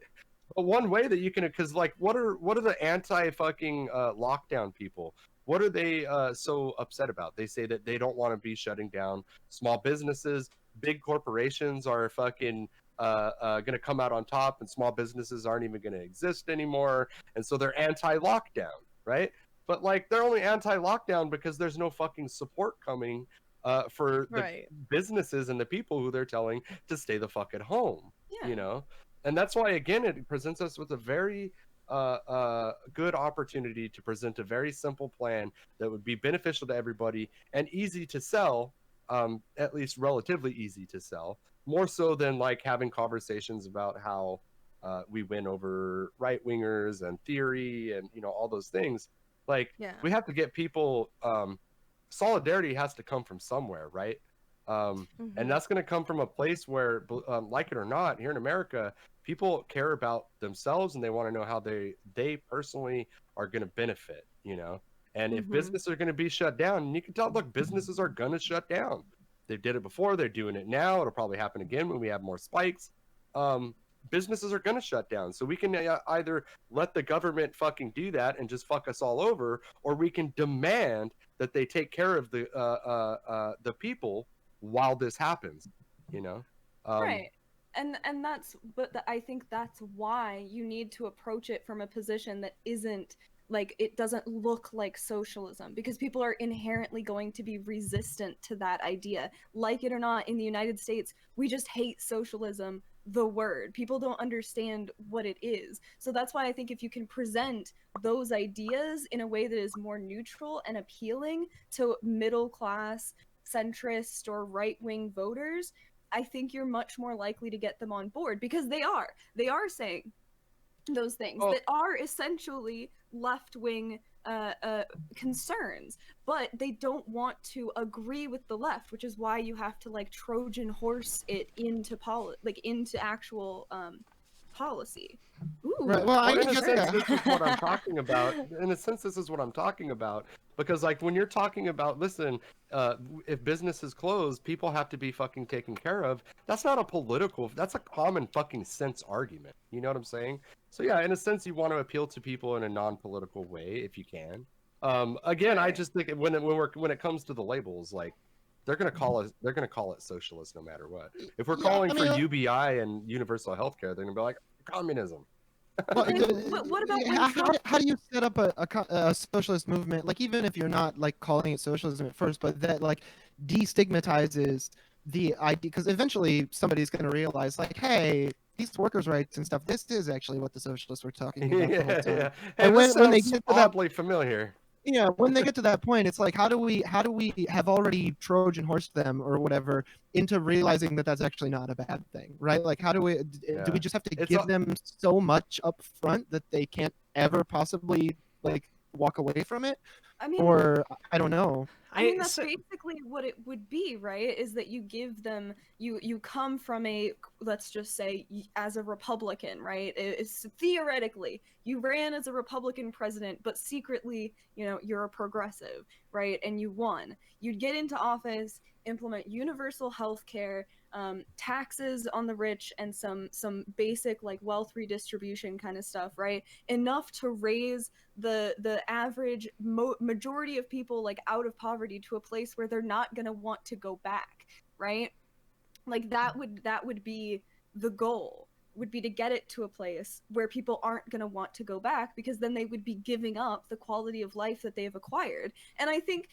Speaker 1: But one way that you can, because like, what are the anti fucking lockdown people? What are they so upset about? They say that they don't want to be shutting down small businesses. Big corporations are fucking going to come out on top, and small businesses aren't even going to exist anymore. And so they're anti-lockdown, right? But like, they're only anti-lockdown because there's no fucking support coming for the
Speaker 5: Right.
Speaker 1: businesses and the people who they're telling to stay the fuck at home.
Speaker 4: Yeah.
Speaker 1: And that's why again it presents us with a very good opportunity to present a very simple plan that would be beneficial to everybody and easy to sell, at least relatively easy to sell, more so than like having conversations about how we win over right wingers and theory and all those things. Like
Speaker 5: Yeah.
Speaker 1: we have to get people. Solidarity has to come from somewhere, right? And that's going to come from a place where, like it or not, here in America, people care about themselves and they want to know how they personally are going to benefit, And if businesses are going to be shut down, and you can tell, look, businesses are going to shut down. They did it before, they're doing it now. It'll probably happen again when we have more spikes. Businesses are going to shut down. So we can either let the government fucking do that and just fuck us all over, or we can demand that they take care of the people while this happens,
Speaker 4: Right. And that's I think that's why you need to approach it from a position that isn't like, it doesn't look like socialism, because people are inherently going to be resistant to that idea. Like it or not, in the United States, we just hate socialism, the word. People don't understand what it is. So that's why I think if you can present those ideas in a way that is more neutral and appealing to middle class, centrist, or right-wing voters, I think you're much more likely to get them on board, because they are saying those things that are essentially left-wing concerns, but they don't want to agree with the left, which is why you have to like Trojan horse it into into actual policy. Ooh.
Speaker 3: Right. Well,
Speaker 1: In a
Speaker 3: get
Speaker 1: sense,
Speaker 3: that.
Speaker 1: this is what I'm talking about. In a sense, this is what I'm talking about. Because, like, when you're talking about, listen, if business is closed, people have to be fucking taken care of. That's not a political, that's a common fucking sense argument. You know what I'm saying? So, yeah, in a sense, you want to appeal to people in a non-political way, if you can. Again, I just think when it comes to the labels, like, they're gonna call it socialist no matter what. If we're calling for UBI and universal healthcare, they're gonna be like communism.
Speaker 3: Well,
Speaker 4: what about when
Speaker 3: how do you set up a socialist movement? Like, even if you're not like calling it socialism at first, but that like destigmatizes the idea, because eventually somebody's going to realize, like, hey, these workers' rights and stuff, this is actually what the socialists were talking about the whole time.
Speaker 1: Yeah. Hey,
Speaker 3: And
Speaker 1: when
Speaker 3: they get to that,
Speaker 1: oddly familiar.
Speaker 3: yeah, when they get to that point, it's like, how do we have already Trojan horsed them or whatever into realizing that that's actually not a bad thing, right? Like, how do we just have to give them so much up front that they can't ever possibly like walk away from it?
Speaker 4: I mean,
Speaker 3: or I don't know.
Speaker 4: I mean, that's basically what it would be, right? Is that you give them, you come from a, let's just say, as a Republican, right? It's theoretically, you ran as a Republican president, but secretly, you're a progressive, right? And you won. You'd get into office, implement universal health care, taxes on the rich, and some basic like wealth redistribution kind of stuff, right? Enough to raise the average majority of people like out of poverty to a place where they're not going to want to go back, right? Like that would be the goal, would be to get it to a place where people aren't going to want to go back, because then they would be giving up the quality of life that they've acquired. And I think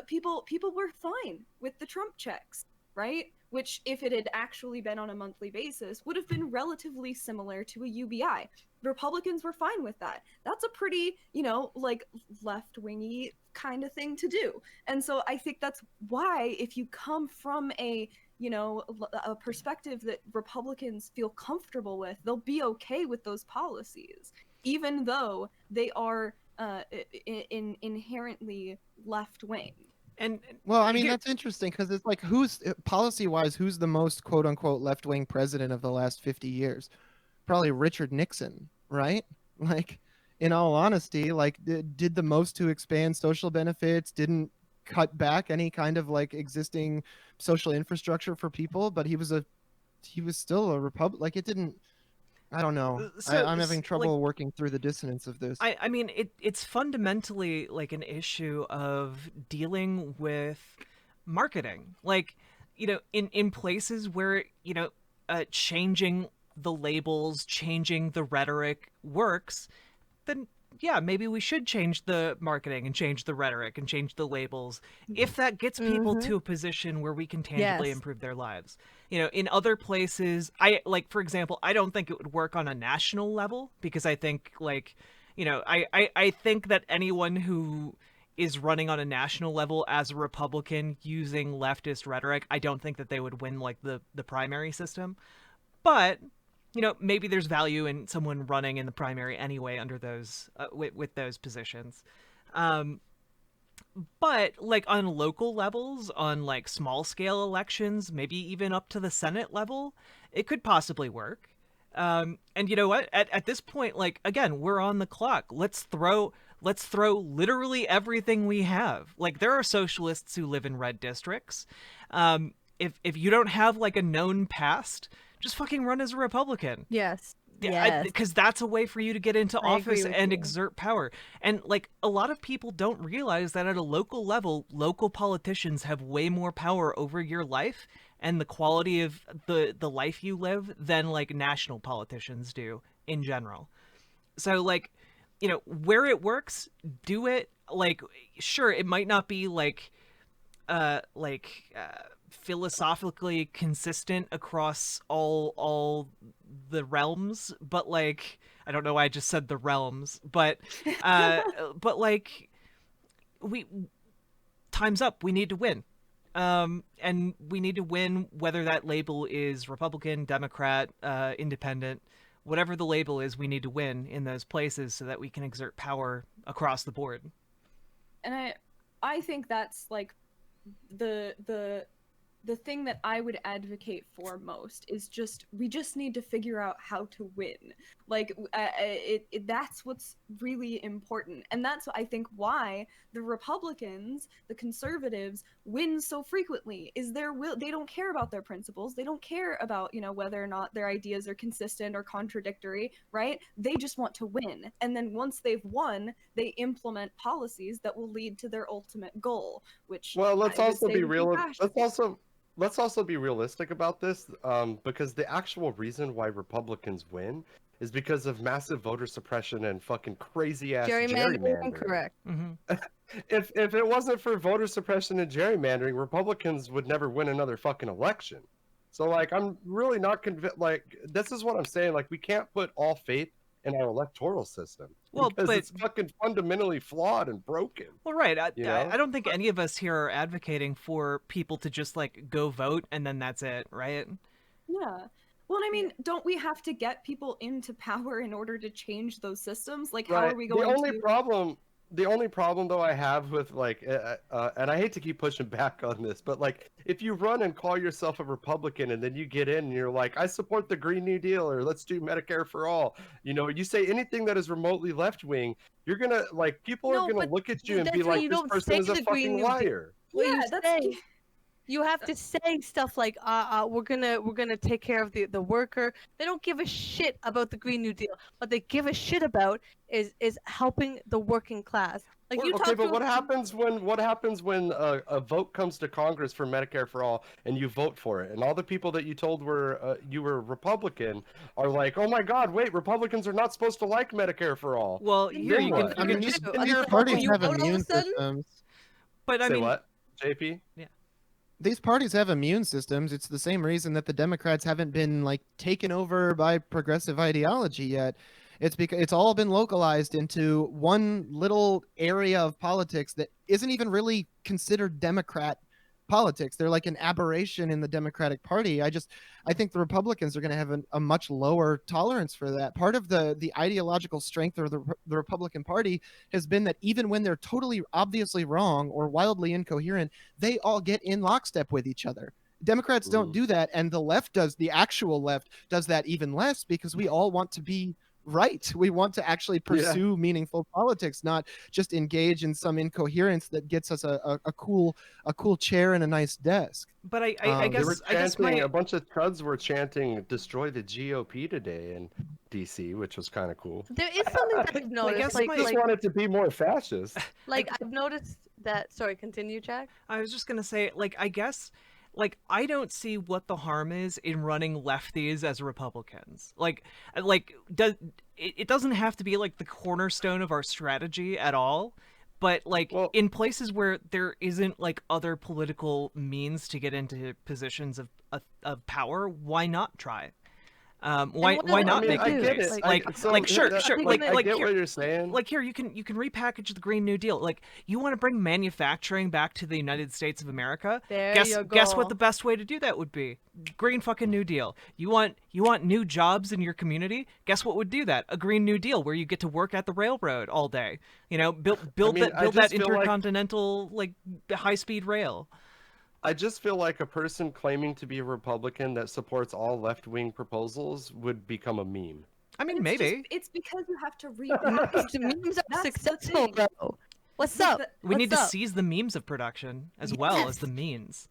Speaker 4: people were fine with the Trump checks, right? Which, if it had actually been on a monthly basis, would have been relatively similar to a UBI. Republicans were fine with that. That's a pretty, like, left-wingy kind of thing to do. And so I think that's why, if you come from a perspective that Republicans feel comfortable with, they'll be okay with those policies, even though they are inherently left-wing.
Speaker 2: And
Speaker 3: Well, I mean, that's interesting because it's like, who's policy-wise, who's the most quote-unquote left-wing president of the last 50 years? Probably Richard Nixon, right? Like, in all honesty, like, did the most to expand social benefits, didn't cut back any kind of like existing social infrastructure for people, but he was still a republic. Like, it didn't. I don't know. I'm having trouble working through the dissonance of this.
Speaker 2: I mean, it's fundamentally like an issue of dealing with marketing. Like, in places where, changing the labels, changing the rhetoric works, then yeah, maybe we should change the marketing and change the rhetoric and change the labels if that gets people to a position where we can tangibly improve their lives. In other places, for example, I don't think it would work on a national level, because I think I think that anyone who is running on a national level as a Republican using leftist rhetoric, I don't think that they would win like the primary system. But maybe there's value in someone running in the primary anyway under those with those positions. But like on local levels, on like small scale elections, maybe even up to the Senate level, it could possibly work. And you know what? At this point, like, again, we're on the clock. Let's throw literally everything we have. Like, there are socialists who live in red districts. If you don't have like a known past, just fucking run as a Republican.
Speaker 5: Yes.
Speaker 2: Because that's a way for you to get into office and exert power. And like, a lot of people don't realize that at a local level, local politicians have way more power over your life and the quality of the life you live than like national politicians do in general. So like, where it works, do it. Like, sure, it might not be philosophically consistent across all the realms, but like, I don't know why I just said the realms, but but like, time's up. We need to win. And we need to win whether that label is Republican, Democrat, Independent, whatever the label is. We need to win in those places so that we can exert power across the board.
Speaker 4: And I think that's like the thing that I would advocate for most is we just need to figure out how to win. Like, that's what's really important. And that's, I think, why the Republicans, the conservatives, win so frequently, is they don't care about their principles. They don't care about, whether or not their ideas are consistent or contradictory, right? They just want to win. And then once they've won, they implement policies that will lead to their ultimate goal, which...
Speaker 1: Well, let's also be real. Let's also be realistic about this, because the actual reason why Republicans win is because of massive voter suppression and fucking crazy ass gerrymandering.
Speaker 5: Correct.
Speaker 2: Mm-hmm.
Speaker 1: If it wasn't for voter suppression and gerrymandering, Republicans would never win another fucking election. So like, I'm really not convinced. Like, this is what I'm saying. Like, we can't put all faith in our electoral system.
Speaker 2: Well,
Speaker 1: because it's fucking fundamentally flawed and broken.
Speaker 2: Well, right. I don't think any of us here are advocating for people to just like go vote and then that's it, right?
Speaker 4: Yeah. Well, I mean, don't we have to get people into power in order to change those systems? Like, how are we going
Speaker 1: The only problem though I have with like, and I hate to keep pushing back on this, but like, if you run and call yourself a Republican and then you get in and you're like, I support the Green New Deal, or let's do Medicare for all, you say anything that is remotely left wing, you're gonna like, people are gonna look at you and be like, this person is a fucking liar.
Speaker 4: Yeah,
Speaker 5: you have to say stuff like, we're gonna take care of the worker. They don't give a shit about the Green New Deal. What they give a shit about is helping the working class. Like,
Speaker 1: what happens when a vote comes to Congress for Medicare for all and you vote for it, and all the people that you told you were Republican are like, oh my God, wait, Republicans are not supposed to like Medicare for all.
Speaker 2: Well, here you can.
Speaker 3: I mean, these parties have immune systems.
Speaker 2: But I mean,
Speaker 1: what, JP?
Speaker 2: Yeah.
Speaker 3: these parties have immune systems. It's the same reason that the Democrats haven't been like taken over by progressive ideology yet. It's because it's all been localized into one little area of politics that isn't even really considered Democrat politics. They're like an aberration in the Democratic Party. I think the Republicans are going to have a much lower tolerance for that. Part of the ideological strength of the Republican Party has been that even when they're totally obviously wrong or wildly incoherent, they all get in lockstep with each other. Democrats don't do that, and the actual left does that even less, because we all want to be right. We want to actually pursue meaningful politics, not just engage in some incoherence that gets us a cool chair and a nice desk.
Speaker 2: But I
Speaker 1: They were
Speaker 2: guess I guess
Speaker 1: chanting,
Speaker 2: my
Speaker 1: a bunch of chuds were chanting "Destroy the GOP" today in DC, which was kind of cool.
Speaker 5: There is something that I've noticed.
Speaker 2: guess
Speaker 5: Like,
Speaker 2: my-
Speaker 1: Just wanted to be more fascist.
Speaker 5: like I've noticed that. Sorry, continue, Jack.
Speaker 2: I was just gonna say, like, I guess, like, I don't see what the harm is in running lefties as Republicans. It doesn't have to be like the cornerstone of our strategy at all. But like
Speaker 1: Well-
Speaker 2: in places where there isn't like other political means to get into positions of power, why not try? Why
Speaker 5: what
Speaker 2: why
Speaker 5: do
Speaker 2: not
Speaker 5: they
Speaker 2: make
Speaker 1: I
Speaker 5: do?
Speaker 2: the
Speaker 1: get
Speaker 2: case?
Speaker 1: it.
Speaker 2: Like, sure,
Speaker 5: like,
Speaker 1: I get
Speaker 2: here,
Speaker 1: what you're saying.
Speaker 2: like here you can repackage the Green New Deal. Like, you want to bring manufacturing back to the United States of America?
Speaker 5: There
Speaker 2: guess
Speaker 5: you
Speaker 2: guess what
Speaker 5: go.
Speaker 2: the best way to do that would be? Green fucking New Deal. You want new jobs in your community? Guess what would do that? A Green New Deal where you get to work at the railroad all day. You know, build
Speaker 1: I
Speaker 2: that
Speaker 1: just feel like-
Speaker 2: intercontinental like high speed rail.
Speaker 1: I just feel like a person claiming to be a Republican that supports all left-wing proposals would become a meme.
Speaker 2: I mean,
Speaker 4: It's
Speaker 2: maybe.
Speaker 4: just- it's because you have to read
Speaker 5: Memes are
Speaker 4: That's the
Speaker 5: successful,
Speaker 4: thing.
Speaker 5: bro. What's up?
Speaker 2: We need to
Speaker 5: What's up?
Speaker 2: seize the memes of production as well as the means.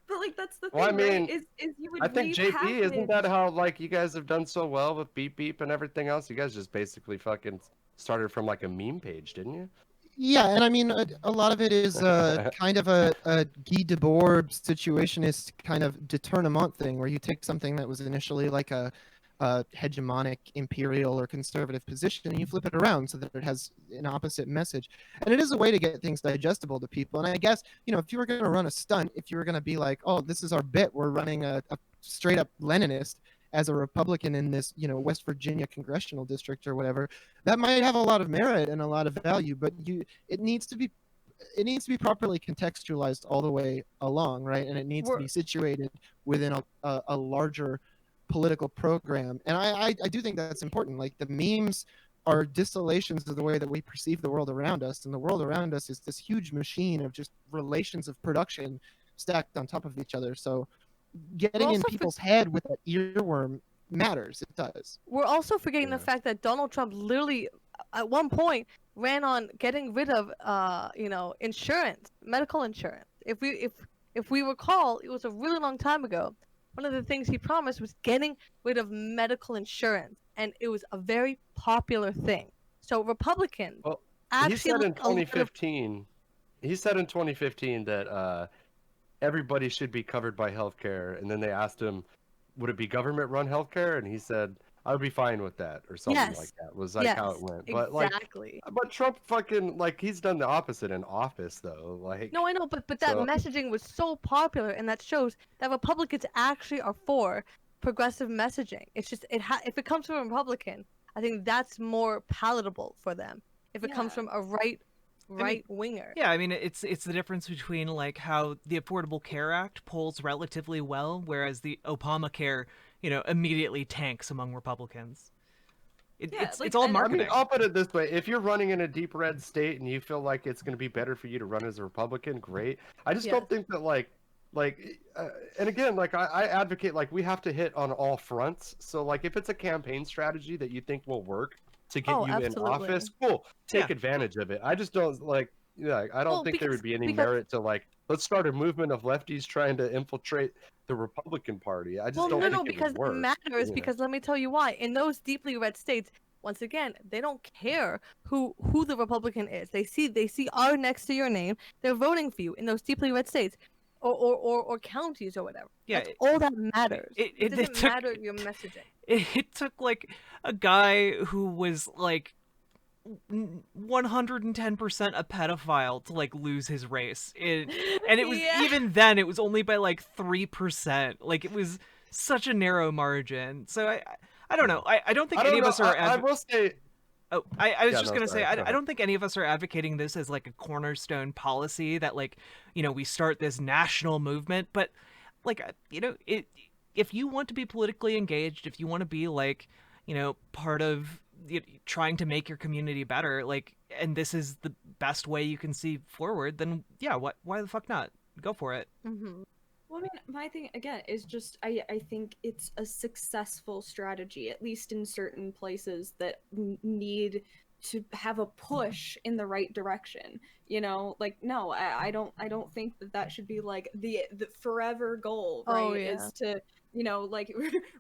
Speaker 4: But like that's the thing,
Speaker 1: Well, I mean,
Speaker 4: right? Is you would
Speaker 1: I think JP, isn't
Speaker 4: repackage-
Speaker 1: that how like you guys have done so well with Beep Beep and everything else? You guys just basically fucking started from like a meme page, didn't you?
Speaker 3: Yeah, and I mean, a lot of it is kind of a Guy Debord situationist kind of détournement thing, where you take something that was initially like a hegemonic imperial or conservative position and you flip it around so that it has an opposite message. And it is a way to get things digestible to people. And I guess, if you were going to run a stunt, if you were going to be like, oh, this is our bit, we're running a straight up Leninist as a Republican in this, West Virginia congressional district or whatever, that might have a lot of merit and a lot of value, but it needs to be properly contextualized all the way along, right? And it needs to be situated within a larger political program. And I do think that's important. Like, the memes are distillations of the way that we perceive the world around us, and the world around us is this huge machine of just relations of production stacked on top of each other. So getting in people's head with that earworm matters. It does.
Speaker 5: We're also forgetting the fact that Donald Trump literally, at one point, ran on getting rid of, insurance, medical insurance. If we recall, it was a really long time ago. One of the things he promised was getting rid of medical insurance, and it was a very popular thing. So Republicans actually
Speaker 1: he said in
Speaker 5: look a little bit of-
Speaker 1: 2015. He said in 2015 that everybody should be covered by healthcare, and then they asked him, "Would it be government-run healthcare?" And he said, "I would be fine with that," or something
Speaker 5: Yes.
Speaker 1: like that. Was like how it went. But
Speaker 5: exactly.
Speaker 1: but Trump fucking he's done the opposite in office though. Like,
Speaker 5: No, I know, but that
Speaker 1: So-
Speaker 5: messaging was so popular, and that shows that Republicans actually are for progressive messaging. It's just if it comes from a Republican, I think that's more palatable for them. If it comes
Speaker 4: Yeah.
Speaker 5: from a right winger.
Speaker 2: Yeah, I mean, it's the difference between like how the Affordable Care Act polls relatively well, whereas the Obamacare, immediately tanks among Republicans. It's all
Speaker 1: I
Speaker 2: marketing.
Speaker 1: mean, I'll put it this way: if you're running in a deep red state and you feel like it's going to be better for you to run as a Republican, great. I just don't think that and again, I advocate we have to hit on all fronts. So if it's a campaign strategy that you think will work to get you in office, cool, take advantage of it. I just don't I don't think there would be any merit to let's start a movement of lefties trying to infiltrate the Republican Party. I just don't think it
Speaker 5: because
Speaker 1: would work.
Speaker 5: it matters. Because let me tell you why. In those deeply red states, once again, they don't care who the Republican is. They see R next to your name. They're voting for you in those deeply red states, or counties or whatever.
Speaker 2: Yeah,
Speaker 5: that's all that matters. It doesn't matter your messaging.
Speaker 2: It took a guy who was 110% a pedophile to like lose his race. And it was
Speaker 5: Yeah.
Speaker 2: even then it was only by like 3%. Like it was such a narrow margin. So I don't know. I don't think any of us are
Speaker 1: I will say.
Speaker 2: Oh, I was
Speaker 1: Yeah,
Speaker 2: just
Speaker 1: no,
Speaker 2: gonna
Speaker 1: sorry,
Speaker 2: say,
Speaker 1: go
Speaker 2: I
Speaker 1: ahead.
Speaker 2: don't think any of us are advocating this as like a cornerstone policy that like, you know, we start this national movement, but like, you know, if you want to be politically engaged, if you want to be like, you know, part of trying to make your community better, like, and this is the best way you can see forward, then yeah, why the fuck not? Go for it.
Speaker 5: Mm-hmm.
Speaker 4: Well, I mean, my thing again is just I think it's a successful strategy, at least in certain places that need to have a push in the right direction. You know, like no, I don't think that that should be like the forever goal, right?
Speaker 5: Oh, yeah.
Speaker 4: Is to like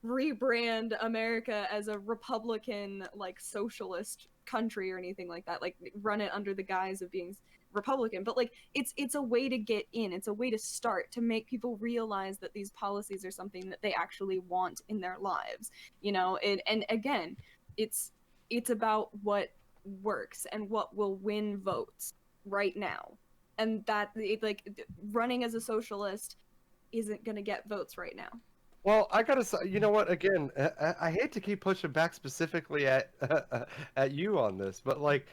Speaker 4: rebrand America as a Republican like socialist country or anything like that. Like run it under the guise of being Republican, but like it's a way to get in. It's a way to start to make people realize that these policies are something that they actually want in their lives. And again, it's about what works and what will win votes right now, and that running as a socialist isn't going to get votes right now.
Speaker 1: Well, I gotta say, you know what? Again, I hate to keep pushing back specifically at at you on this, but like,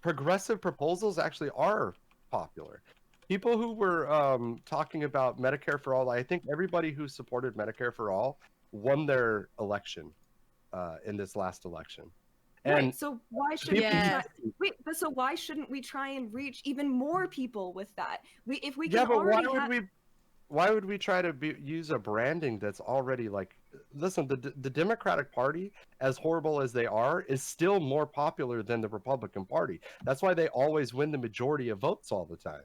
Speaker 1: progressive proposals actually are popular. People who were talking about Medicare for all, I think everybody who supported Medicare for all won their election in this last election. And
Speaker 4: Right, so why shouldn't we
Speaker 5: Yes.
Speaker 4: try? Wait, but so why shouldn't we try and reach even more people with that? If we
Speaker 1: yeah,
Speaker 4: can
Speaker 1: but
Speaker 4: already have.
Speaker 1: why would we try to use a branding that's already like, listen, the Democratic Party, as horrible as they are, is still more popular than the Republican Party. That's why they always win the majority of votes all the time.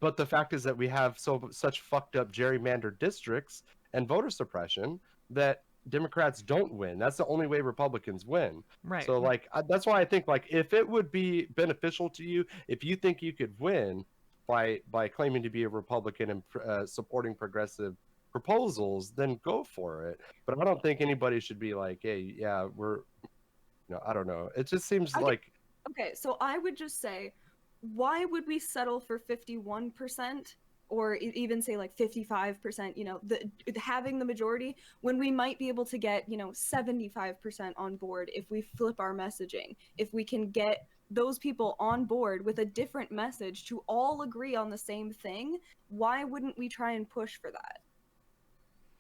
Speaker 1: But the fact is that we have such fucked up gerrymandered districts and voter suppression that Democrats don't win. That's the only way Republicans win.
Speaker 2: Right.
Speaker 1: So like that's why I think like if it would be beneficial to you, if you think you could win by claiming to be a Republican and supporting progressive proposals, then go for it. But I don't think anybody should be like, hey, yeah, I don't know. It just seems like.
Speaker 4: Okay, so I would just say, why would we settle for 51% or even say like 55%, having the majority when we might be able to get, 75% on board if we flip our messaging, if we can get those people on board with a different message to all agree on the same thing. Why wouldn't we try and push for that?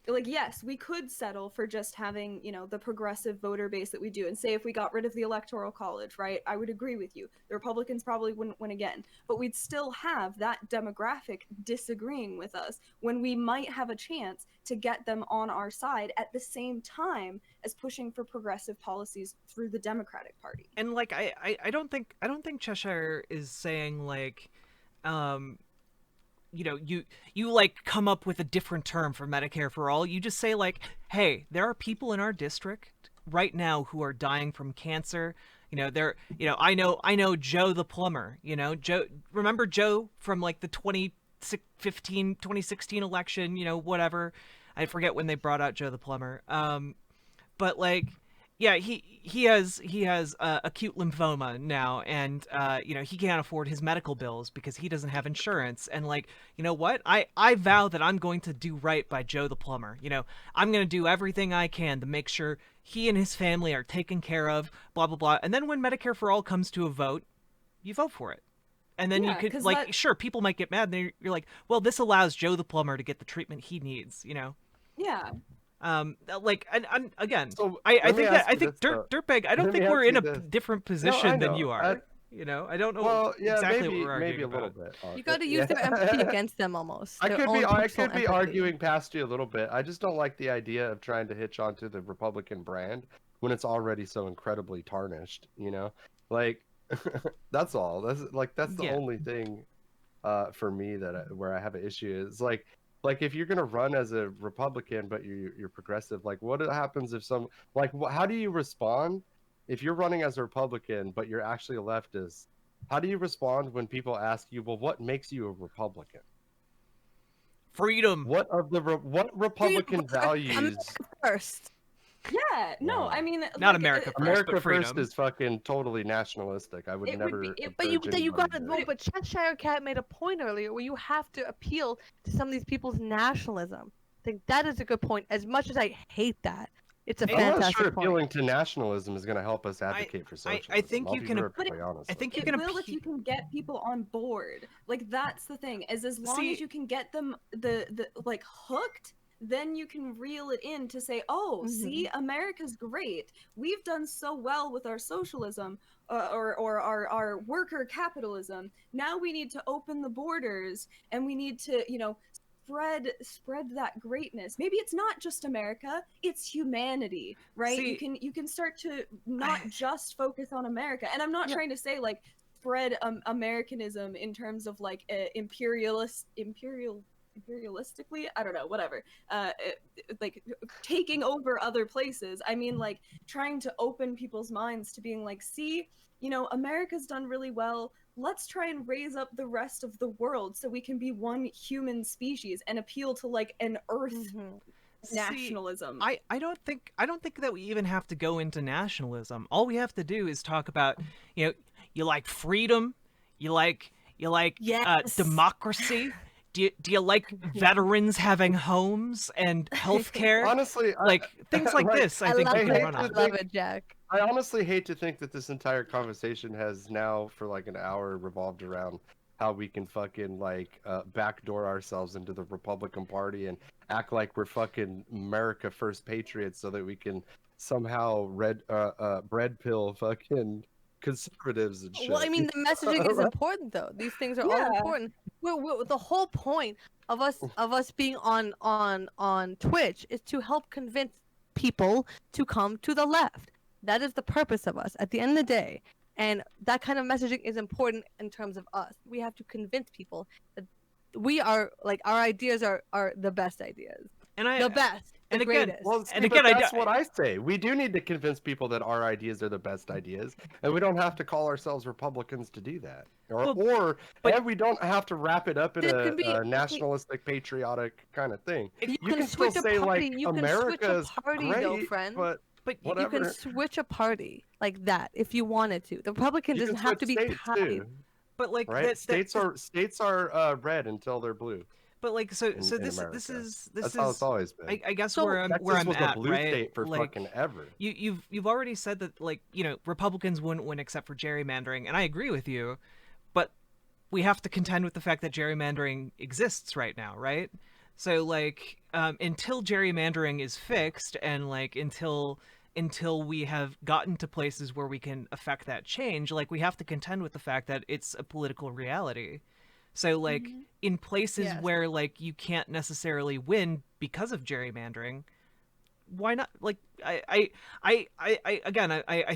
Speaker 4: Like, yes, we could settle for just having, the progressive voter base that we do, and say if we got rid of the electoral college, right? I would agree with you. The Republicans probably wouldn't win again, but we'd still have that demographic disagreeing with us when we might have a chance to get them on our side at the same time as pushing for progressive policies through the Democratic Party.
Speaker 2: And like I don't think Cheshire is saying like you like come up with a different term for Medicare for all. You just say like, hey, there are people in our district right now who are dying from cancer. I know Joe the plumber, Joe, remember Joe from like the 2016 election, whatever. I forget when they brought out Joe the plumber. But like, yeah, he has acute lymphoma now, and he can't afford his medical bills because he doesn't have insurance. And like, you know what? I vow that I'm going to do right by Joe the plumber. I'm going to do everything I can to make sure he and his family are taken care of. Blah blah blah. And then when Medicare for all comes to a vote, you vote for it. And then you could like, sure, people might get mad. And you're like, well, this allows Joe the plumber to get the treatment he needs.
Speaker 4: Yeah.
Speaker 2: Like, and again,
Speaker 1: So
Speaker 2: I think Drrtbag, I don't
Speaker 1: Let me
Speaker 2: think we're
Speaker 1: ask
Speaker 2: in
Speaker 1: you
Speaker 2: a
Speaker 1: this.
Speaker 2: different position than
Speaker 1: know.
Speaker 2: you are. I don't know
Speaker 1: Well, yeah,
Speaker 2: exactly
Speaker 1: maybe
Speaker 2: what we're arguing
Speaker 1: maybe a little
Speaker 2: about.
Speaker 1: bit.
Speaker 5: You got to use their empathy against them almost.
Speaker 1: I
Speaker 5: their
Speaker 1: could
Speaker 5: own
Speaker 1: be
Speaker 5: personal empathy.
Speaker 1: arguing past you a little bit. I just don't like the idea of trying to hitch onto the Republican brand when it's already so incredibly tarnished. Like that's all. That's the
Speaker 2: Yeah.
Speaker 1: only thing for me where I have an issue is like if you're gonna run as a Republican but you're progressive, like what happens if how do you respond if you're running as a Republican but you're actually a leftist? How do you respond when people ask you, well, what makes you a Republican?
Speaker 2: Freedom.
Speaker 1: What Republican values?
Speaker 5: America first.
Speaker 4: Yeah, no,
Speaker 1: Wow.
Speaker 4: I mean,
Speaker 2: Not
Speaker 4: like,
Speaker 2: America first,
Speaker 1: America
Speaker 2: but
Speaker 1: first
Speaker 2: freedom.
Speaker 1: is fucking totally nationalistic. I would
Speaker 4: It would
Speaker 1: never.
Speaker 4: be- it-
Speaker 5: But you
Speaker 1: encourage
Speaker 5: you got
Speaker 1: anybody
Speaker 5: to
Speaker 1: to-
Speaker 5: know. But Cheshirrcat made a point earlier where you have to appeal to some of these people's nationalism. I think that is a good point. As much as I hate that, it's a
Speaker 2: I'm
Speaker 1: I'm not
Speaker 5: fantastic
Speaker 1: sure
Speaker 5: point.
Speaker 1: appealing to nationalism is going to help us advocate for socialism.
Speaker 2: think
Speaker 1: I'll
Speaker 2: you
Speaker 1: be
Speaker 2: can-
Speaker 1: perfectly honest
Speaker 2: I
Speaker 1: with
Speaker 2: think
Speaker 1: you.
Speaker 2: you
Speaker 4: It
Speaker 2: can
Speaker 4: will if you can get people on board. Like that's the thing. Is as long
Speaker 2: See-
Speaker 4: as you can get them the like hooked, then you can reel it in to say, "Oh, see, America's great. We've done so well with our socialism or our worker capitalism. Now we need to open the borders and we need to, spread that greatness. Maybe it's not just America, it's humanity, right?
Speaker 2: See-
Speaker 4: You can start to not just focus on America. And I'm not trying to say like spread Americanism in terms of like imperialistically, I don't know, whatever, like taking over other places. I mean, like trying to open people's minds to being like, see, America's done really well. Let's try and raise up the rest of the world so we can be one human species and appeal to like an earth nationalism.
Speaker 2: I don't think that we even have to go into nationalism. All we have to do is talk about, you like freedom, you like
Speaker 5: Yes.
Speaker 2: democracy. Do you like veterans having homes and healthcare?
Speaker 1: Honestly,
Speaker 2: Like things like
Speaker 1: right.
Speaker 2: this, I
Speaker 5: I
Speaker 2: think
Speaker 5: love
Speaker 2: we
Speaker 1: I
Speaker 2: can
Speaker 1: hate
Speaker 2: run
Speaker 1: to
Speaker 5: it. I
Speaker 2: on.
Speaker 5: love
Speaker 1: think-
Speaker 5: it, Jack.
Speaker 1: I honestly hate to think that this entire conversation has now for like an hour revolved around how we can fucking like backdoor ourselves into the Republican Party and act like we're fucking America First patriots so that we can somehow red pill fucking conservatives and shit.
Speaker 5: Well, I mean, the messaging is important, though. These things are all
Speaker 4: Yeah.
Speaker 5: important. The whole point of us being on Twitch is to help convince people to come to the left. That is the purpose of us at the end of the day. And that kind of messaging is important in terms of us. We have to convince people that we are like our ideas are the best ideas,
Speaker 2: And I
Speaker 5: the best, the
Speaker 2: and again-
Speaker 5: greatest.
Speaker 1: Well, see,
Speaker 2: And
Speaker 1: but
Speaker 2: again, I
Speaker 1: that's
Speaker 2: d-
Speaker 1: what I say. We do need to convince people that our ideas are the best ideas, and we don't have to call ourselves Republicans to do that.
Speaker 2: But-
Speaker 1: And we don't have to wrap it up in
Speaker 5: This
Speaker 1: a,
Speaker 5: can be-
Speaker 1: a nationalistic, patriotic kind of thing.
Speaker 5: You
Speaker 1: You can
Speaker 5: switch
Speaker 1: still
Speaker 5: a
Speaker 1: say
Speaker 5: party.
Speaker 1: like
Speaker 5: You can switch a
Speaker 1: America's
Speaker 5: party,
Speaker 1: great,
Speaker 5: though, friend.
Speaker 1: but
Speaker 2: but
Speaker 5: You
Speaker 1: whatever.
Speaker 5: can switch a party like that if you wanted to. The Republican
Speaker 1: You
Speaker 5: doesn't
Speaker 1: can
Speaker 5: have to
Speaker 1: switch
Speaker 5: be
Speaker 1: states
Speaker 5: tied.
Speaker 1: too,
Speaker 2: but like
Speaker 1: right?
Speaker 2: that,
Speaker 1: States are red until they're blue.
Speaker 2: but like so
Speaker 1: in
Speaker 2: this
Speaker 1: America.
Speaker 2: this is
Speaker 1: That's how it's always been.
Speaker 2: I guess
Speaker 5: So-
Speaker 2: where
Speaker 1: Texas
Speaker 2: I'm
Speaker 1: was
Speaker 2: at,
Speaker 1: a blue
Speaker 2: right?
Speaker 1: state for
Speaker 2: like,
Speaker 1: fucking ever.
Speaker 2: You've already said that like Republicans wouldn't win except for gerrymandering, and I agree with you, but we have to contend with the fact that gerrymandering exists right now, right? So like until gerrymandering is fixed and like until we have gotten to places where we can affect that change, like we have to contend with the fact that it's a political reality. So like in places
Speaker 5: Yes.
Speaker 2: where like you can't necessarily win because of gerrymandering, why not? Like I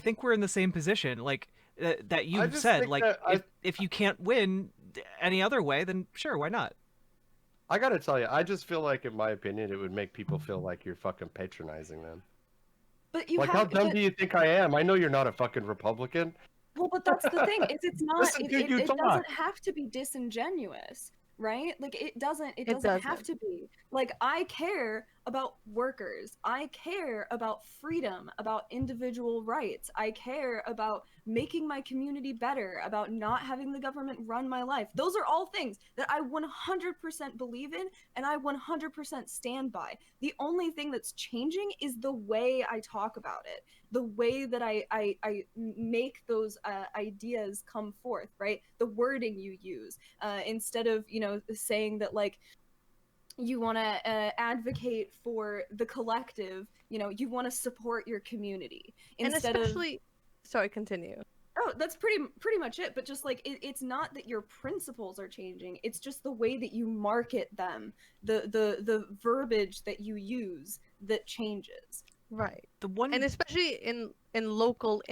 Speaker 2: think we're in the same position. Like that you've
Speaker 1: just
Speaker 2: said.
Speaker 1: think
Speaker 2: Like
Speaker 1: that
Speaker 2: if you can't win any other way, then sure, why not?
Speaker 1: I gotta tell you, I just feel like, in my opinion, it would make people feel like you're fucking patronizing them.
Speaker 4: But you
Speaker 1: Like, how
Speaker 4: have
Speaker 1: dumb
Speaker 4: but-
Speaker 1: do you think I am? I know you're not a fucking Republican.
Speaker 4: Well, but that's the thing. Is it's not.
Speaker 1: Listen to you
Speaker 4: It
Speaker 1: talk.
Speaker 4: doesn't have to be disingenuous, right? Like it doesn't. It doesn't have
Speaker 5: doesn't.
Speaker 4: to be. Like I care about workers. I care about freedom, about individual rights. I care about making my community better, about not having the government run my life. Those are all things that I 100% believe in and I 100% stand by. The only thing that's changing is the way I talk about it, the way that I make those ideas come forth, right? The wording you use, instead of, saying that like, you want to advocate for the collective, you want to support your community instead
Speaker 5: and especially, sorry, continue.
Speaker 4: Oh, that's pretty much it. But just like it's not that your principles are changing; it's just the way that you market them, the verbiage that you use that changes.
Speaker 5: Right.
Speaker 2: The one
Speaker 5: And especially in local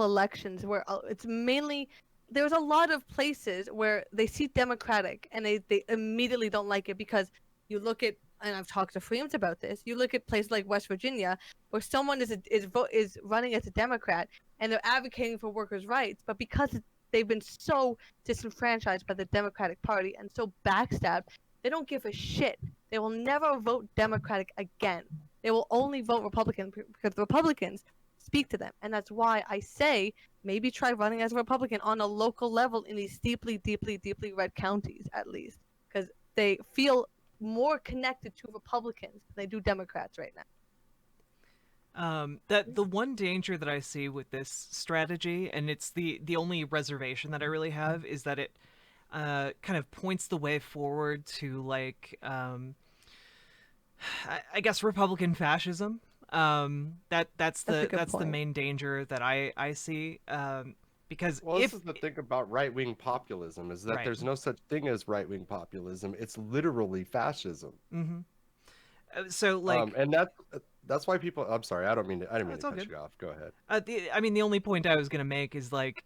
Speaker 5: elections where it's mainly there's a lot of places where they see Democratic and they immediately don't like it because you look at, and I've talked to Freems about this, you look at places like West Virginia where someone is running as a Democrat and they're advocating for workers' rights, but because they've been so disenfranchised by the Democratic Party and so backstabbed, they don't give a shit. They will never vote Democratic again. They will only vote Republican because the Republicans speak to them. And that's why I say maybe try running as a Republican on a local level in these deeply, deeply, deeply red counties, at least. Because they feel more connected to Republicans than they do Democrats right now.
Speaker 2: That the one danger that I see with this strategy, and it's the only reservation that I really have, is that it kind of points the way forward to like I guess Republican fascism. That's the main danger that I see. Because
Speaker 1: Well, this is the thing about right-wing populism, is that
Speaker 2: Right.
Speaker 1: there's no such thing as right-wing populism. It's literally fascism.
Speaker 2: Mm-hmm. So like,
Speaker 1: and that's why people. I'm sorry, I didn't mean to
Speaker 2: it's all
Speaker 1: cut
Speaker 2: good.
Speaker 1: you off. Go ahead.
Speaker 2: I mean, the only point I was gonna make is like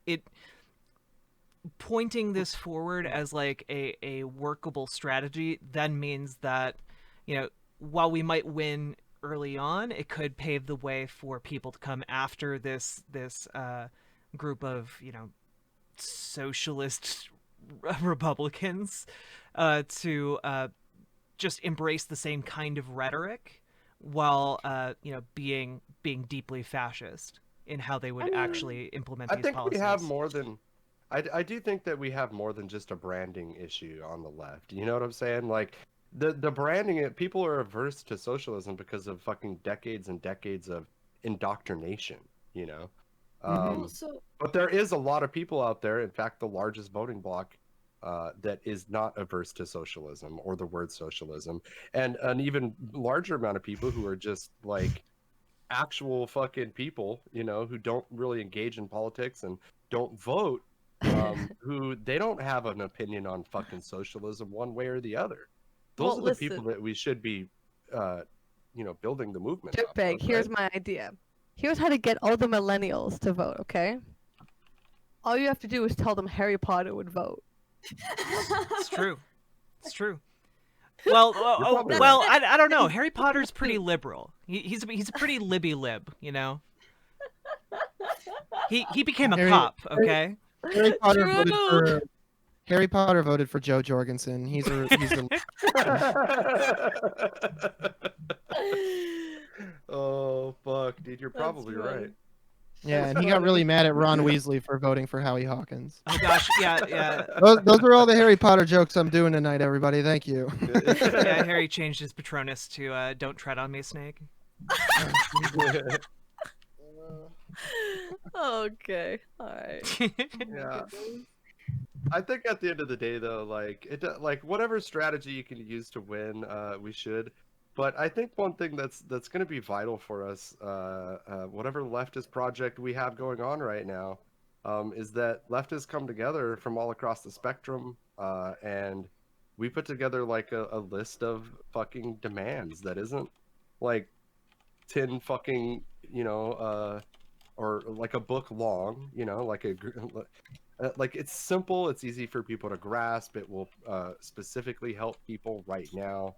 Speaker 2: pointing this forward as like a workable strategy then means that, you know, while we might win early on, it could pave the way for people to come after this group of, you know, socialist Republicans to just embrace the same kind of rhetoric while you know, being deeply fascist in how they would actually implement these policies.
Speaker 1: We have more than I do think that we have more than just a branding issue on the left. You know what I'm saying? Like the branding, people are averse to socialism because of fucking decades and decades of indoctrination, you know. But there is a lot of people out there, in fact the largest voting bloc, that is not averse to socialism or the word socialism, and an even larger amount of people who are just like actual fucking people, you know, who don't really engage in politics and don't vote, who they don't have an opinion on fucking socialism one way or the other. Those are the people that we should be, you know, building the movement.
Speaker 5: Drrtbag, here's my idea. Here's how to get all the millennials to vote, okay? All you have to do is tell them Harry Potter would vote.
Speaker 2: It's true. It's true. Well, I don't know. Harry Potter's pretty liberal. He's a pretty libby lib, you know. He became a cop, okay?
Speaker 3: Harry Potter voted for Joe Jorgensen. He's a
Speaker 1: Oh fuck, dude, you're probably right.
Speaker 3: Yeah, and he got really mad at Ron Weasley for voting for Howie Hawkins.
Speaker 2: Oh gosh, yeah.
Speaker 3: Those are all the Harry Potter jokes I'm doing tonight, everybody. Thank you.
Speaker 2: Yeah, Harry changed his Patronus to "Don't tread on me, Snake."
Speaker 5: Okay, all right.
Speaker 1: Yeah. I think at the end of the day, though, like whatever strategy you can use to win, we should. But I think one thing that's going to be vital for us, whatever leftist project we have going on right now, is that leftists come together from all across the spectrum, and we put together like a list of fucking demands that isn't like 10 fucking, you know, or like a book long, you know, like like it's simple, it's easy for people to grasp. It will specifically help people right now,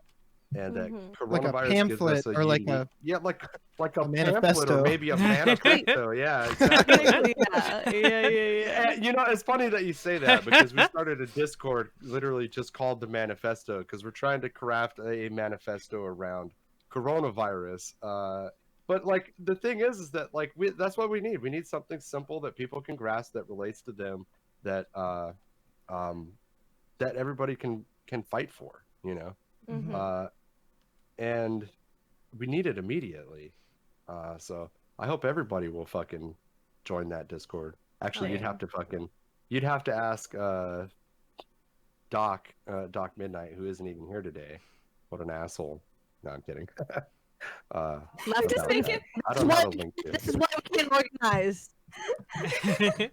Speaker 1: and that coronavirus
Speaker 3: like a pamphlet
Speaker 1: gives us
Speaker 3: or like a
Speaker 1: a
Speaker 3: manifesto,
Speaker 1: pamphlet or maybe a manifesto. Yeah, exactly.
Speaker 5: Yeah.
Speaker 1: And, you know, it's funny that you say that, because we started a Discord literally just called the Manifesto, because we're trying to craft a manifesto around coronavirus. But like the thing is that like that's what we need. We need something simple that people can grasp, that relates to them, that that everybody can fight for, you know. And we need it immediately. So I hope everybody will fucking join that Discord. Actually, you'd have to ask Doc Midnight, who isn't even here today. What an asshole. No, I'm kidding.
Speaker 5: Leftist thinking.
Speaker 1: I don't have a link to it.
Speaker 5: This is why we can't organize.
Speaker 4: You're gonna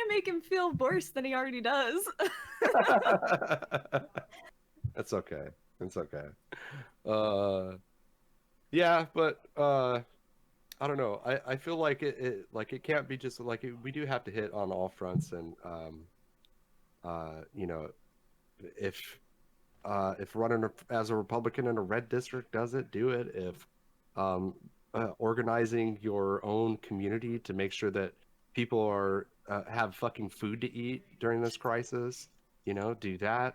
Speaker 4: make him feel worse than he already does.
Speaker 1: It's okay. It's okay. Yeah, but I don't know. I feel like it can't be just like we do have to hit on all fronts, and you know, if running as a Republican in a red district does it, do it. If organizing your own community to make sure that people are have fucking food to eat during this crisis, you know, do that.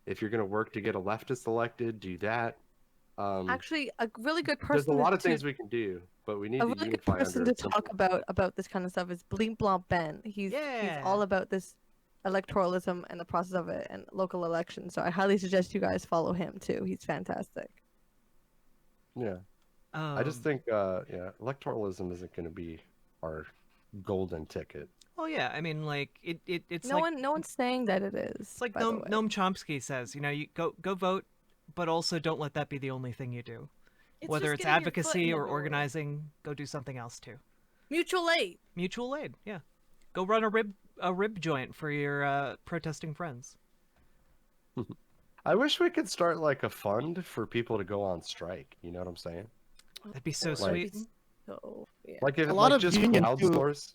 Speaker 1: If you're going to work to get a leftist elected, do that.
Speaker 5: Actually, a really good
Speaker 1: There's a
Speaker 5: person
Speaker 1: lot of
Speaker 5: to
Speaker 1: things we can do, but we need
Speaker 5: a
Speaker 1: to
Speaker 5: really good
Speaker 1: unify
Speaker 5: person
Speaker 1: under
Speaker 5: to
Speaker 1: a simple.
Speaker 5: talk about this kind of stuff is Bleep Blomp Ben. He's
Speaker 2: Yeah.
Speaker 5: all about this electoralism and the process of it and local elections. So I highly suggest you guys follow him too. He's fantastic.
Speaker 1: Yeah. I just think, yeah, electoralism isn't going to be our golden ticket.
Speaker 2: Well, yeah. I mean, like it's
Speaker 5: No
Speaker 2: like
Speaker 5: one's saying that it is.
Speaker 2: it's like
Speaker 5: by the way.
Speaker 2: Noam Chomsky says. You know, you go vote, but also don't let that be the only thing you do. Whether
Speaker 4: just
Speaker 2: it's
Speaker 4: getting your foot
Speaker 2: advocacy
Speaker 4: in the
Speaker 2: or
Speaker 4: door.
Speaker 2: organizing, go do something else too.
Speaker 5: Mutual aid.
Speaker 2: Mutual aid, yeah. Go run a rib joint for your protesting friends.
Speaker 1: I wish we could start like a fund for people to go on strike. You know what I'm saying?
Speaker 2: That'd be so
Speaker 1: Like-
Speaker 2: sweet.
Speaker 5: So yeah.
Speaker 1: Like if
Speaker 3: A lot
Speaker 1: like
Speaker 3: of
Speaker 1: just
Speaker 3: unions do-
Speaker 1: crowdsource.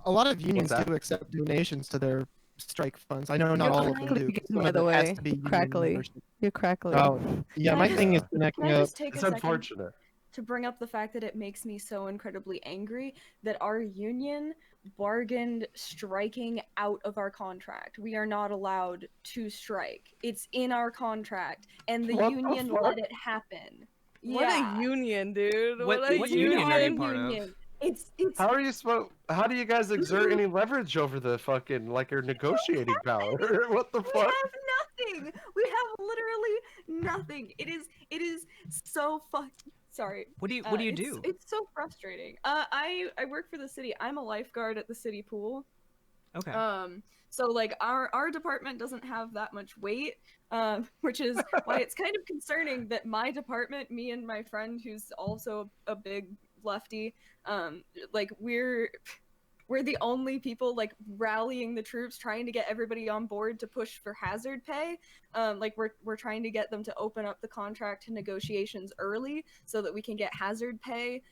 Speaker 3: A lot of unions
Speaker 1: that?
Speaker 3: do accept donations to their strike funds. I know not
Speaker 5: You're
Speaker 3: all of them
Speaker 5: crackly
Speaker 3: do.
Speaker 5: again,
Speaker 3: Some
Speaker 5: by
Speaker 3: of
Speaker 5: the
Speaker 3: it has
Speaker 5: way.
Speaker 3: to be union
Speaker 5: Crackly.
Speaker 3: membership.
Speaker 5: You're crackly.
Speaker 3: Oh, yeah,
Speaker 4: Can
Speaker 3: my
Speaker 4: I
Speaker 3: thing is
Speaker 1: just-
Speaker 3: connecting
Speaker 4: Can I
Speaker 3: up.
Speaker 4: just take
Speaker 1: It's
Speaker 4: a second
Speaker 1: unfortunate.
Speaker 4: to bring up the fact that it makes me so incredibly angry that our union bargained striking out of our contract. We are not allowed to strike. It's in our contract, and the
Speaker 1: What the
Speaker 4: union
Speaker 1: fuck?
Speaker 4: let it happen.
Speaker 5: What
Speaker 4: Yeah.
Speaker 5: a union, dude.
Speaker 2: What
Speaker 5: a
Speaker 2: union are you
Speaker 5: union.
Speaker 2: part of?
Speaker 4: Union. It's
Speaker 1: How are you supposed? How do you guys exert any leverage over the fucking like your negotiating power? What the
Speaker 4: we
Speaker 1: fuck?
Speaker 4: have nothing. We have literally nothing. It is so sorry.
Speaker 2: What do you
Speaker 4: It's-
Speaker 2: do?
Speaker 4: It's so frustrating. I work for the city. I'm a lifeguard at the city pool.
Speaker 2: Okay.
Speaker 4: So like our department doesn't have that much weight, which is why it's kind of concerning that my department, me and my friend who's also a big lefty, like we're the only people like rallying the troops, trying to get everybody on board to push for hazard pay. Like we're trying to get them to open up the contract to negotiations early so that we can get hazard pay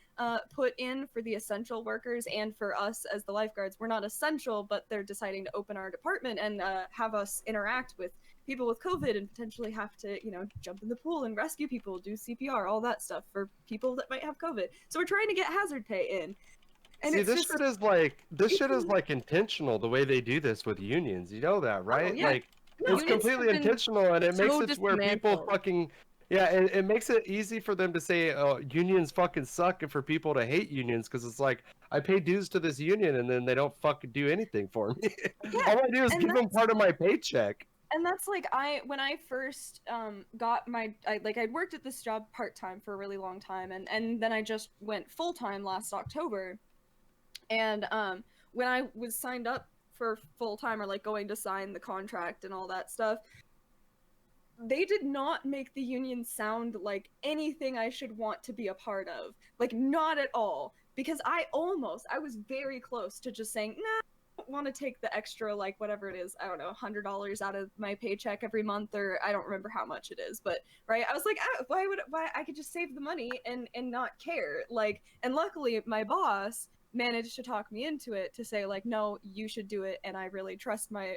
Speaker 4: put in for the essential workers and for us as the lifeguards. We're not essential, but they're deciding to open our department and have us interact with people with COVID and potentially have to, jump in the pool and rescue people, do CPR, all that stuff for people that might have COVID. So we're trying to get hazard pay in. And
Speaker 1: See,
Speaker 4: it's
Speaker 1: this
Speaker 4: just,
Speaker 1: shit is like intentional the way they do this with unions. You know that, right?
Speaker 4: yeah.
Speaker 1: Like
Speaker 4: No,
Speaker 1: it's
Speaker 5: Unions
Speaker 1: completely
Speaker 5: have been
Speaker 1: intentional, and it makes
Speaker 5: so
Speaker 1: it to where people
Speaker 5: dismantled.
Speaker 1: fucking yeah. It makes it easy for them to say, "Oh, unions fucking suck," and for people to hate unions because it's like I pay dues to this union, and then they don't fucking do anything for me. All I do is
Speaker 4: and
Speaker 1: give them part of my paycheck.
Speaker 4: and that's like when I first got I'd worked at this job part-time for a really long time, and then I just went full-time last October. And when I was signed up for full-time, or like going to sign the contract and all that stuff, they did not make the union sound like anything I should want to be a part of. Like, not at all. Because I was very close to just saying, nah, I don't want to take the extra, like, whatever it is, I don't know, $100 out of my paycheck every month, or I don't remember how much it is, but, right, I was like, why I could just save the money and not care, like, and luckily my boss managed to talk me into it, to say, like, no, you should do it, and I really trust my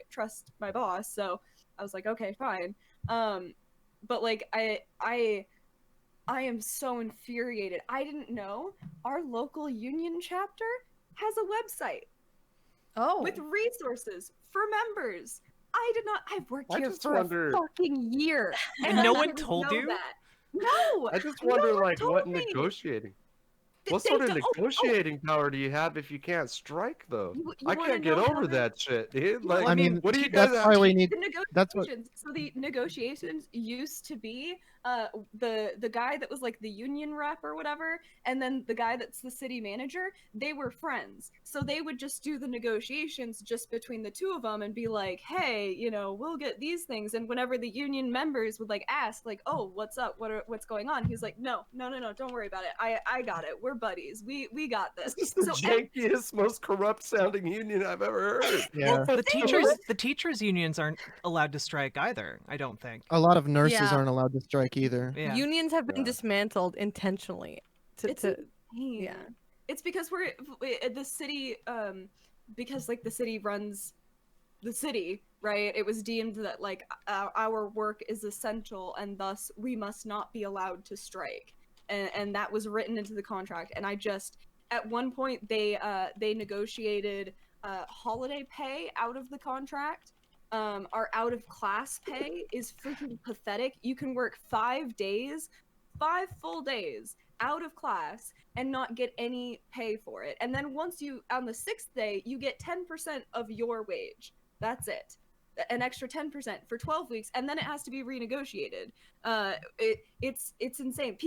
Speaker 4: boss, so I was like, okay, fine. But, like, I am so infuriated. I didn't know our local union chapter has a website
Speaker 5: Oh.
Speaker 4: with resources for members. I did not. I've worked
Speaker 1: I
Speaker 4: here
Speaker 1: just
Speaker 4: for
Speaker 1: wonder-
Speaker 4: a fucking year,
Speaker 2: And no
Speaker 4: I
Speaker 2: one
Speaker 4: didn't
Speaker 2: told
Speaker 4: know
Speaker 2: you?
Speaker 4: that. No.
Speaker 1: I just
Speaker 4: no
Speaker 1: wonder,
Speaker 4: one
Speaker 1: like, what
Speaker 4: told me.
Speaker 1: negotiating.
Speaker 4: They-
Speaker 1: What
Speaker 4: they
Speaker 1: sort of
Speaker 4: don't-
Speaker 1: negotiating power do you have if you can't strike, though?
Speaker 4: You
Speaker 1: I
Speaker 4: wanna
Speaker 1: can't get
Speaker 4: know how
Speaker 1: over
Speaker 4: they-
Speaker 1: that shit, dude.
Speaker 4: Well,
Speaker 1: Like,
Speaker 3: I mean,
Speaker 1: what do you guys?
Speaker 3: that's why we need.
Speaker 4: The
Speaker 3: That's what.
Speaker 4: negotiations. So the negotiations used to be the guy that was like the union rep or whatever, and then the guy that's the city manager. They were friends, so they would just do the negotiations just between the two of them and be like, "Hey, we'll get these things." And whenever the union members would like ask, like, "Oh, what's up? What's going on?" He's like, "No, don't worry about it. I got it. We're buddies. We got this."
Speaker 1: This is the
Speaker 4: So
Speaker 1: jankiest, most corrupt sounding union I've ever heard.
Speaker 3: Yeah.
Speaker 2: The teachers unions aren't allowed to strike either, I don't think.
Speaker 3: A lot of nurses
Speaker 5: Yeah.
Speaker 3: aren't allowed to strike either.
Speaker 2: Yeah.
Speaker 5: Unions have been
Speaker 1: Yeah.
Speaker 5: dismantled intentionally.
Speaker 4: It's insane.
Speaker 5: yeah.
Speaker 4: It's because we're the city, because like the city runs the city, right? It was deemed that like our work is essential, and thus we must not be allowed to strike, and that was written into the contract. And I just, at one point, they negotiated holiday pay out of the contract. Our out of class pay is freaking pathetic. You can work 5 days 5 full days out of class and not get any pay for it. And then once you, on the 6th day, you get 10% of your wage. That's it. An extra 10% for 12 weeks, and then it has to be renegotiated. It's insane.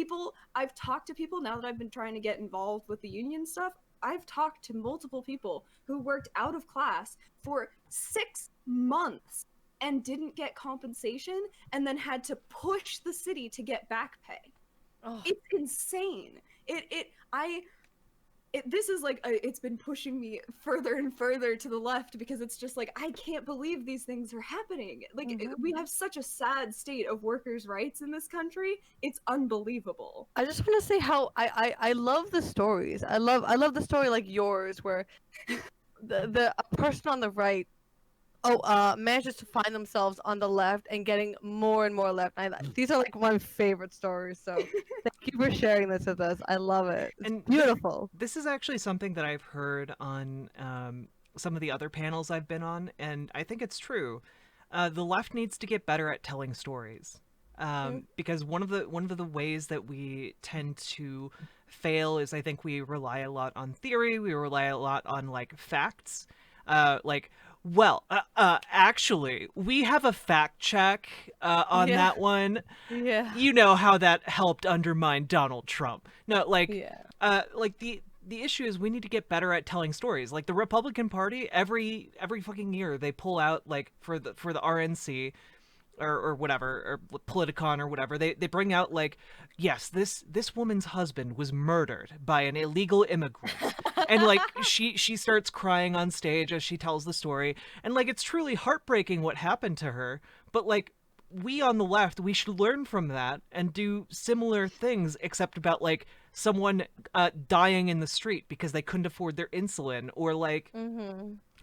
Speaker 4: I've talked to people now that I've been trying to get involved with the union stuff. I've talked to multiple people who worked out of class for 6 months and didn't get compensation, and then had to push the city to get back pay.
Speaker 5: Oh.
Speaker 4: It's insane. This is like it's been pushing me further and further to the left, because it's just like, I can't believe these things are happening. Like, we have such a sad state of workers' rights in this country. It's unbelievable.
Speaker 5: I just want to say how I love the stories. I love the story like yours, where the person on the right manages to find themselves on the left and getting more and more left. These are like my favorite stories. So thank you for sharing this with us. I love it. It's beautiful.
Speaker 2: This is actually something that I've heard on some of the other panels I've been on, and I think it's true. The left needs to get better at telling stories, because one of the ways that we tend to fail is, I think, we rely a lot on theory. We rely a lot on like facts, actually, we have a fact check on that one.
Speaker 5: Yeah.
Speaker 2: You know how that helped undermine Donald Trump. No, the issue is we need to get better at telling stories. Like the Republican Party, every fucking year they pull out, like, for the RNC or whatever, or Politicon or whatever, they bring out like, yes, this woman's husband was murdered by an illegal immigrant. And like she starts crying on stage as she tells the story, and like it's truly heartbreaking what happened to her, but like we on the left, we should learn from that and do similar things, except about like someone dying in the street because they couldn't afford their insulin, or like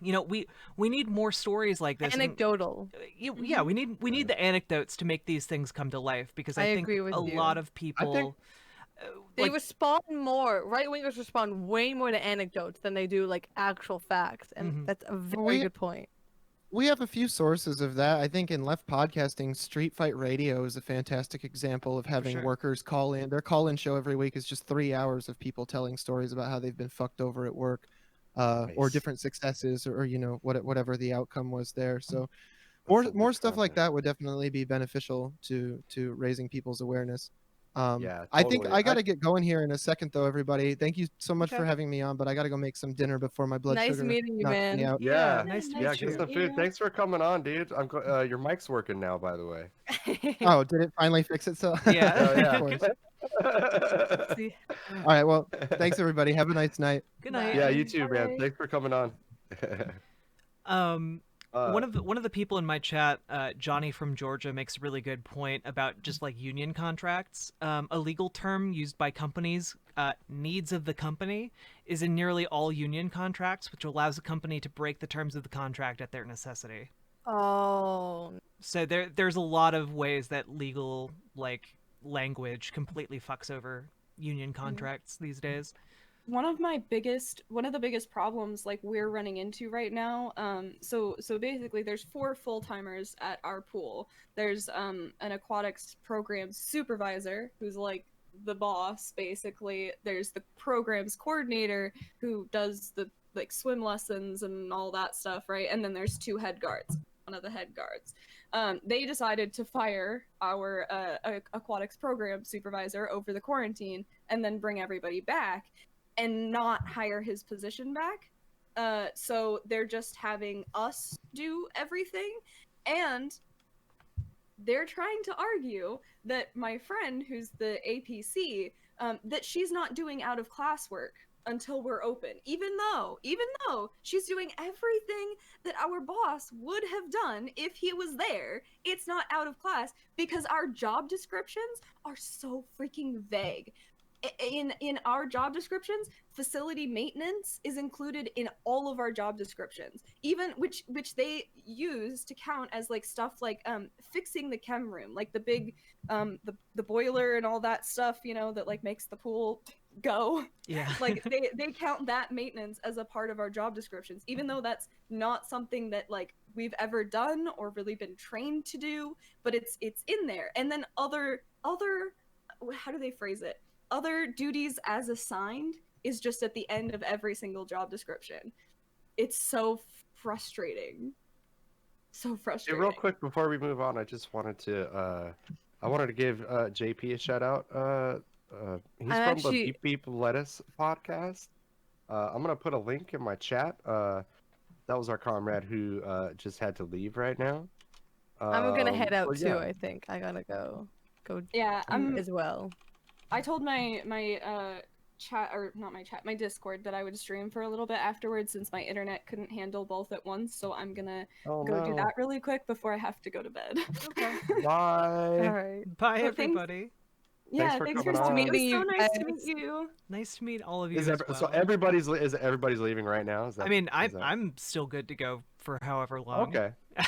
Speaker 2: you know, we need more stories like this.
Speaker 5: Anecdotal.
Speaker 2: Yeah, we need the anecdotes to make these things come to life, because I think
Speaker 5: agree with
Speaker 2: a
Speaker 5: you.
Speaker 2: lot of people
Speaker 5: They respond more, right-wingers respond way more to anecdotes than they do like actual facts, and that's a very good point.
Speaker 3: We have a few sources of that. I think in left podcasting, Street Fight Radio is a fantastic example of having workers call in. Their call-in show every week is just 3 hours of people telling stories about how they've been fucked over at work, or different successes, or you know, whatever the outcome was there. So more stuff like that would definitely be beneficial to raising people's awareness.
Speaker 1: Yeah,
Speaker 3: I think
Speaker 1: totally.
Speaker 3: I gotta get going here in a second, though. Everybody, thank you so much for having me on. But I gotta go make some dinner before my blood
Speaker 5: Nice
Speaker 3: sugar
Speaker 5: meeting you,
Speaker 3: knocks
Speaker 5: man.
Speaker 3: me out.
Speaker 1: Yeah,
Speaker 2: nice to
Speaker 1: yeah,
Speaker 2: meet
Speaker 1: get
Speaker 2: you.
Speaker 1: some food. Thanks for coming on, dude. Your mic's working now, by the way.
Speaker 3: Oh, did it finally fix itself?
Speaker 2: Yeah.
Speaker 1: Oh, yeah.
Speaker 3: Of course. All right. Well, thanks everybody. Have a nice night.
Speaker 2: Good night.
Speaker 1: Yeah, you too, man.
Speaker 4: Bye.
Speaker 1: Thanks for coming on.
Speaker 2: One of the people in my chat, Johnny from Georgia, makes a really good point about just like union contracts. A legal term used by companies, needs of the company, is in nearly all union contracts, which allows a company to break the terms of the contract at their necessity.
Speaker 5: Oh.
Speaker 2: So there's a lot of ways that legal like language completely fucks over union contracts these days.
Speaker 4: One of the biggest problems like we're running into right now, so basically there's 4 full-timers at our pool. There's an aquatics program supervisor who's like the boss basically. There's the programs coordinator who does the like swim lessons and all that stuff, right? And then there's 2 head guards. One of the head guards. They decided to fire our aquatics program supervisor over the quarantine and then bring everybody back and not hire his position back. So they're just having us do everything, and they're trying to argue that my friend, who's the APC, that she's not doing out of class work until we're open, even though she's doing everything that our boss would have done if he was there. It's not out of class because our job descriptions are so freaking vague. In our job descriptions, facility maintenance is included in all of our job descriptions, even which they use to count as like stuff like fixing the chem room, like the big the boiler and all that stuff, you know, that like makes the pool go.
Speaker 2: Yeah.
Speaker 4: Like they count that maintenance as a part of our job descriptions, even though that's not something that like we've ever done or really been trained to do, but it's in there. And then other how do they phrase it? Other duties as assigned is just at the end of every single job description. It's so frustrating. So
Speaker 1: Hey,
Speaker 4: frustrating.
Speaker 1: real quick before we move on, I just wanted to give JP a shout out. He's from
Speaker 5: actually-
Speaker 1: the Beep Beep Lettuce podcast. I'm gonna put a link in my chat. That was our comrade who just had to leave right now.
Speaker 5: I'm gonna head out
Speaker 1: well,
Speaker 5: too.
Speaker 1: yeah.
Speaker 5: I think I gotta go
Speaker 4: Yeah,
Speaker 5: as well.
Speaker 4: I told my chat, or not my chat, my Discord, that I would stream for a little bit afterwards since my internet couldn't handle both at once. So I'm gonna
Speaker 1: Oh,
Speaker 4: go do
Speaker 1: no.
Speaker 4: that really quick before I have to go to bed.
Speaker 2: Okay.
Speaker 1: Bye.
Speaker 5: All right.
Speaker 2: Bye,
Speaker 4: Well, thanks.
Speaker 2: everybody.
Speaker 4: Yeah,
Speaker 1: for
Speaker 4: thanks for
Speaker 1: coming on.
Speaker 4: meeting you. It was so nice to
Speaker 5: guys.
Speaker 4: meet you.
Speaker 2: Nice to meet all of you
Speaker 1: Is
Speaker 2: as
Speaker 1: ev-
Speaker 2: well.
Speaker 1: So everybody's leaving right now? Is that,
Speaker 2: I mean,
Speaker 1: is that...
Speaker 2: I'm still good to go for however long.
Speaker 1: Okay. Yeah,